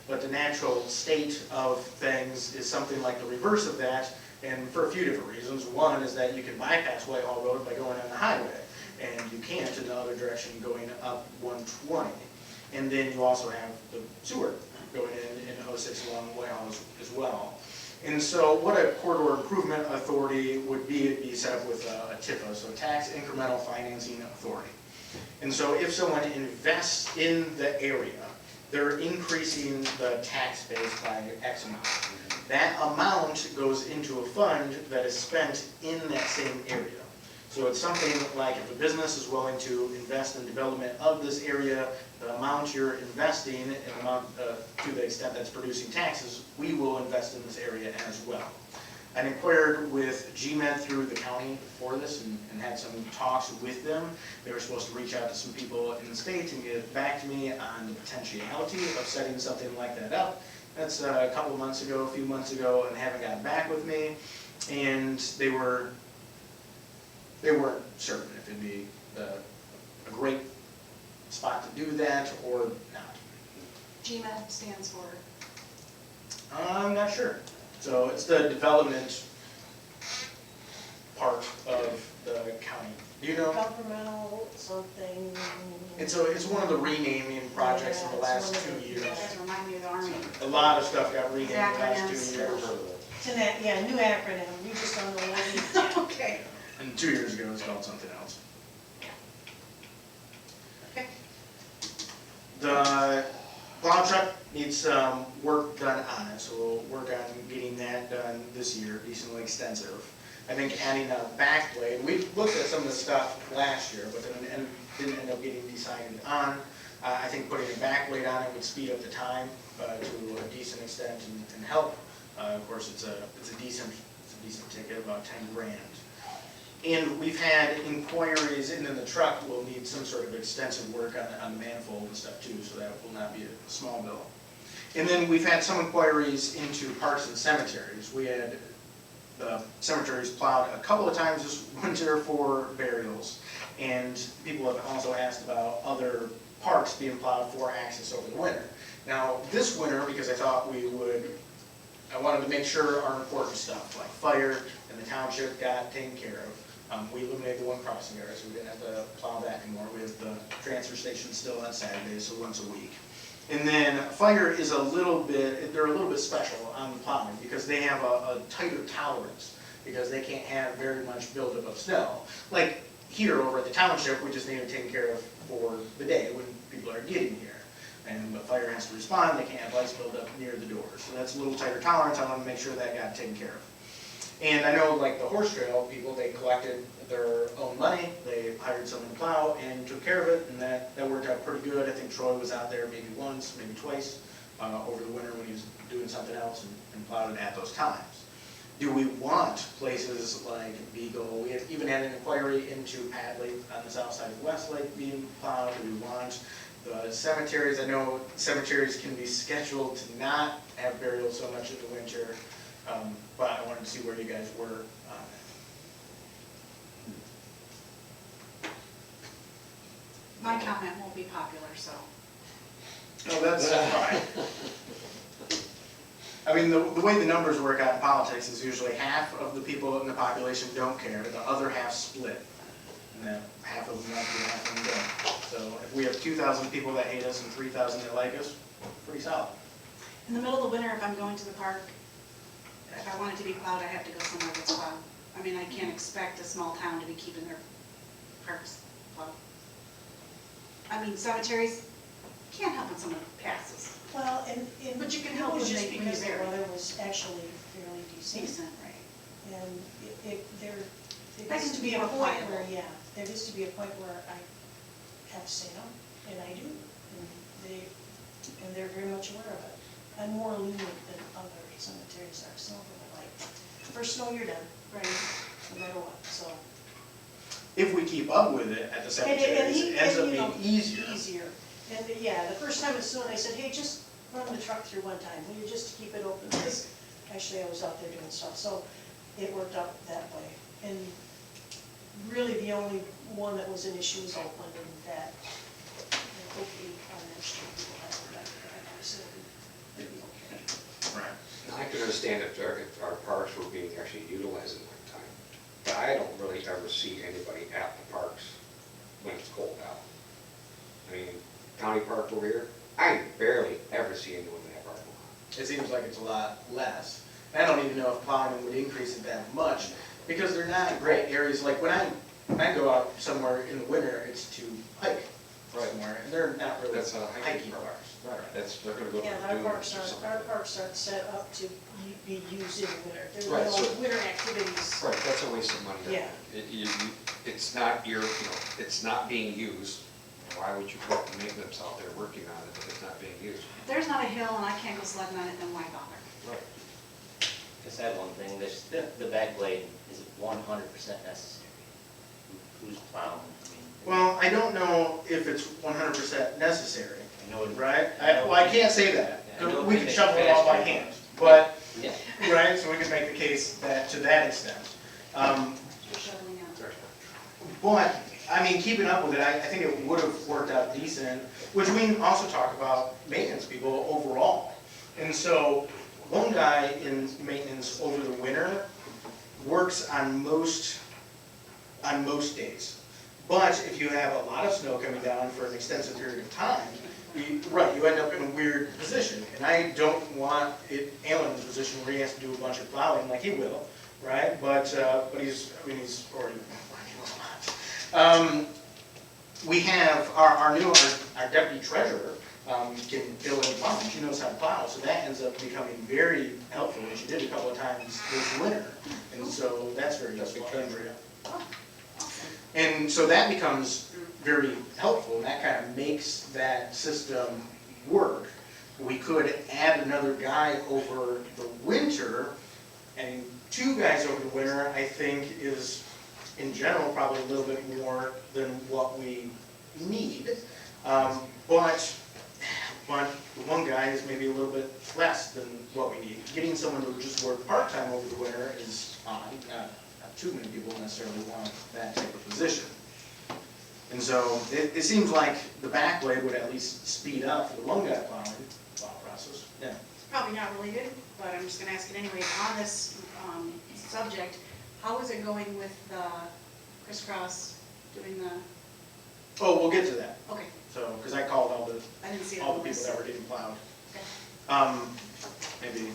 But the natural state of things is something like the reverse of that, and for a few different reasons. One is that you can bypass Whitehall Road by going on the highway, and you can't in the other direction going up 120. And then you also have the sewer going in 06 along Whitehall as well. And so what a corridor improvement authority would be, it'd be set up with a TIFA, so Tax Incremental Financing Authority. And so if someone invests in the area, they're increasing the tax base by X amount. That amount goes into a fund that is spent in that same area. So it's something like if a business is willing to invest in development of this area, the amount you're investing and the amount to the extent that's producing taxes, we will invest in this area as well. I inquired with GMED through the county for this and had some talks with them. They were supposed to reach out to some people in the state and get back to me on the potentiality of setting something like that up. That's a couple of months ago, a few months ago, and haven't gotten back with me. And they weren't certain if it'd be a great spot to do that or not. GMAT stands for? I'm not sure. So it's the development part of the county. Do you know? Governmental something. It's one of the renaming projects in the Yeah, last it's one of 2 the- years. You guys remind me of the Army. A lot of stuff got renamed in the last Acronyms. 2 years. It's an, new acronym, we just don't know what it is. Okay. And 2 years ago it was called something else. Okay. The plow truck needs some work done on it, so we'll work on getting that done this year, decently extensive. I think adding a back blade, we looked at some of the stuff last year, but then didn't end up getting decided on. I think putting a back blade on it would speed up the time to a decent extent and help. Of course, it's a decent ticket, about 10 grand. And we've had inquiries, and then the truck will need some sort of extensive work on the manifold and stuff too, so that will not be a small bill. And then we've had some inquiries into parks and cemeteries. We had the cemeteries plowed a couple of times this winter for burials, and people have also asked about other parks being plowed for access over the winter. Now, this winter, because I wanted to make sure our important stuff, like fire and the township, got taken care of. We eliminated the one crossing guard, so we didn't have to plow that anymore. We have the transfer station still on Saturdays, so once a week. And then fire is they're a little bit special on the plowing because they have a tighter tolerance because they can't have very much buildup of snow. Like here over at the township, we just need it taken care of for the day when people are getting here. And the fire has to respond, they can't have ice buildup near the doors. So that's a little tighter tolerance, I want to make sure that got taken care of. And I know like the horse trail people, they collected their own money, they hired someone to plow and took care of it, and that worked out pretty good. I think Troy was out there maybe once, maybe twice, over the winter when he was doing something else and plowed it at those times. Do we want places like Beagle, we have even had an inquiry into Padley on the south side of Westlake being plowed, do we want the cemeteries? I know cemeteries can be scheduled to not have burials so much in the winter, but I wanted to see where you guys were on that. My comment won't be popular, so. No, that's fine. I mean, the way the numbers work out in politics is usually half of the people in the population don't care, the other half split. And then half of them like it, half of them don't. So if we have 2,000 people that hate us and 3,000 that like us, pretty solid. In the middle of the winter, if I'm going to the park, if I want it to be plowed, I have to go somewhere that's plowed. I mean, I can't expect a small town to be keeping their parks plowed. I mean, cemeteries, can't help when someone passes. Well, and But you can it help was when just you because the bury. weather was actually fairly decent. Decent, right? And there That gets can to be be a more point pliable. where, yeah, there gets to be a point where I have to say no, and I do. And they're very much aware of it. I'm more lenient than other cemeteries are. Some of them are like, first snow, you're done, Right. no matter what, so. If we keep up with it at the cemeteries, it ends up being easier. Easier. And yeah, the first time it snowed, I said, hey, just run the truck through one time, will you, just to keep it open? Because actually I was out there doing stuff, so it worked out that way. And really the only one that was an issue was Oakland, and that, and hopefully on next year we'll have it back there, so it'll be okay. Right. I can understand if our parks were being actually utilized at one time, but I don't really ever see anybody at the parks when it's cold out. I mean, county park over here, I barely ever see anyone in that parking lot. It seems like it's a lot less. I don't even know if plowing would increase it that much, because they're not great areas. Like when I go out somewhere in the winter, it's to hike somewhere, and they're not really That's a hiking hiking park. parks. That's, they're gonna go to Yeah, the our dunes parks or something. aren't set up to be used in the winter. There Right, are no so- winter activities. Right, that's a waste of money. Yeah. It's not it's not being used. Why would you put maintenance out there working on it if it's not being used? If there's not a hill and I can't go sledding on it, then why bother? Right. Just add one thing, the back blade is 100% necessary. Who's plowing? I mean, Well, I don't know if it's 100% necessary, I know it- right? I can't say that. I know it We can can make shovel it it off by faster. hand, but, Yeah. right, so we can make the case that to that extent. You're shoveling out. But, I mean, keeping up with it, I think it would have worked out decent, which we can also talk about maintenance people overall. And so, one guy in maintenance over the winter works on most days. But if you have a lot of snow coming down for an extensive period of time, you end up in a weird position. And I don't want Alan in a position where he has to do a bunch of plowing like he will, right? But he's already working a lot. We have our deputy treasurer can fill in plowing. She knows how to plow, so that ends up becoming very helpful, and she did a couple of times this winter. And so that's very useful. And so that becomes very helpful, and that kind of makes that system work. We could add another guy over the winter, and 2 guys over the winter, I think, is, in general, probably a little bit more than what we need. But the one guy is maybe a little bit less than what we need. Getting someone to just work part-time over the winter is odd. Not too many people necessarily want that type of position. And so it seems like the back blade would at least speed up for the one guy plowing process. Yeah. Probably not related, but I'm just gonna ask it anyway. On this subject, how is it going with the crisscross doing the, Oh, we'll get to that. okay, So, because I called I didn't see it all on the the people list. that were getting plowed. Okay. Maybe,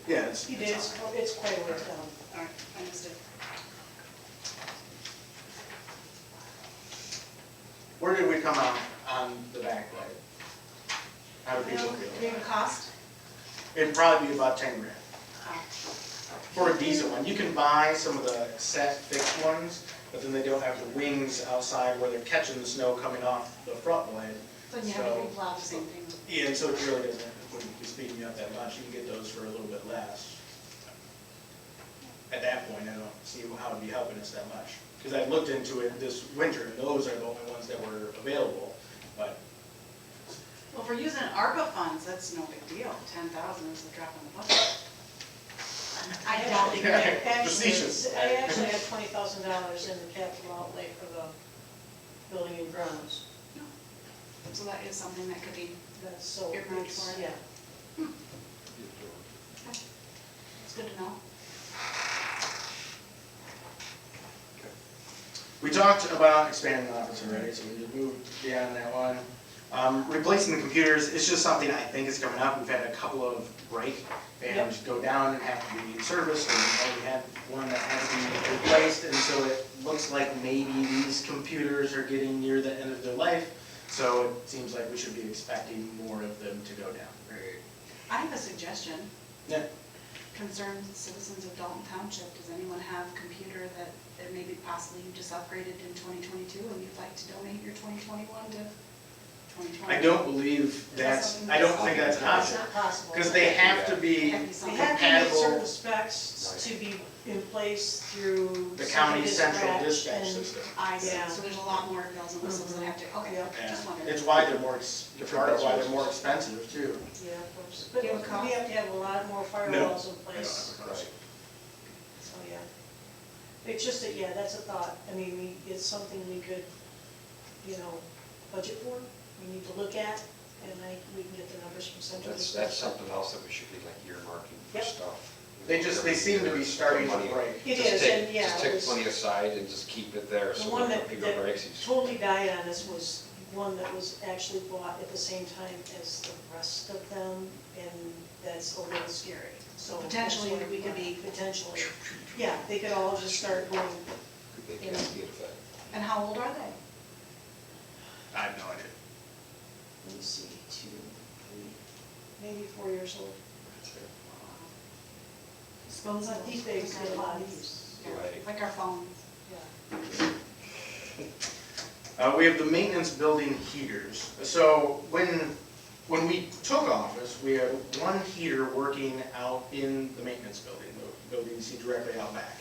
yeah, it's. He did, it's on. it's quite a ways down. All right, I where did we come out on the backlight? How do people feel? Maybe cost? It'd probably be about 10 grand. Oh. For a decent one, you can buy some of the set fixed ones, but then they don't have the wings outside where they're catching the snow coming off the front blade. So you have to replow the same thing. Yeah, and so it really doesn't, wouldn't be speeding you up that much, you can get those for a little bit less. At that point, I don't see how it'd be helping us that much, because I looked into it this winter, and those are the only ones that were available, but Well, if we're using ARPA funds, that's no big deal. 10,000 is a drop in the bucket. I doubt it. Actually, Facetious. I actually had $20,000 in the capital outlay for the building and grounds. So that is something that could be, That's so, Earmarked it's, for it. yeah. it's good to know. we talked about expanding the office already, so we just moved beyond that one. Replacing the computers, it's just something I think is coming up. We've had a couple of break and go down and have to be serviced, and we had one that had to be replaced, and so it looks like maybe these computers are getting near the end of their life, so it seems like we should be expecting more of them to go down. I have a suggestion. Yeah. Concerned citizens of Dalton Township, does anyone have a computer that maybe possibly you just upgraded in 2022 and you'd like to donate your 2021 to 2020? I don't believe that's, I don't think that's an It's option, not possible. because they have to be Have to be something. They have to meet compatible. certain specs to be in place through. The county second central dispatch and- system. I see, Yeah. so there's a lot more bells and whistles that have to, okay, Yeah. just wondering. It's why they're more, part of why they're more expensive too. Yeah, of course. But Do you we have a cost? have to have a lot more firewalls in place, Right. so yeah. It's just that, yeah, that's a thought. I mean, it's something we could, budget for, we need to look at, and we can get the numbers from central. That's something else that we should be like earmarking for Yep. stuff. They seem to be starting to Money. break. It Just is, take- and yeah, Just it take was- money aside and just keep it there, The so one when the that computer breaks, you just. totally died on us was one that was actually bought at the same time as the rest of them, and that's a little scary. So Potentially, that's why we could be- Potentially, yeah, they could all just start going, They can't be affected. And how old are they? I have no idea. let me see, 2, 3, maybe 4 years old. Suppose But these days, get a lot of use. Right. Like our phones. Yeah. We have the maintenance building heaters. So when we took office, we had one heater working out in the maintenance building, the building you see directly out back.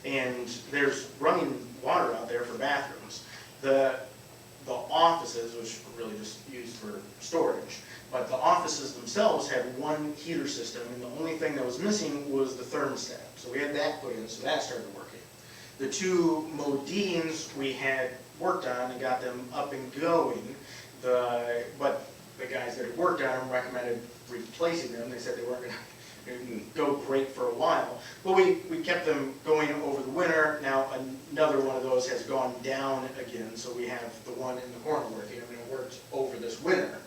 And there's running water out there for bathrooms. The offices, which were really just used for storage, but the offices themselves had one heater system, and the only thing that was missing was the thermostat. So we had that put in, so that started working. The two Modines we had worked on and got them up and going, but the guys that had worked on them recommended replacing them. They said they weren't gonna go great for a while. But we kept them going over the winter. Now another one of those has gone down again, so we have the one in the corner working. I mean, it worked over this winter.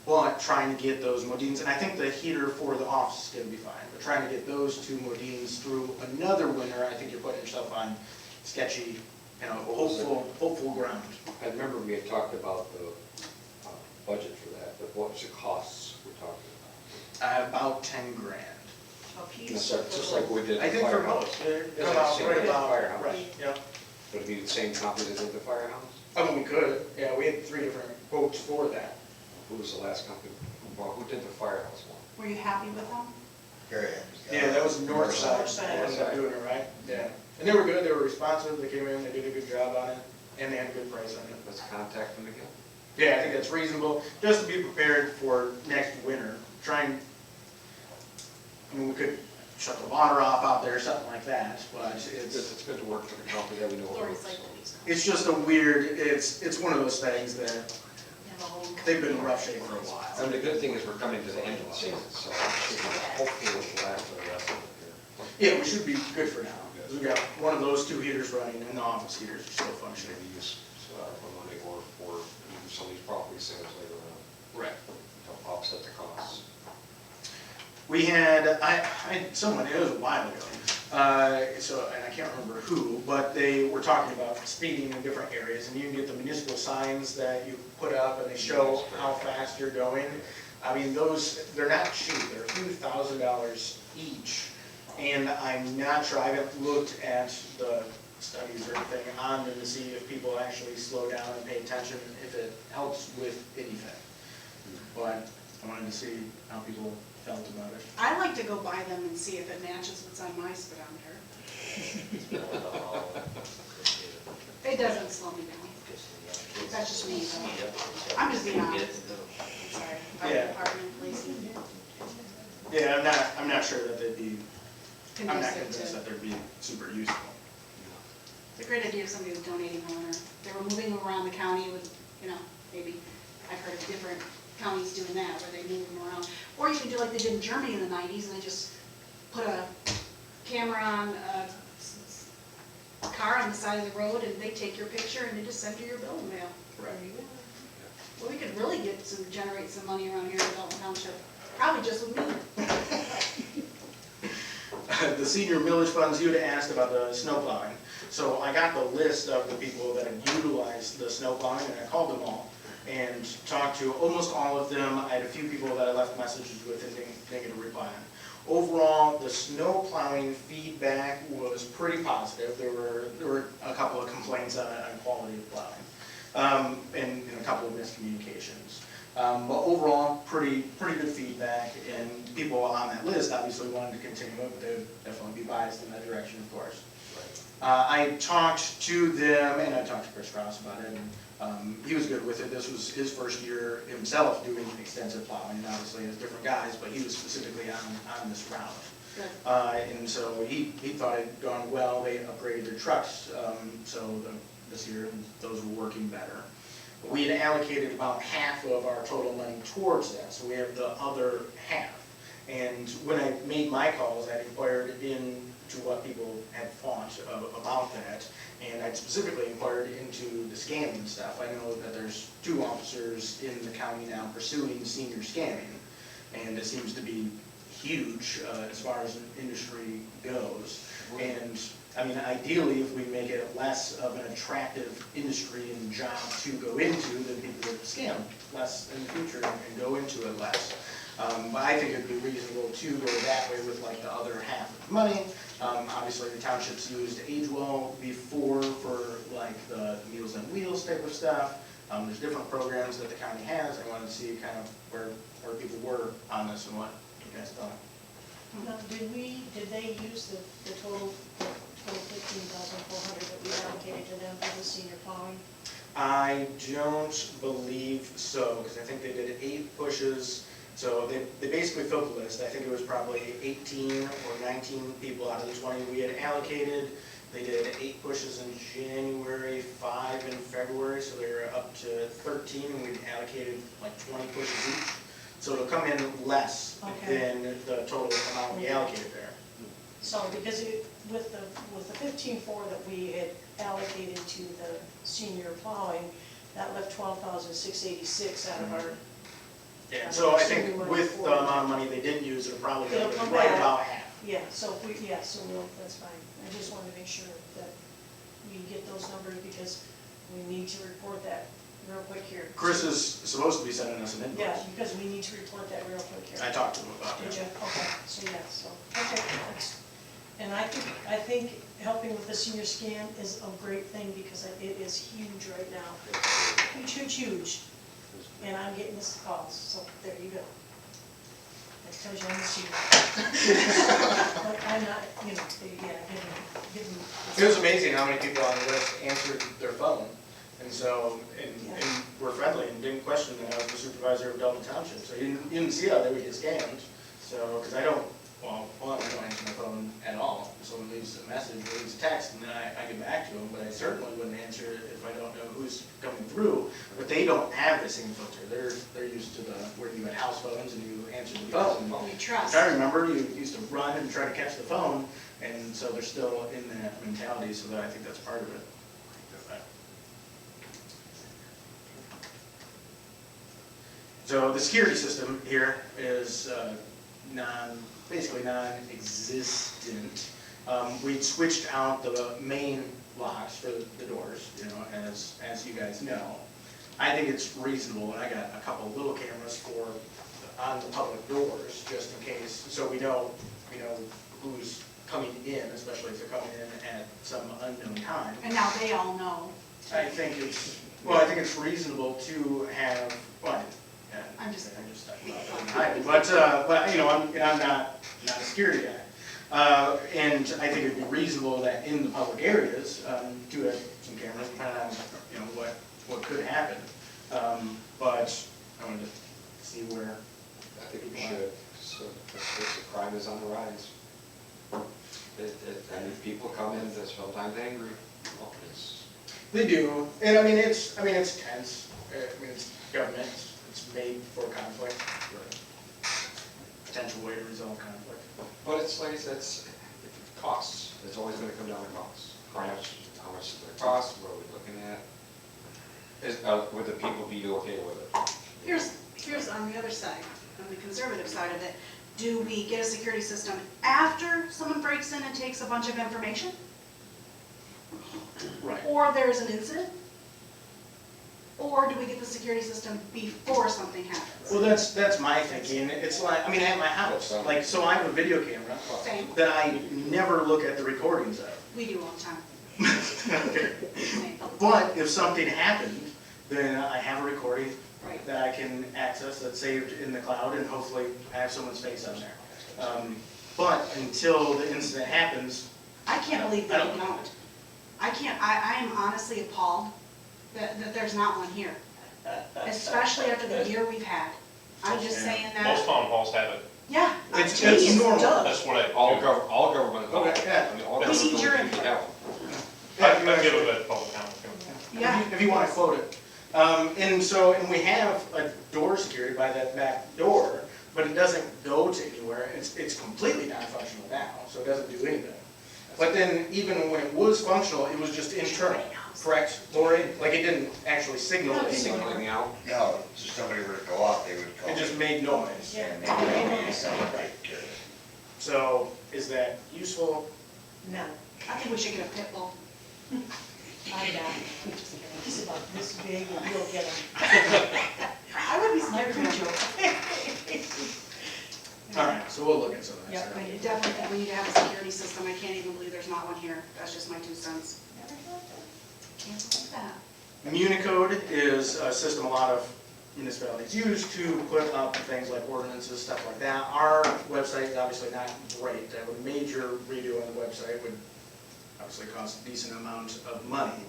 But trying to get those Modines, and I think the heater for the office is gonna be fine, but trying to get those two Modines through another winter, I think you're putting yourself on sketchy, hopeful ground. I remember we had talked about the budget for that, but what was the costs we're talking About 10 grand. A about? piece. Just like we did I the think for firehouse. both, they're Yeah, about same right with the about, firehouse. right, yeah. Would it be the same company that did the firehouse? I mean, we could, yeah, we had 3 different quotes for that. Who was the last company, who did the firehouse one? Were you happy with them? Very happy. Yeah, that was north side, North side. they ended up doing it, right? Yeah. And they were good, they were responsive, they came in, they did a good job on it, and they had a good price on it. Let's contact them again. Yeah, I think that's reasonable, just to be prepared for next winter. We could shut the water off out there, something like that, but It's good to work for the company that we know. Or works. recycle these? it's just a weird, it's one of those things that Have a whole- they've been in rough shape for a I while. mean, the good thing is we're coming to the end of the season, so hopefully it will last for the rest of the Yeah, we should be good for now. We've got one of those 2 heaters running, and the office heaters are still year. functioning. Maybe use for money or for even some of these property sales later on Right. to offset the costs. We had, someone, it was a while ago, And I can't remember who, but they were talking about speeding in different areas, and you can get the municipal signs that you put up and they show how fast you're going. I mean, they're not cheap, they're a few $1,000s each, and I'm not sure, I haven't looked at the studies or anything on them to see if people actually slow down and pay attention, if it helps with anything. But I wanted to see how people felt about it. I like to go buy them and see if it matches what's on my speedometer. It doesn't slow me down. That's just me, though. I'm just being honest. Sorry, fire Yeah. department, police. Yeah, I'm not sure that I'm not Conducive convinced to. that they'd be super useful. It's a great idea if somebody was donating one, or they were moving around the county with, maybe, I've heard of different counties doing that, where they move them around. Or you can do like they did in Germany in the 90s, and they just put a camera on a car on the side of the road, and they take your picture, and they just send you your bill in the mail. Right. Well, we could really generate some money around here in Dalton Township, probably just with me. The senior millage funds, you had asked about the snow plowing. So I got the list of the people that had utilized the snow plowing, and I called them all and talked to almost all of them. I had a few people that I left messages with and didn't get a reply on. Overall, the snow plowing feedback was pretty positive. There were a couple of complaints on quality of plowing, and a couple of miscommunications. But overall, pretty good feedback, and people on that list obviously wanted to continue it, but they would definitely be biased in that direction, of course. I talked to them, and I talked to Chris Ross about it, and he was good with it. This was his first year himself doing extensive plowing, and obviously there's different guys, but he was specifically on this route. And so he thought it had gone well. They upgraded their trucks, this year those were working better. We had allocated about half of our total money towards that, so we have the other half. And when I made my calls, I inquired into what people had thought about that, and I specifically inquired into the scamming stuff. I know that there's 2 officers in the county now pursuing senior scamming, and it seems to be huge as far as an industry goes. And I mean, ideally, if we make it less of an attractive industry and job to go into, then people would scam less in the future and go into it less. But I think it'd be reasonable to go that way with like the other half of the money. Obviously, the townships used AgeWell before for like the Meals on Wheels type of stuff. There's different programs that the county has. I wanted to see kind of where people were on this and what you guys thought. Now, did they use the total 15,400 that we allocated to them for the senior plowing? I don't believe so, because I think they did 8 pushes. So they basically filled the list. I think it was probably 18 or 19 people out of the 20 we had allocated. They did 8 pushes in January, 5 in February, so they were up to 13, and we'd allocated like 20 pushes each. So it'll come in less than the total amount we allocated there. So because with the 15,400 that we had allocated to the senior plowing, that left 12,686 out of our. Yeah, so I think with the amount of money they didn't use, it'll probably go right about half. Yeah, so that's fine. I just wanted to make sure that we get those numbers because we need to report that real quick here. Chris is supposed to be sending us an invoice. Yeah, because we need to report that real quick here. I talked to him about that. Did you? Okay, okay. And I think helping with the senior scan is a great thing because it is huge right now. Huge. And I'm getting this calls, so there you go. That tells you I'm the senior. But I'm not, give them. It was amazing how many people on the list answered their phone. And so, and were friendly and didn't question that I was the supervisor of Dalton Township. So you didn't see how they would get scammed. So, because I don't answer my phone at all. If someone leaves a message or leaves a text, and then I get back to them, but I certainly wouldn't answer it if I don't know who's coming through. But they don't have the same filter. They're used to where you had house phones and you answered the phone. You trust. I remember you used to run and try to catch the phone, and so they're still in that mentality, so that I think that's part of it. So the security system here is basically non-existent. We switched out the main locks for the doors, you know, as you guys know. I think it's reasonable, and I got a couple little cameras on the public doors, just in case, so we know who's coming in, especially if they're coming in at some unknown time. And now they all know. I think it's reasonable to have, I'm just but you know, I'm not a security guy. And I think it'd be reasonable that in the public areas, to have some cameras, depending on, you know, what could happen. But I wanted to see where. I think we should, so, because the crime is on the rise. And if people come in, they're sometimes angry. Well, They do, and I mean, it's tense. I mean, it's government, it's made for conflict, potential way to resolve conflict. But it's like, it's costs, it's always gonna come down to costs. How much is it gonna cost, what are we looking at? Would the people be okay with it? Here's on the other side, on the conservative side of it, do we get a security system after someone breaks in and takes a bunch of information? Right. Or there's an incident? Or do we get the security system before something happens? Well, that's my thinking. It's like, I mean, at my house, like, so I have a video camera Same. that I never look at the recordings of. We do all the time. Okay. Same. But if something happened, then I have a recording Right. that I can access that's saved in the cloud, and hopefully I have someone's face on there. But until the incident happens, I can't believe I that don't- we don't. I am honestly appalled that there's not one here, especially after the year we've had. I'm just Yeah. saying Most that, town halls have it. yeah. It's geez, normal. duh. That's what I All do. government. Okay, yeah. I mean, all We government need your buildings input. have them. I give it a public comment. Yeah. If you want to quote it. And we have a door security by that back door, but it doesn't go to anywhere. It's completely non-functional now, so it doesn't do anything. But then even when it was functional, it was just internal, correct, Lori? Like it didn't actually signal anything. Signaling out. No, so somebody were to go off, they would call. It just made noise. And they would sound like, So is that useful? No, I think we should get a pit bull. I'm not. He's about this big and you'll get him. I would be My scared of creature. All right, so we'll look at some of that Yeah, stuff. I definitely think we need to have a security system. I can't even believe there's not one here. That's just my 2 cents. Can't believe that. Municode is a system a lot of municipalities use to put up things like ordinances, stuff like that. Our website is obviously not great. A major redo on the website would obviously cost a decent amount of money.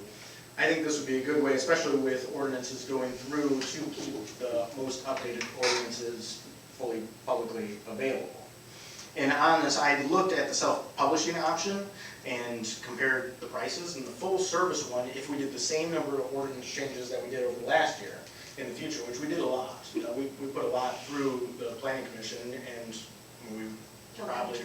I think this would be a good way, especially with ordinances going through, to keep the most updated ordinances fully publicly available. And on this, I looked at the self-publishing option and compared the prices, and the full service one, if we did the same number of ordinance changes that we did over last year in the future, which we did a lot. You know, we put a lot through the planning commission, and we probably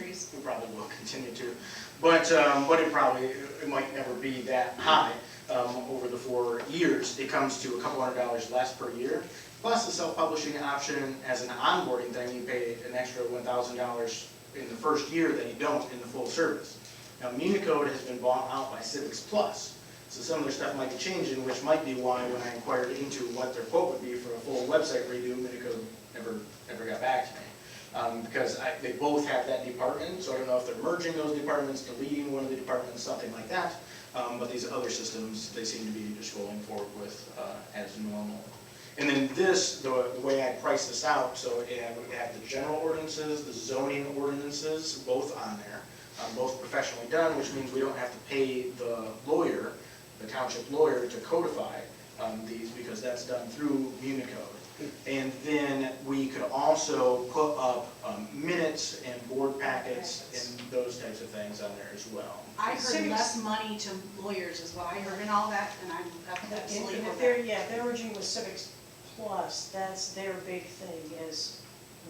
will continue to. But it might never be that high over the 4 years. It comes to a couple $100 less per year. Plus the self-publishing option as an onboarding thing, you pay an extra $1,000 in the first year that you don't in the full service. Now, Municode has been bought out by Civics Plus, so some of their stuff might be changing, which might be why when I inquired into what their quote would be for a full website redo, Municode never got back to me. Because they both have that department, so I don't know if they're merging those departments, deleting one of the departments, something like that. But these other systems, they seem to be just rolling forward with as normal. And then the way I price this out, so we have the general ordinances, the zoning ordinances, both on there, both professionally done, which means we don't have to pay the lawyer, the township lawyer, to codify these, because that's done through Municode. And then we could also put up minutes and board packets and those types of things on there as well. I heard less money to lawyers is what I heard and all that, and I'm absolutely And for if that. they're merging with Civics Plus, that's their big thing, is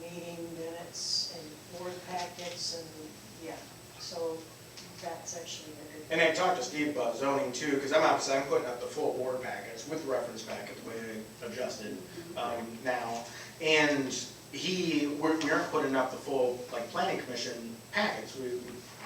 meeting minutes and board packets and, yeah, so that's actually a big. And I talked to Steve about zoning too, because I'm putting up the full board packets with the reference packet, the way they adjusted now. And we aren't putting up the full, like, planning commission packets. We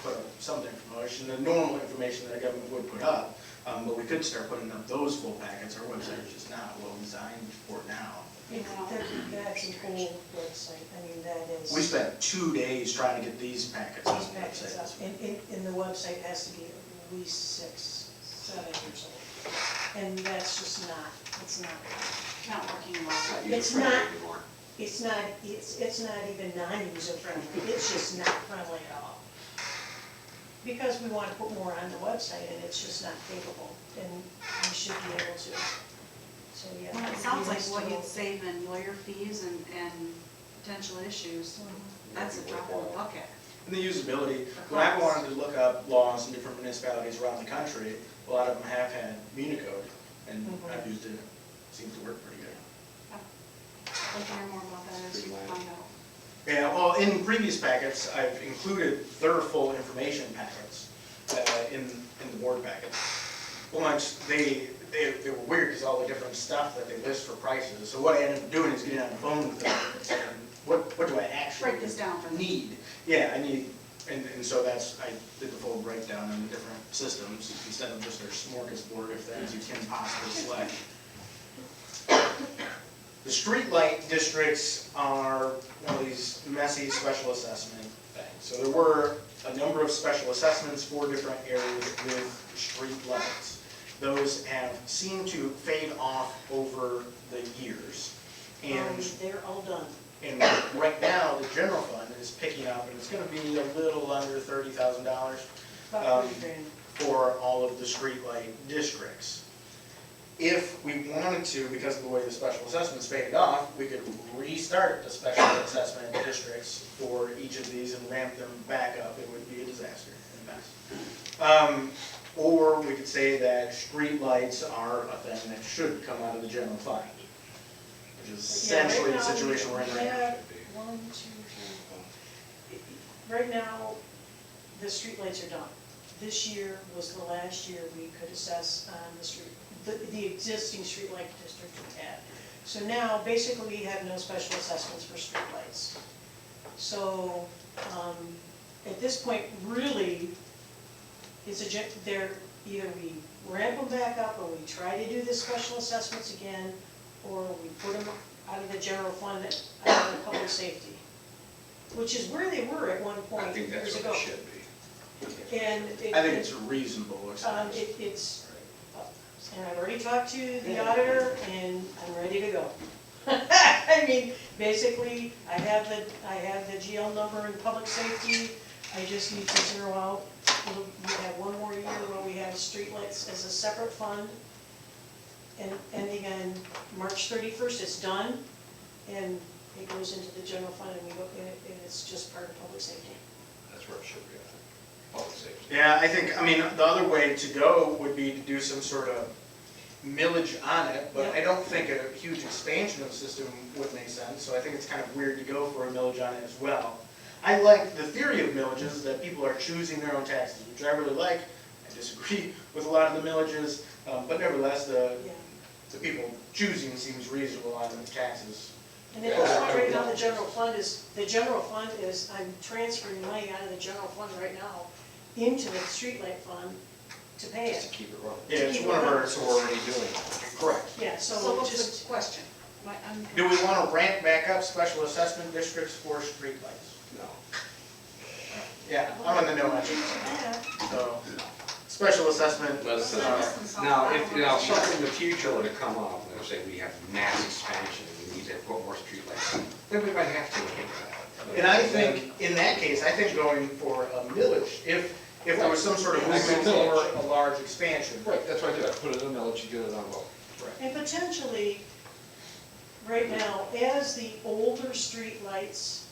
put up some information, the normal information that a government would put up, but we could start putting up those full packets. Our website is just not well designed for it now. That's an old website, I mean, that is. We spent 2 days trying to get these packets on These the packets up, website. and the website has to be at least 6, 7 years old. And that's just not, it's not, Not working well. it's not, it's not even non-user friendly, it's just not friendly at all. Because we want to put more on the website and it's just not capable, and we should be able to. So, yeah. Well, it sounds like what you'd save in lawyer fees and potential issues. That's a drop in the bucket. And the usability, when I've wanted to look up laws in different municipalities around the country, a lot of them have had Municode, and I've used it. It seems to work pretty good. I'd like to hear more about that as we find out. Yeah, well, in previous packets, I've included their full information packets in the board packet. Once they were weird because all the different stuff that they list for prices. So what I ended up doing is getting on the phone with them and saying, what do I actually Break this down for me. need? Yeah, I need, and so I did the full breakdown on the different systems instead of just their smorgasbord of things you can possibly select. The streetlight districts are one of these messy special assessment things. So there were a number of special assessments for different areas with streetlights. Those have seemed to fade off over the years. And They're all done. and right now, the general fund is picking up, and it's gonna be a little under $30,000 About 30 grand. for all of the streetlight districts. If we wanted to, because of the way the special assessments faded off, we could restart the special assessment districts for each of these and ramp them back up. It would be a disaster and a mess. Or we could say that streetlights are a thing that should come out of the general fund, which is essentially the situation we're in right now. 1, 2, 3, 4. Right now, the streetlights are done. This year was the last year we could assess on the street, the existing streetlight district we had. So now, basically, we have no special assessments for streetlights. So, at this point, really, they're either we ramp them back up, or we try to do the special assessments again, or we put them out of the general fund, out of the public safety, which is where they were at one point I think that's years what ago. it should be. And I think it's a reasonable expense. And I've already talked to the auditor, and I'm ready to go. I mean, basically, I have the GL number in public safety, I just need to zero out. We have one more year where we have streetlights as a separate fund, and ending on March 31st, it's done, and it goes into the general fund, and and it's just part of public safety. That's where it should be, I think. Public safety. Yeah, I mean, the other way to go would be to do some sort of millage on it, but I don't think a huge expansion of the system would make sense, so I think it's kind of weird to go for a millage on it as well. I like the theory of millages, that people are choosing their own taxes, which I really like. I disagree with a lot of the millages, but nevertheless, the people choosing seems reasonable on the taxes. And then right now, the general fund is, I'm transferring money out of the general fund right now into the streetlight fund to pay Just to it. keep it running. Yeah, it's one of our, So we're already doing it. correct. Yeah, So so what's just, the question? Do we want to ramp back up special assessment districts for streetlights? No. Yeah, I'm on the no answer. So, special assessment. Listen, Listen, now, if, something in the future were to come up, let's say we have mass expansion, and we need to put more streetlights, then we might have to look at that. And I think, in that case, I think going for a millage, if there was some sort of movement for a large expansion. Right, that's what I did, I put it in the millage, you get it on vote. and potentially, right now, as the older streetlights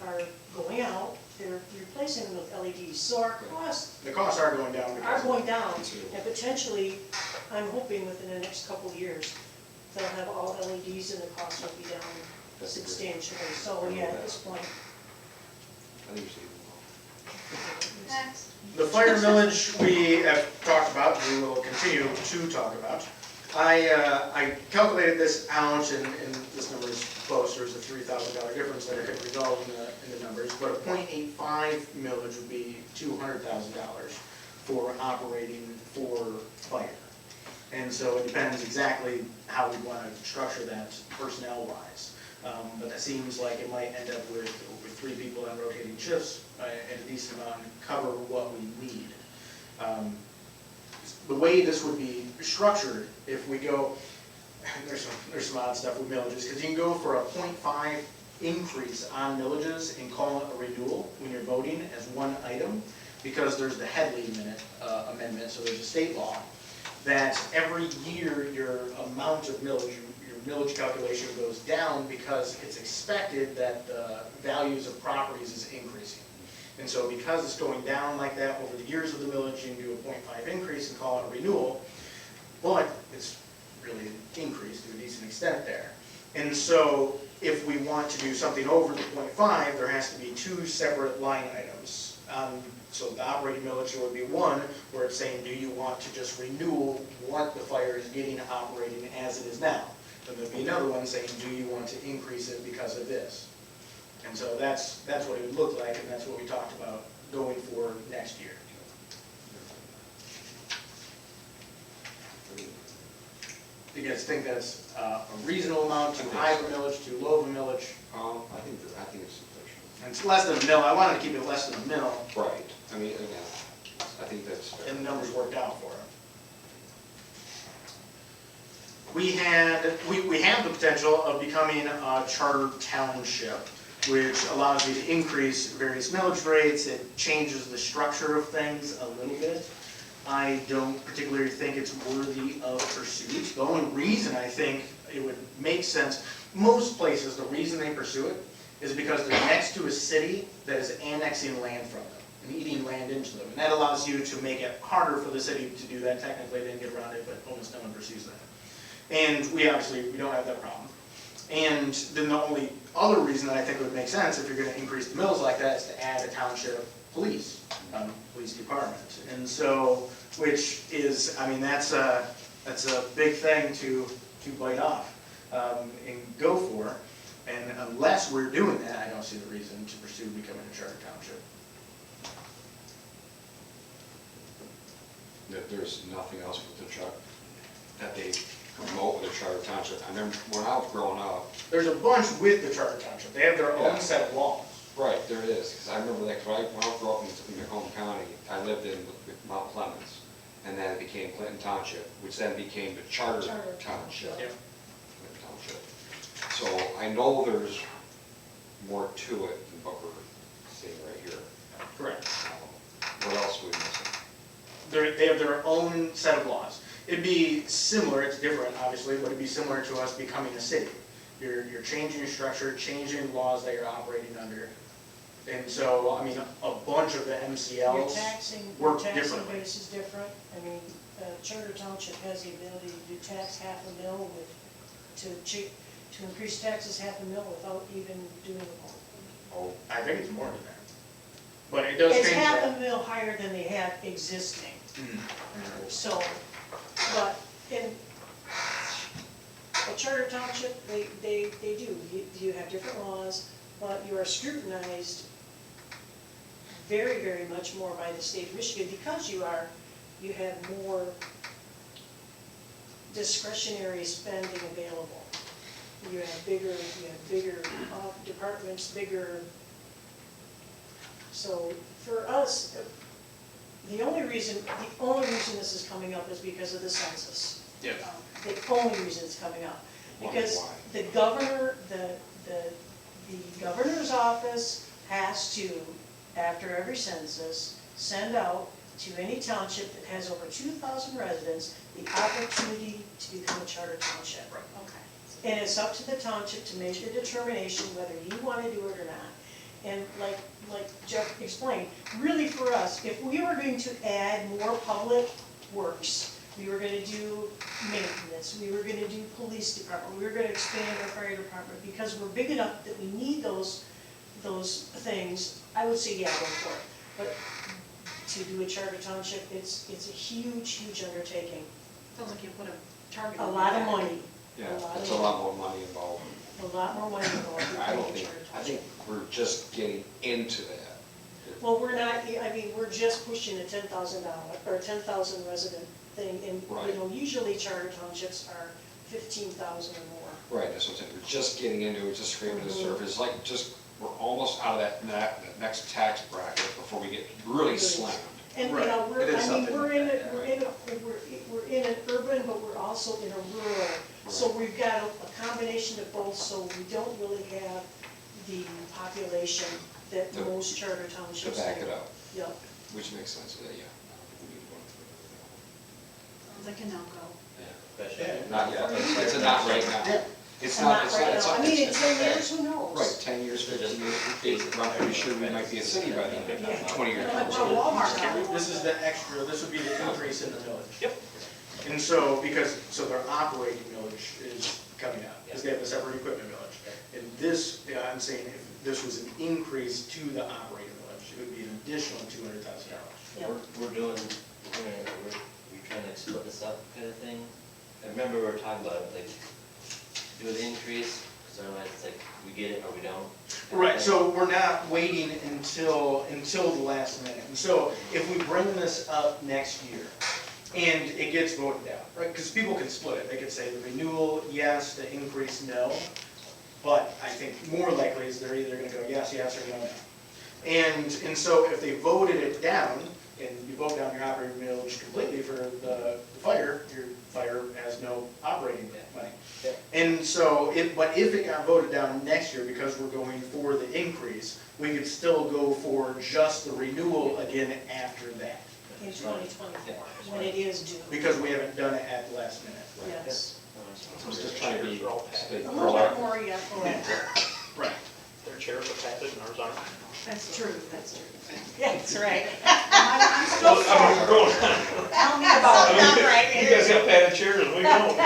are going out, they're replacing them with LEDs, so our costs The costs are going down. are because- going down, and potentially, I'm hoping within the next couple of years, they'll have all LEDs and the cost will be down That's a good- substantially. So, yeah, at this point, I think we should. Next. The fire millage we have talked about, we will continue to talk about. I calculated this out, and this number is close. There's a $3,000 difference that I could resolve in the numbers, but a .85 millage would be $200,000 for operating for fire. And so it depends exactly how we want to structure that personnel-wise. But that seems like it might end up with 3 people on rotating shifts and a decent amount to cover what we need. The way this would be structured, if we go, there's some odd stuff with millages, because you can go for a .5 increase on millages and call it a renewal when you're voting as one item, because there's the Headley amendment, so there's a state law that every year your amount of millage, your millage calculation goes down because it's expected that the values of properties is increasing. And so because it's going down like that over the years of the millage, you can do a .5 increase and call it a renewal, but it's really increased to a decent extent there. And so if we want to do something over the .5, there has to be 2 separate line items. So the operating millage would be one, where it's saying, do you want to just renew what the fire is getting operating as it is now? Then there'd be another one saying, do you want to increase it because of this? And so that's what it would look like, and that's what we talked about going for next year. Do you guys think that's a reasonable amount, too high of a millage, too low of a millage? I think it's sufficient. And it's less than a mill. I wanted to keep it less than a mill, Right, I mean, again, I think that's fair. and the numbers worked out for it. We have the potential of becoming a charter township, which allows you to increase various millage rates. It changes the structure of things a little bit. I don't particularly think it's worthy of pursuit. The only reason I think it would make sense, most places, the reason they pursue it is because they're next to a city that is annexing land from them and eating land into them. And that allows you to make it harder for the city to do that. Technically, they didn't get around it, but almost no one pursues that. And we don't have that problem. And then the only other reason that I think it would make sense if you're going to increase the mills like that is to add a township police department. And so, which is, I mean, that's a big thing to bite off and go for. And unless we're doing that, I don't see the reason to pursue becoming a charter township. That there's nothing else with the chart that they promote with a charter township. I remember when I was growing up. There's a bunch with the charter township. They have their own set of laws. Right, there it is, because I remember that, when I grew up in Macomb County, I lived in Mount Clemens, and then it became Clinton Township, which then became the charter township. Yep. Clinton Township. So I know there's more to it than what we're seeing right here. Correct. What else are we missing? They have their own set of laws. It'd be similar, it's different obviously, but it'd be similar to us becoming a city. You're changing your structure, changing laws that you're operating under. And so, I mean, a bunch of the Your MCLs taxing differently. base is different. I mean, Charter Township has the ability to tax half a mill to increase taxes half a mill without even doing a vote. I think it's more than that. But it does change It's that. half a mill higher than they have existing. So, but in a charter township, they do. You have different laws, but you are scrutinized very, very much more by the state of Michigan because you have more discretionary spending available. You have bigger departments, bigger. So for us, the only reason this is coming up is because of the census. Yeah. The only reason it's coming up. Because Why? the governor, the governor's office has to, after every census, send out to any township that has over 2,000 residents, the opportunity to become a charter township. Right. Okay. And it's up to the township to make the determination whether you want to do it or not. And like Jeff explained, really for us, if we were going to add more public works, we were going to do maintenance, we were going to do police department, we were going to expand our fire department, because we're big enough that we need those things, I would say, yeah, go for it. But to do a charter township, it's a huge, huge undertaking. Sounds like you put a targeted. A lot of money, Yeah, A lot it's of- a lot more money involved. a lot more money involved. in I don't paying think, charter I think township. we're just getting into that. Well, we're not, I mean, we're just pushing a $10,000 or 10,000 resident thing, and, Right. you know, usually charter townships are 15,000 or more. Right, that's what I'm saying, we're just getting into it, just scraping the surface, like, just, we're almost out of that next tax bracket before we get really slammed. And, you Right. know, It is something we're like in that, it, we're in an urban, but we're also in a rural. So we've got a combination of both, so we don't really have the population that To- most charter To townships back have. it up, Yep. which makes sense, yeah. Sounds like a no-go. Especially. Not yet, it's a not right now. It's And not, not right it's now. not. I mean, in it's- 10 years, who knows? Right, 10 years, 15 years, I'm pretty sure we might be a city by then, Yeah. 20 years. Like we're Walmart now. This is the extra, this would be the increase in the millage. Yep. And so, so their operating millage is coming out, because they have a separate equipment millage. And this, I'm saying, if this was an increase to the operating millage, it would be an additional $200,000. Yeah. We're doing, we're trying to split this up kind of thing. I remember we were talking about, like, do an increase, because otherwise it's like, we get it or we don't. Right, so we're not waiting until the last minute. And so if we bring this up next year and it gets voted down, right, because people can split it. They could say the renewal, yes, the increase, no. But I think more likely is they're either gonna go yes, yes, or no, no. And so if they voted it down, and you vote down your operating millage completely for the fire, your fire has no operating money. And so, but if it got voted down next year, because we're going for the increase, we could still go for just the renewal again after that, In 2024, when it is due. because we haven't done it at the last minute. Yes. I was just trying to be, stay A little bit proactive. more, yeah, proactive. Right. Their chairs are padded and ours aren't. That's true, that's true. Yeah, that's right. I'm still Well, I mean, we're growing. Tell me about it. Not right. You guys got padded chairs and we don't.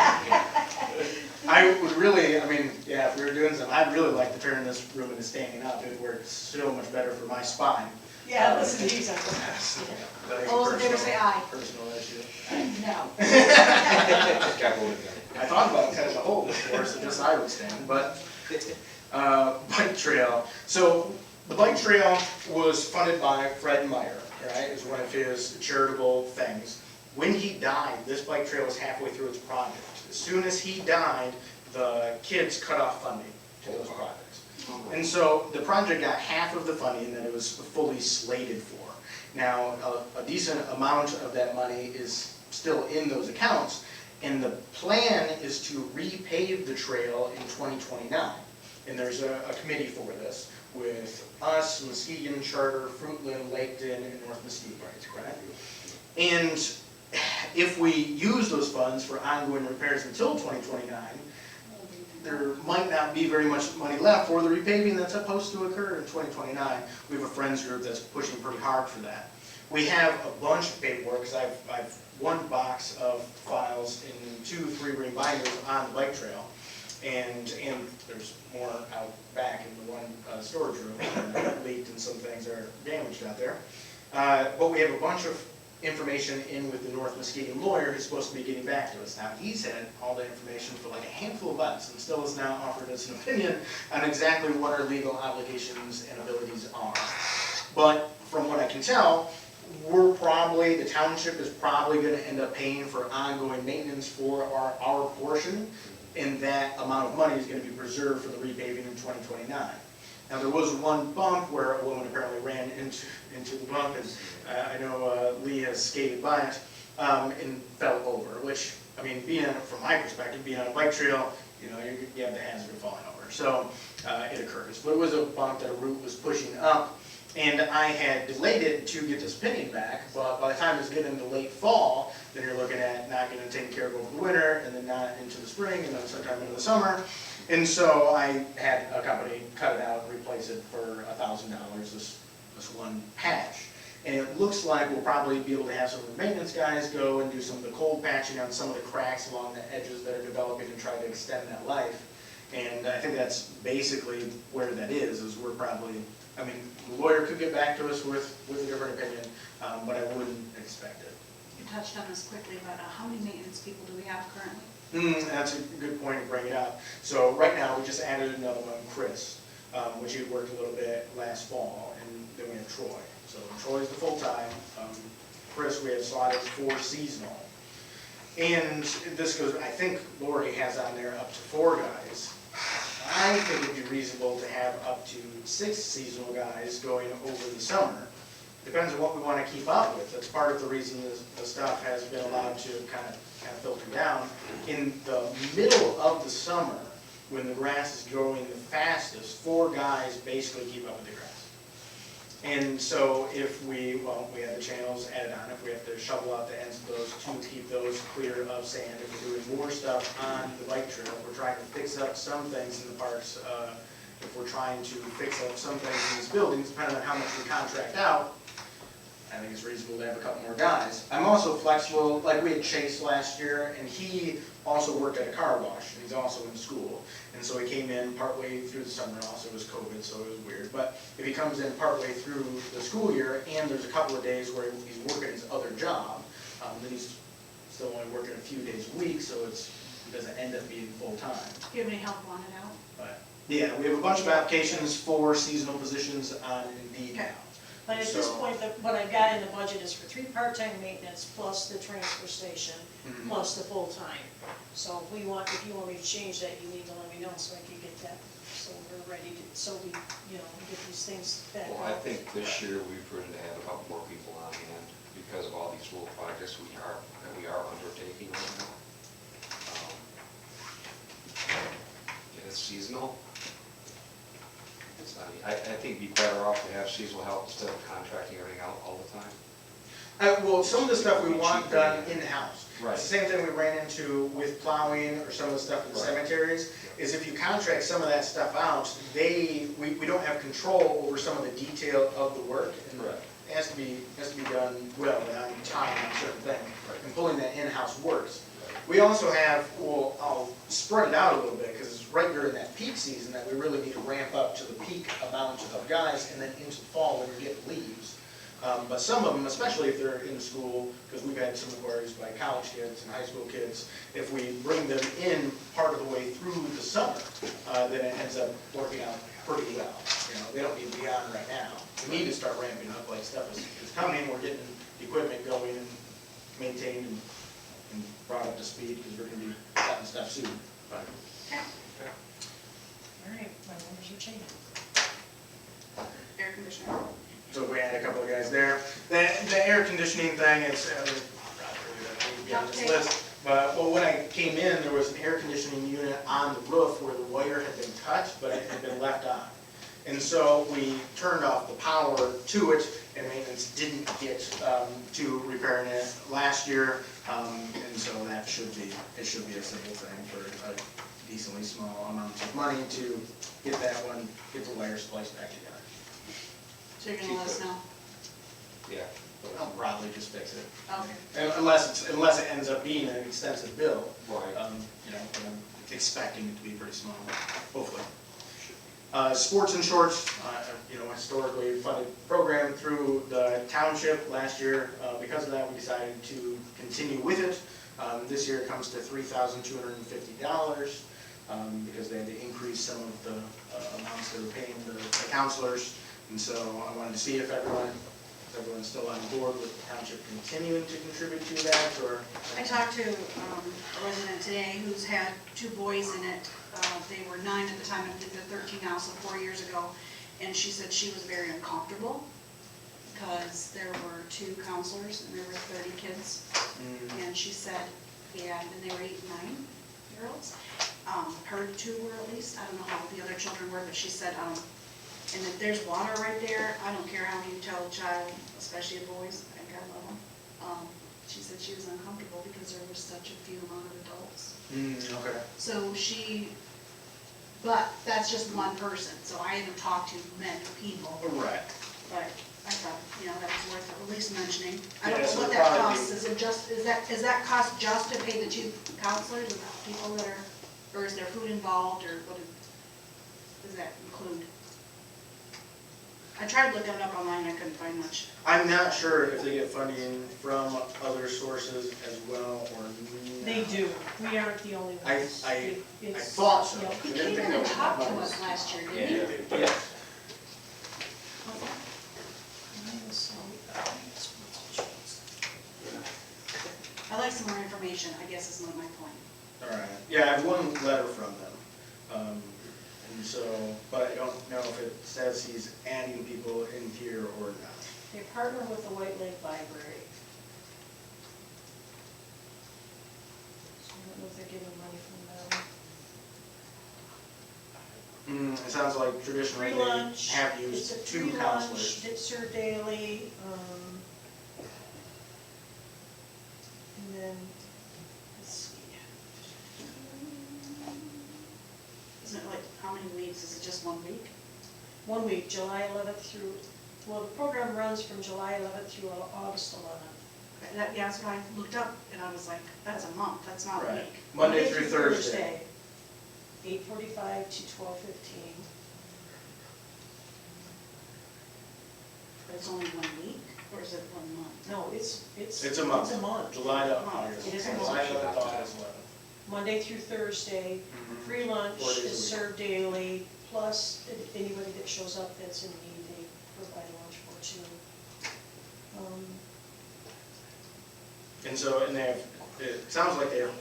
I would really, I mean, yeah, if we were doing something, I'd really like to turn this room into standing up. It works so much better for my spine. Yeah, listen to these. But it's All those in favor say aye. Personal issue. No. Just got voted down. I thought about it as a whole before, so just I would stand, but, bike trail. So the bike trail was funded by Fred Meyer, right, is one of his charitable things. When he died, this bike trail was halfway through its project. As soon as he died, the kids cut off funding to those projects. And so the project got half of the funding that it was fully slated for. Now, a decent amount of that money is still in those accounts, and the plan is to repave the trail in 2029. And there's a committee for this, with us, Muskegon, Charter, Fruitland, Laketon, and North Muskegon, correct? And if we use those funds for ongoing repairs until 2029, there might not be very much money left for the repaving that's supposed to occur in 2029. We have a friends group that's pushing pretty hard for that. We have a bunch of paperwork, because I've one box of files in 2 3-ring binders on the bike trail, and there's more out back in the one storage room that leaked, and some things are damaged out there. But we have a bunch of information in with the North Muskegon lawyer who's supposed to be getting back to us. Now, he's had all the information for like a handful of months and still has now offered us an opinion on exactly what our legal obligations and abilities are. But from what I can tell, the township is probably gonna end up paying for ongoing maintenance for our portion, and that amount of money is gonna be preserved for the repaving in 2029. Now, there was one bump where a woman apparently ran into the bump, and I know Lee has skated by it and fell over, which, I mean, from my perspective, being on a bike trail, you know, you have the hazard of falling over. So it occurs. But it was a bump that a root was pushing up, and I had delayed it to get this opinion back, but by the time it's getting into late fall, then you're looking at not getting it taken care of over the winter, and then not into the spring, and then sometime into the summer. And so I had a company cut it out and replace it for $1,000, this one patch. And it looks like we'll probably be able to have some of the maintenance guys go and do some of the cold patching on some of the cracks along the edges that are developing and try to extend that life. And I think that's basically where that is we're probably, I mean, the lawyer could get back to us with a different opinion, but I wouldn't expect it. You touched on this quickly, but how many maintenance people do we have currently? That's a good point to bring it up. So right now, we just added another one, Chris, which had worked a little bit last fall, and then we have Troy. So Troy's the full-time. Chris, we have slotted for seasonal. And this goes, I think Lori has on there up to 4 guys. I think it'd be reasonable to have up to 6 seasonal guys going over the summer. Depends on what we want to keep up with. That's part of the reason the stuff has been allowed to kind of filter down. In the middle of the summer, when the grass is growing the fastest, 4 guys basically keep up with the grass. And so if we have the channels added on, if we have to shovel out the ends of those to keep those clear of sand, if we're doing more stuff on the bike trail, if we're trying to fix up some things in the parks, if we're trying to fix up some things in these buildings, depending on how much we contract out, I think it's reasonable to have a couple more guys. I'm also flexible, like we had Chase last year, and he also worked at a car wash, and he's also in school. And so he came in partway through the summer, also it was COVID, so it was weird. But if he comes in partway through the school year, and there's a couple of days where he's working his other job, then he's still only working a few days a week, so it doesn't end up being full-time. Do you have any help on it out? But yeah, we have a bunch of applications for seasonal positions on Indeed now. But at this point, what I've got in the budget is for 3 part-time maintenance plus the transfer station, plus the full-time. So if you want me to change that, you need to let me know so I can get that, so we're ready to, so we, get these things back Well, I up. think this year we've proven to have a couple more people on hand because of all these little projects we are undertaking right now. It's seasonal. It's not, I think it'd be better off to have seasonal help instead of contracting everything out all the time. Well, some of the stuff we want done in-house. Right. It's the same thing we ran into with plowing or some of the stuff with the cemeteries, is if you contract some of that stuff out, we don't have control over some of the detail of the work. And Correct. it has to be done well, on time on certain things. Right. And pulling that in-house works. We also have, I'll spread it out a little bit, because it's right during that peak season that we really need to ramp up to the peak amount of guys, and then into the fall when we get leaves. But some of them, especially if they're in school, because we've had some inquiries by college kids and high school kids, if we bring them in part of the way through the summer, then it ends up working out pretty well. They don't need to be on right now. We need to start ramping up, like stuff is coming, we're getting equipment going and maintained and brought up to speed, because we're going to be cutting stuff soon. All right, my numbers are changing. Air conditioner. So we had a couple of guys there. The air conditioning thing, it's, on this list. But when I came in, there was an air conditioning unit on the roof where the wire had been cut, but it had been left on. And so we turned off the power to it, and maintenance didn't get to repairing it last year. And so it should be a simple thing for a decently small amount of money to get that one, get the wires spliced back together. So you're gonna let us know? Yeah. I'll probably just fix it. Okay. Unless it ends up being an extensive bill. Right. But I'm expecting it to be pretty small, hopefully. Sports and shorts, historically funded program through the township. Last year, because of that, we decided to continue with it. This year it comes to $3,250 because they had to increase some of the amounts they were paying the counselors. And so I wanted to see if everyone's still on board with the township continuing to contribute to that, or? I talked to a resident today who's had 2 boys in it. They were 9 at the time, and they're 13 now, so 4 years ago. And she said she was very uncomfortable because there were 2 counselors and there were 30 kids. And she said, and they were 8 and 9-year-olds. Her 2 were at least, I don't know how the other children were, but she said, and if there's water right there, I don't care how you tell a child, especially boys, I think I love them. She said she was uncomfortable because there was such a few amount of adults. Okay. So but that's just one person, so I haven't talked to many people. Right. But I thought, that was worth at least mentioning. I don't Yeah, know so what it'll that probably costs, is that cost just to pay the 2 counselors, and the people that are, or is there food involved, or what does that include? I tried looking it up online, I couldn't find much. I'm not sure if they get funding from other sources as well or not. They do, we aren't the only ones. I It's- thought so. yep. He came in and talked to us last year, didn't he? Yeah. I'd like some more information, I guess is my point. All right, yeah, I have one letter from them. And so, but I don't know if it says he's adding people in here or not. They partner with the White Lake Library. So I don't know if they're getting money from them. It sounds like traditionally Free lunch. they have It's used a 2 free counselors. lunch that's served daily, and then, let's see. Isn't it like, how many weeks, is it just 1 week? 1 week, July 11th through, well, the program runs from July 11th through August 11th. Yeah, that's what I looked up, and I was like, that's a month, that's not a Right. week. Monday through Thursday. 8:45 to 12:15. But it's only 1 week, or is it 1 month? No, it's It's a month. It's a month. July to August. It is a July month. to August 11th. Monday through Thursday, Mhm. free lunch 4 days a is week. served daily, plus anybody that shows up that's in need, they provide lunch for too. And so, and they have, it sounds like they have,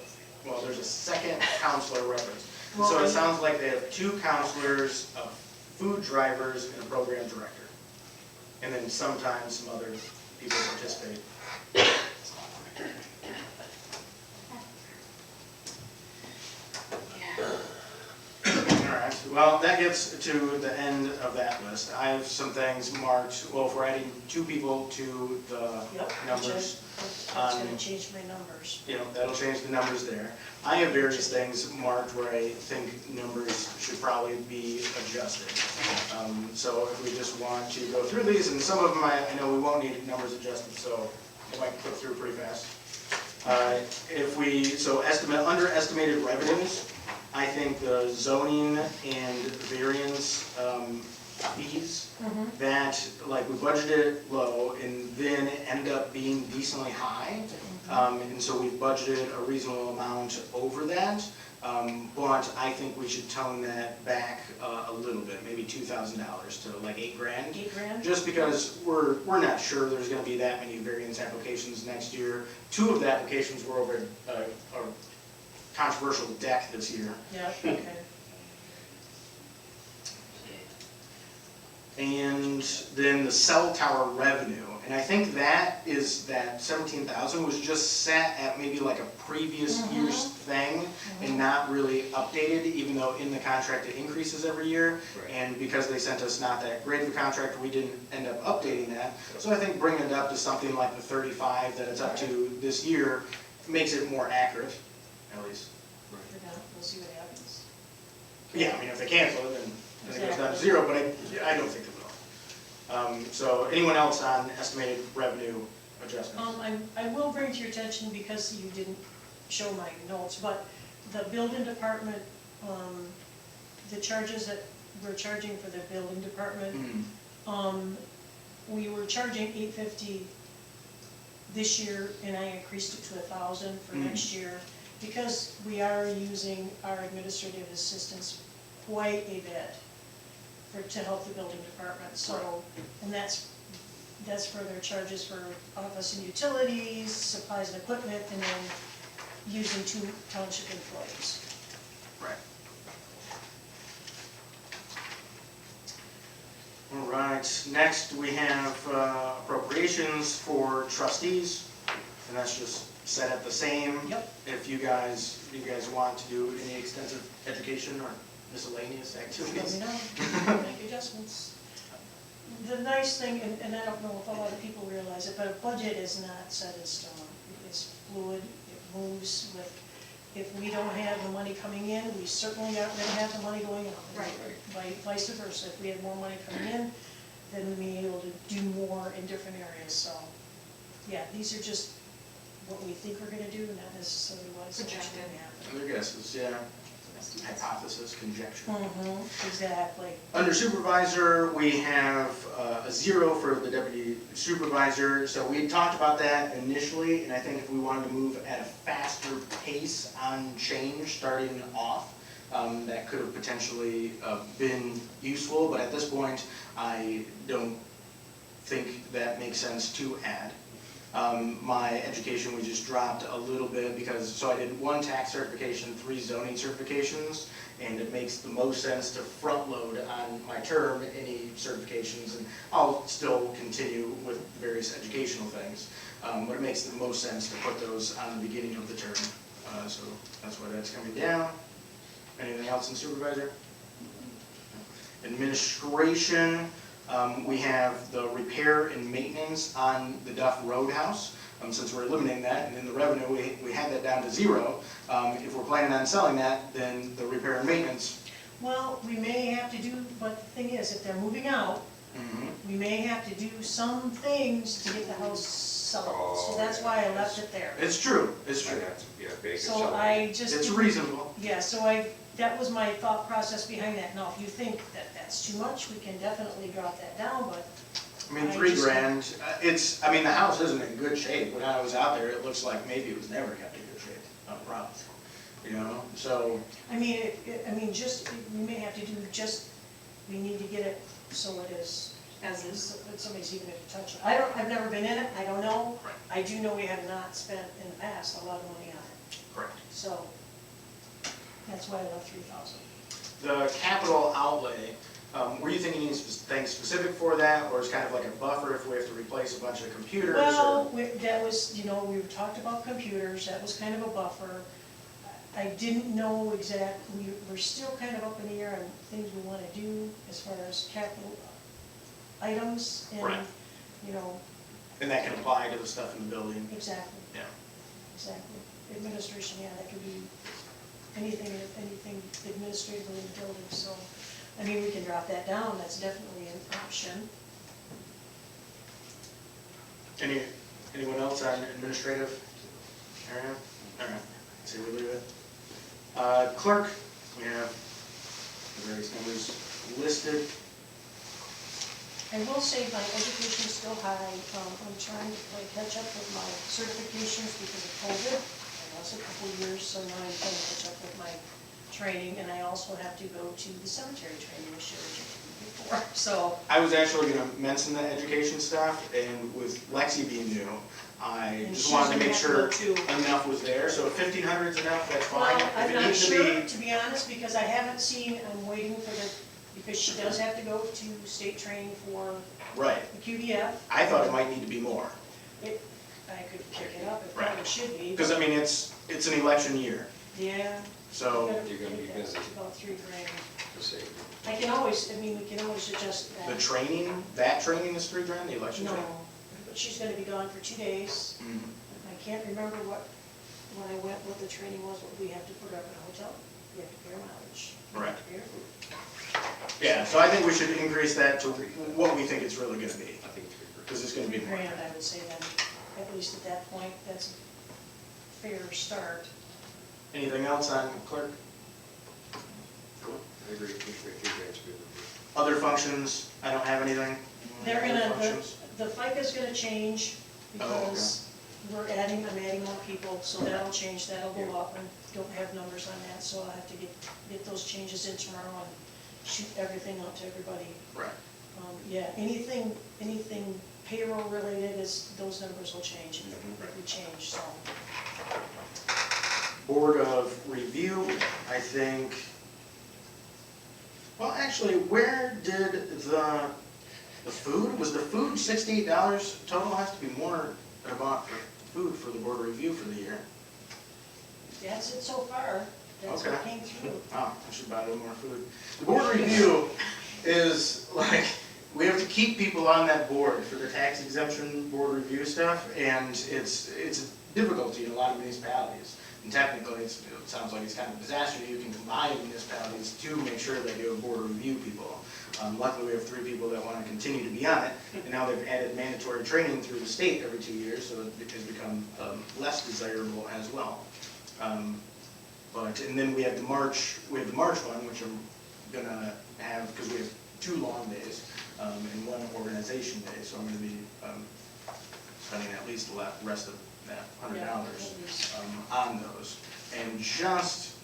well, there's a second counselor reference. And so Well, it and- sounds like they have 2 counselors, a food drivers, and a program director. And then sometimes some other people participate. All right, well, that gets to the end of that list. I have some things marked, well, if we're adding 2 people to the Yep. numbers. That's gonna change my numbers. You know, that'll change the numbers there. I have various things marked where I think numbers should probably be adjusted. So if we just want to go through these, and some of them I know we won't need numbers adjusted, so I might click through pretty fast. So underestimated revenues, I think the zoning and variance fees, that, like, we budgeted low and then end up being decently high. And so we've budgeted a reasonable amount over that. But I think we should tone that back a little bit, maybe $2,000 to like $8,000. $8,000? Just because we're not sure there's gonna be that many variance applications next year. 2 of the applications were over a controversial deck this year. Yeah, okay. And then the cell tower revenue, and I think that 17,000 was just set at maybe like a previous year's thing and not really updated, even though in the contract it increases every year. Right. And because they sent us not that great of a contract, we didn't end up updating that. So I think bringing it up to something like the 35 that it's up to this year makes it more accurate, at least. We'll see what happens. Yeah, I mean, if they cancel it, then it goes down to 0, but I don't think it will. So anyone else on estimated revenue adjustments? I will bring to your attention, because you didn't show my notes, but the building department, the charges that we're charging for the building department, we were charging $850 this year, and I increased it to $1,000 for next year, because we are using our administrative assistants quite a bit to help the building department, so, and that's for their charges for office and utilities, supplies and equipment, and then using 2 township employees. Right. All right, next we have appropriations for trustees, and that's just set at the same. Yep. If you guys want to do any extensive education or miscellaneous activities. Let me know, make adjustments. The nice thing, and I don't know if a lot of people realize it, but a budget is not set in stone. It's fluid, it moves with, if we don't have the money coming in, we certainly aren't gonna have the money going out. Right. Vice versa, if we had more money coming in, then we'd be able to do more in different areas, so. Yeah, these are just what we think we're gonna do, not necessarily what is actually gonna happen. Other guesses, yeah. estimates. hypothesis, conjecture. Exactly. Under supervisor, we have a 0 for the deputy supervisor. So we talked about that initially, and I think if we wanted to move at a faster pace on change starting off, that could have potentially been useful, but at this point, I don't think that makes sense to add. My education, we just dropped a little bit because, so I did 1 tax certification, 3 zoning certifications, and it makes the most sense to front load on my term any certifications, and I'll still continue with various educational things, but it makes the most sense to put those on the beginning of the term. So that's why that's coming down. Anything else in supervisor? Administration, we have the repair and maintenance on the Duff Roadhouse. Since we're eliminating that, and in the revenue, we had that down to 0. If we're planning on selling that, then the repair and maintenance. Well, we may have to do, but the thing is, if they're moving out, we may have to do some things to get the house sellable. So that's why I left it there. It's true, it's true. Yeah, big. So I just. It's reasonable. Yeah, so that was my thought process behind that. Now, if you think that that's too much, we can definitely drop that down, but. I mean, $3,000, the house isn't in good shape. When I was out there, it looks like maybe it was never kept in good shape, not a problem, so. I mean, we may have to do we need to get it so it is, as is, that somebody's even going to touch it. I've never been in it, I don't know. I do know we have not spent in the past a lot of money on it. Correct. So, that's why I left 3,000. The capital outlay, were you thinking anything specific for that, or is kind of like a buffer if we have to replace a bunch of computers? Well, that was, we talked about computers, that was kind of a buffer. I didn't know exactly, we're still kind of up in the air on things we want to do as far as capital items and, Right. And that can apply to the stuff in the building? Exactly. Yeah. Exactly. Administration, yeah, that could be anything administrative in the building, so, we can drop that down, that's definitely an option. Anyone else on administrative area? All right, so we leave it. Clerk, we have the various numbers listed. I will say my education is still high. I'm trying to play catch up with my certifications because of COVID. I lost a couple of years, so now I'm trying to catch up with my training, and I also have to go to the cemetery training this year, which I didn't before. So I was actually going to mention the education stuff, and with Lexi being new, I just wanted to make sure enough was there. So if 1,500 is enough, that's fine. well, I'm If it not needs sure, to be honest, because I haven't seen, I'm waiting for because she does have to go to state training for Right. the QDF. I thought it might need to be more. I could pick it up, it probably should be. Because, it's an election year, Yeah. so You're gonna be busy. About $3,000. to say. We can always adjust that. the training, that training is $3,000, the election training? No, but she's gonna be gone for 2 days. Mhm. I can't remember when I went, what the training was, what we have to put up in a hotel. We have to pay our mileage. We have to pay our food. Yeah, so I think we should increase that to what we think it's really gonna be, I think because it's gonna be more. $3,000, I would say then, at least at that point, that's a fair start. Anything else on clerk? I agree, $3,000 good. Other functions, I don't have anything. They're Other gonna, functions? the FICA's gonna change because I'm adding more people, so that'll change, that'll go up, and don't have numbers on that, so I'll have to get those changes in tomorrow and shoot everything out to everybody. Right. Yeah, anything payroll related those numbers will change if we change, so. Board of Review, I think, well, actually, where did the food, was the food $68 total? Has to be more than about for food for the Board of Review for the year. That's it so far, that's what came through. Oh, I should buy a little more food. The Board of Review is like, we have to keep people on that board for the tax exemption board review stuff, and it's a difficulty in a lot of municipalities. And technically, it sounds like it's kind of a disaster. You can combine municipalities to make sure they do a board review people. Luckily, we have 3 people that want to continue to be on it, and now they've added mandatory training through the state every 2 years, so it has become less desirable as well. But, and then we have the March one, which I'm gonna have, because we have 2 long days, and 1 organization day, so I'm gonna be, spending at least the rest of that $100 on those. And just,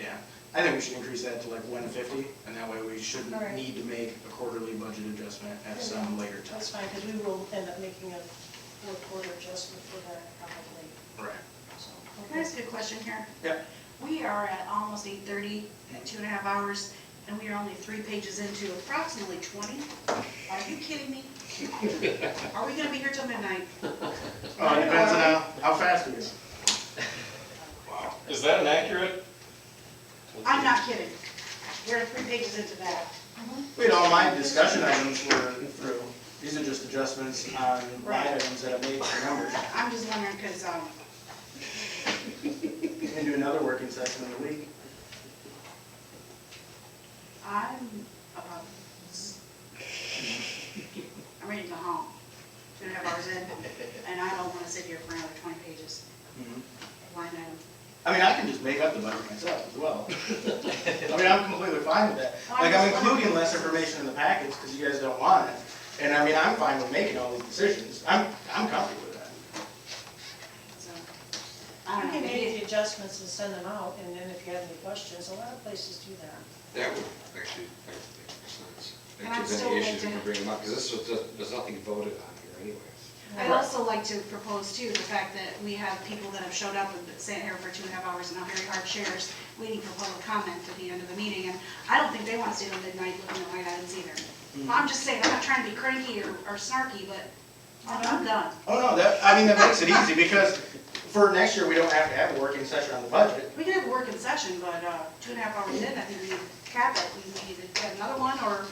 yeah, I think we should increase that to like 150, and that way we shouldn't All right. need to make a quarterly budget adjustment at some later time. That's fine, because we will end up making a fourth quarter adjustment for that probably, Right. so. Can I ask you a question here? Yeah. We are at almost 8:30, at 2.5 hours, and we are only 3 pages into approximately 20. Are you kidding me? Are we gonna be here till midnight? Oh, it depends on how fast we go. Is that inaccurate? I'm not kidding. We're 3 pages into that. Wait, all my discussion items were through. These are just adjustments on line items that I made for numbers. I'm just wondering, because, We can do another working session in the week. I'm ready to go home. 2.5 hours in, and I don't wanna sit here for another 20 pages. Line item. I mean, I can just make up the budget myself as well. I mean, I'm completely fine with that. Like, I'm including less information in the package because you guys don't want it. And I mean, I'm fine with making all these decisions. I'm comfortable with that. So, I don't You know, can make maybe, the adjustments and send them out, and then if you have any questions, a lot of places do that. That would actually make sense. And I'm If there's still any going issues, you to- can bring them up, because there's nothing voted on here anyways. I'd also like to propose too, the fact that we have people that have showed up and sat here for 2.5 hours in our very hard chairs, waiting for public comment at the end of the meeting, and I don't think they wanna stay till midnight looking at line items either. I'm just saying, I'm not trying to be cranky or snarky, but I'm done. Oh, no, that makes it easy because for next year, we don't have to have a working session on the budget. We can have a working session, but 2.5 hours in, I think we need to cap it. We need to get another one or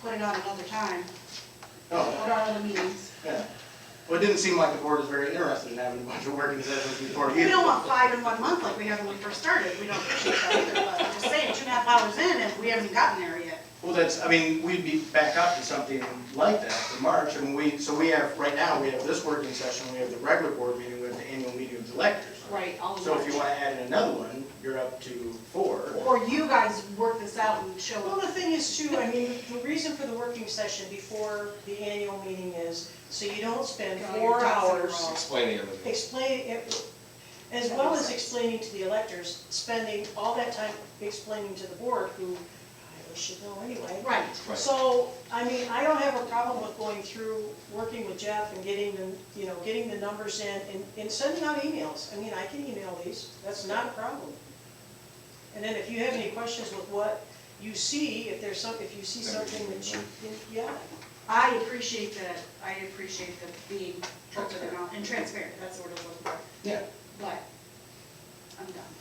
put it on another time. Oh, What are other meetings? yeah. Well, it didn't seem like the board was very interested in having a bunch of working sessions before We either. don't want 5 in 1 month like we have when we first started. We don't appreciate that either, but I'm just saying, 2.5 hours in and we haven't even gotten there yet. Well, I mean, we'd be back up to something like that for March. I mean, we have, right now, we have this working session, we have the regular board meeting, we have the annual meeting of the electors. Right, all of So if you March. want to add in another one, you're up to 4. Or you guys work this out and show Well, up. the thing is too, I mean, the reason for the working session before the annual meeting is, so you don't spend Got 4 your ducks in a hours row. Explaining everything. explaining, as well as explaining to the electors, spending all that time explaining to the board, who I should know anyway. Right. Right. So, I mean, I don't have a problem with going through, working with Jeff and getting getting the numbers in and sending out emails. I mean, I can email these, that's not a problem. And then if you have any questions with what you see, if you see something that you, yeah. I appreciate that, the being open and transparent, that's what it was for. Yeah. But, I'm done.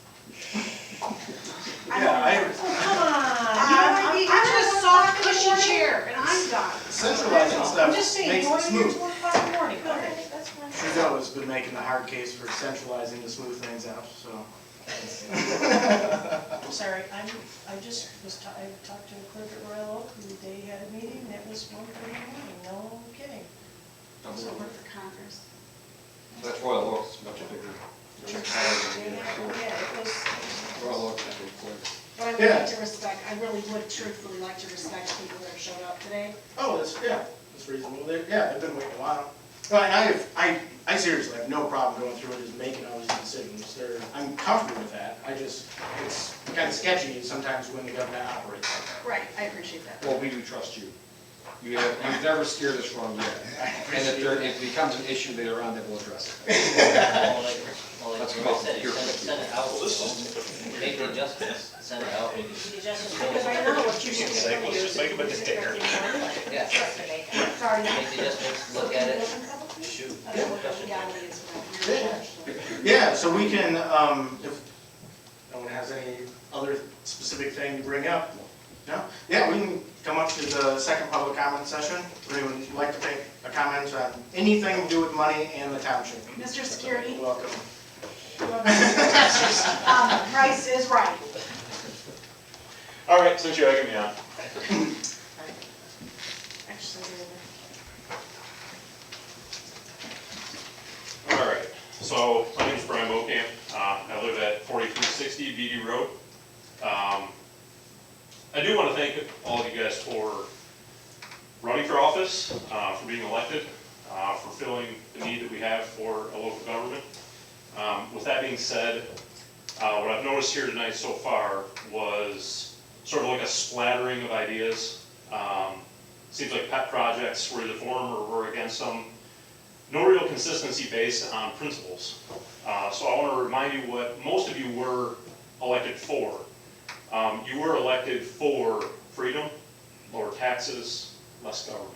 Yeah, Come on, I'm just a soft, cushy chair, and I'm done. centralizing I'm stuff just saying, makes you it want to do smooth. 4 o'clock in the morning, okay, that's fine. Trudeau has been making the hard case for centralizing to smooth things out, so. I'm sorry, I just I talked to the clerk at Royal Oak, and they had a meeting, and it was 1:30 in the morning, no kidding. So work for Congress. That's Royal Oak, it's much bigger. Yeah, it was, Royal Oak, I think, But I would Yeah. like to respect, I really would truthfully like to respect people that have showed up today. Oh, that's reasonable. They've been waiting a while. Well, and I seriously have no problem going through and just making all these decisions. I'm comfortable with that. It's kind of sketchy sometimes when the government operates like that. Right, I appreciate that. well, we do trust you. You've never steered us wrong yet. And if it becomes an issue later on, then we'll address it. Well, like That's Rick about said, your send it out, make the adjustments, send it out. the adjustments, because right now what you should be Say, doing let's is. just make them a dictator. Yeah, Sorry. make the adjustments, look at it, shoot. I don't know what the reality is for that. Yeah, so we can, if no one has any other specific thing to bring up, no? Yeah, we can come up to the second public comment session. Would anyone like to take a comment on anything to do with money and the township? Mr. Security, Welcome. Price is right. All right, since you're egging me on. Actually, All right, so So, my name is Brian Bokamp. I live at 4360 BD Road. I do want to thank all of you guys for running for office, for being elected, for filling the need that we have for a local government. With that being said, what I've noticed here tonight so far was sort of like a splattering of ideas. Seems like pet projects, we're either for them or we're against them. No real consistency based on principles. So I want to remind you what most of you were elected for. You were elected for freedom, lower taxes, less government.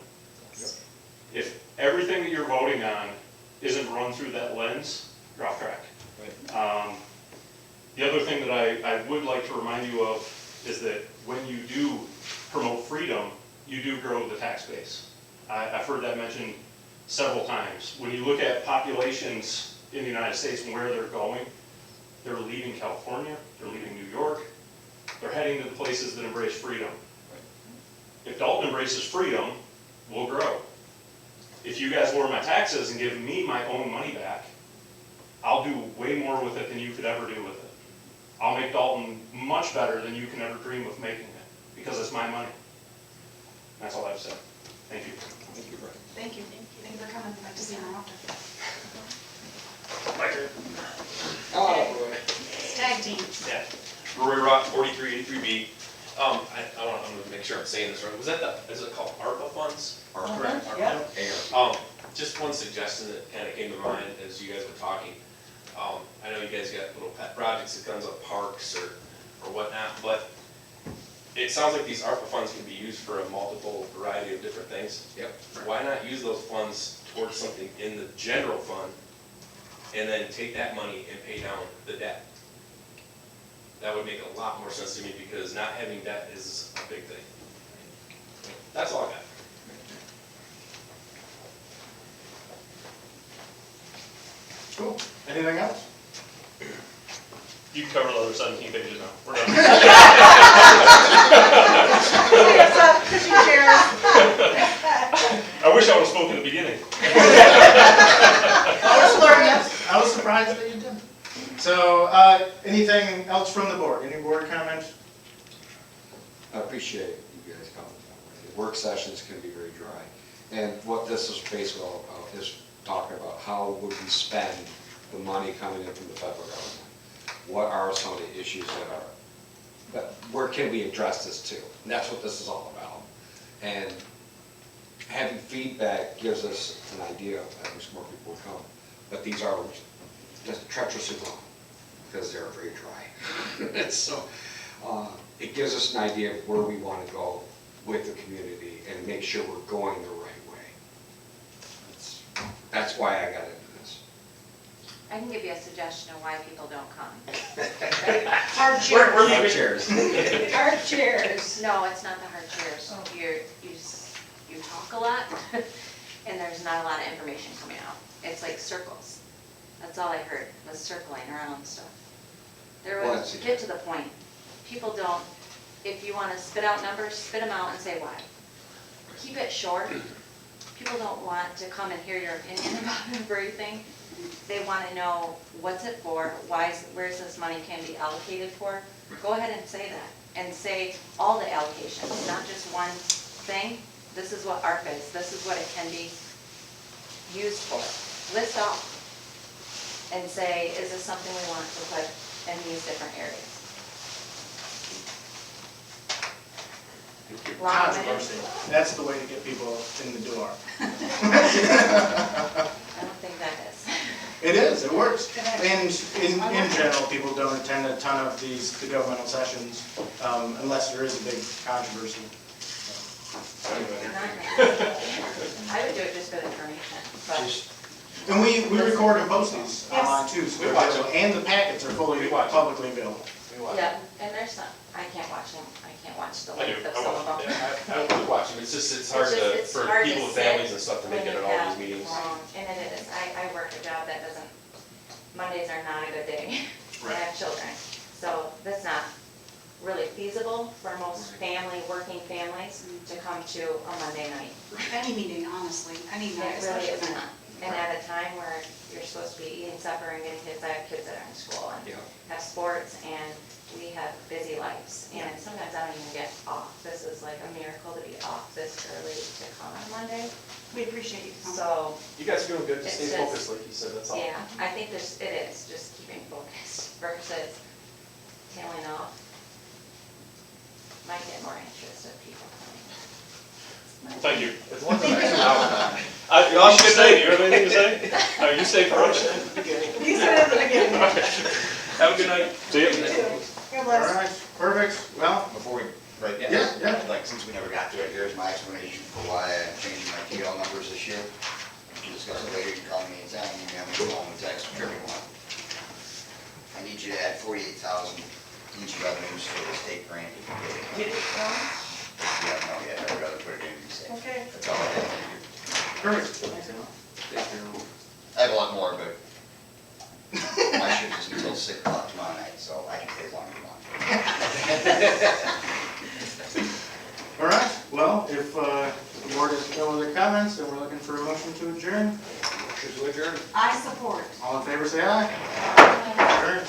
If everything that you're voting on isn't run through that lens, you're off track. The other thing that I would like to remind you of is that when you do promote freedom, you do grow the tax base. I've heard that mentioned several times. When you look at populations in the United States and where they're going, they're leaving California, they're leaving New York, they're heading to the places that embrace freedom. If Dalton embraces freedom, we'll grow. If you guys lower my taxes and give me my own money back, I'll do way more with it than you could ever do with it. I'll make Dalton much better than you can ever dream of making it, because it's my money. That's all I have to say. Thank you. Thank you, Brian. Thank you. Thank you for coming. I'd like to see you more often. My turn. Oh, boy. Tag team. Yeah. Rory Rock, 4383B. I'm gonna make sure I'm saying this right. Was that is it called ARPA funds? Correct. Yeah. Just one suggestion that kind of came to mind as you guys were talking. I know you guys got little pet projects that comes up parks or whatnot, but it sounds like these ARPA funds can be used for a multiple variety of different things. Yep. Why not use those funds towards something in the general fund and then take that money and pay down the debt? That would make a lot more sense to me, because not having debt is a big thing. That's all I got. Cool. Anything else? You can cover the other 17 pages now. We're done. I wish I would have spoken at the beginning. I was surprised that you didn't. So, anything else from the board? Any board comments? I appreciate you guys coming that way. The work sessions can be very dry. And what this is basically all about is talking about how would we spend the money coming in from the federal government? What are some of the issues but where can we address this to? And that's what this is all about. And having feedback gives us an idea of at least more people will come. But these are just treacherously long, because they're very dry. So it gives us an idea of where we want to go with the community and make sure we're going the right way. That's why I got into this. I can give you a suggestion of why people don't come. Hard chairs. We're leaving. Chairs. Hard chairs. No, it's not the hard chairs. You talk a lot, and there's not a lot of information coming out. It's like circles. That's all I heard, was circling around stuff. Get to the point. People don't, if you want to spit out numbers, spit them out and say why. Keep it short. People don't want to come and hear your opinion about everything. They want to know what's it for, where's this money can be allocated for. Go ahead and say that, and say all the allocations, not just one thing. This is what ARPA is, this is what it can be used for. List off and say, is this something we want to put in these different areas? Controversy. That's the way to get people in the door. I don't think that is. It is, it works. And in general, people don't attend a ton of the governmental sessions unless there is a big controversy. I would do it just for the information, but And we record and post these online too, so We watch them. and the packets are fully We watch them. publicly available. yeah, and there's some, I can't watch them, I can't watch the I do, length of I some of watch them. them. Yeah, I watch them. It's hard It's for hard to people with sit families and stuff to make when it you at all have these meetings. And it is, I work a job that doesn't, Mondays are not a good day. I have children, so that's not really feasible for most working families to come to a Monday night. Any meeting, honestly, any It night, really especially is night. not. And at a time where you're supposed to be eating supper and getting kids, I have kids that are in school and Yeah. have sports, and we have busy lives. And sometimes I don't even get off. This is like a miracle to be off this early to come on Monday. We appreciate you coming. So, You guys are doing good to It's stay just- focused, like you said, that's all. yeah, I think it is just keeping focused versus tailing off. Might get more interest of people coming. Thank you. It's one thing I saw. You should say, you have anything to say? You stay first. You said it at the beginning. Have a good night. See you. You too. God All bless. right, perfect. Well, Before we, right, Yeah. like, since we never got to it, here's my explanation for why I'm changing my TL numbers this year. We can discuss it later, you can call me anytime, you can have me call me, text, whichever you want. I need you to add 48,000 each revenues for the state grant if you get it. Get it done? Yeah, no, yeah, I'd rather put it in the state. Okay. That's all I have to do. perfect. I have a lot more, but my shift is until 6 o'clock tomorrow night, so I can stay as long as you want. All right, well, if the board has no other comments, then we're looking for a motion to adjourn. Motion to adjourn. I support. All in favor, say aye. Adjourn.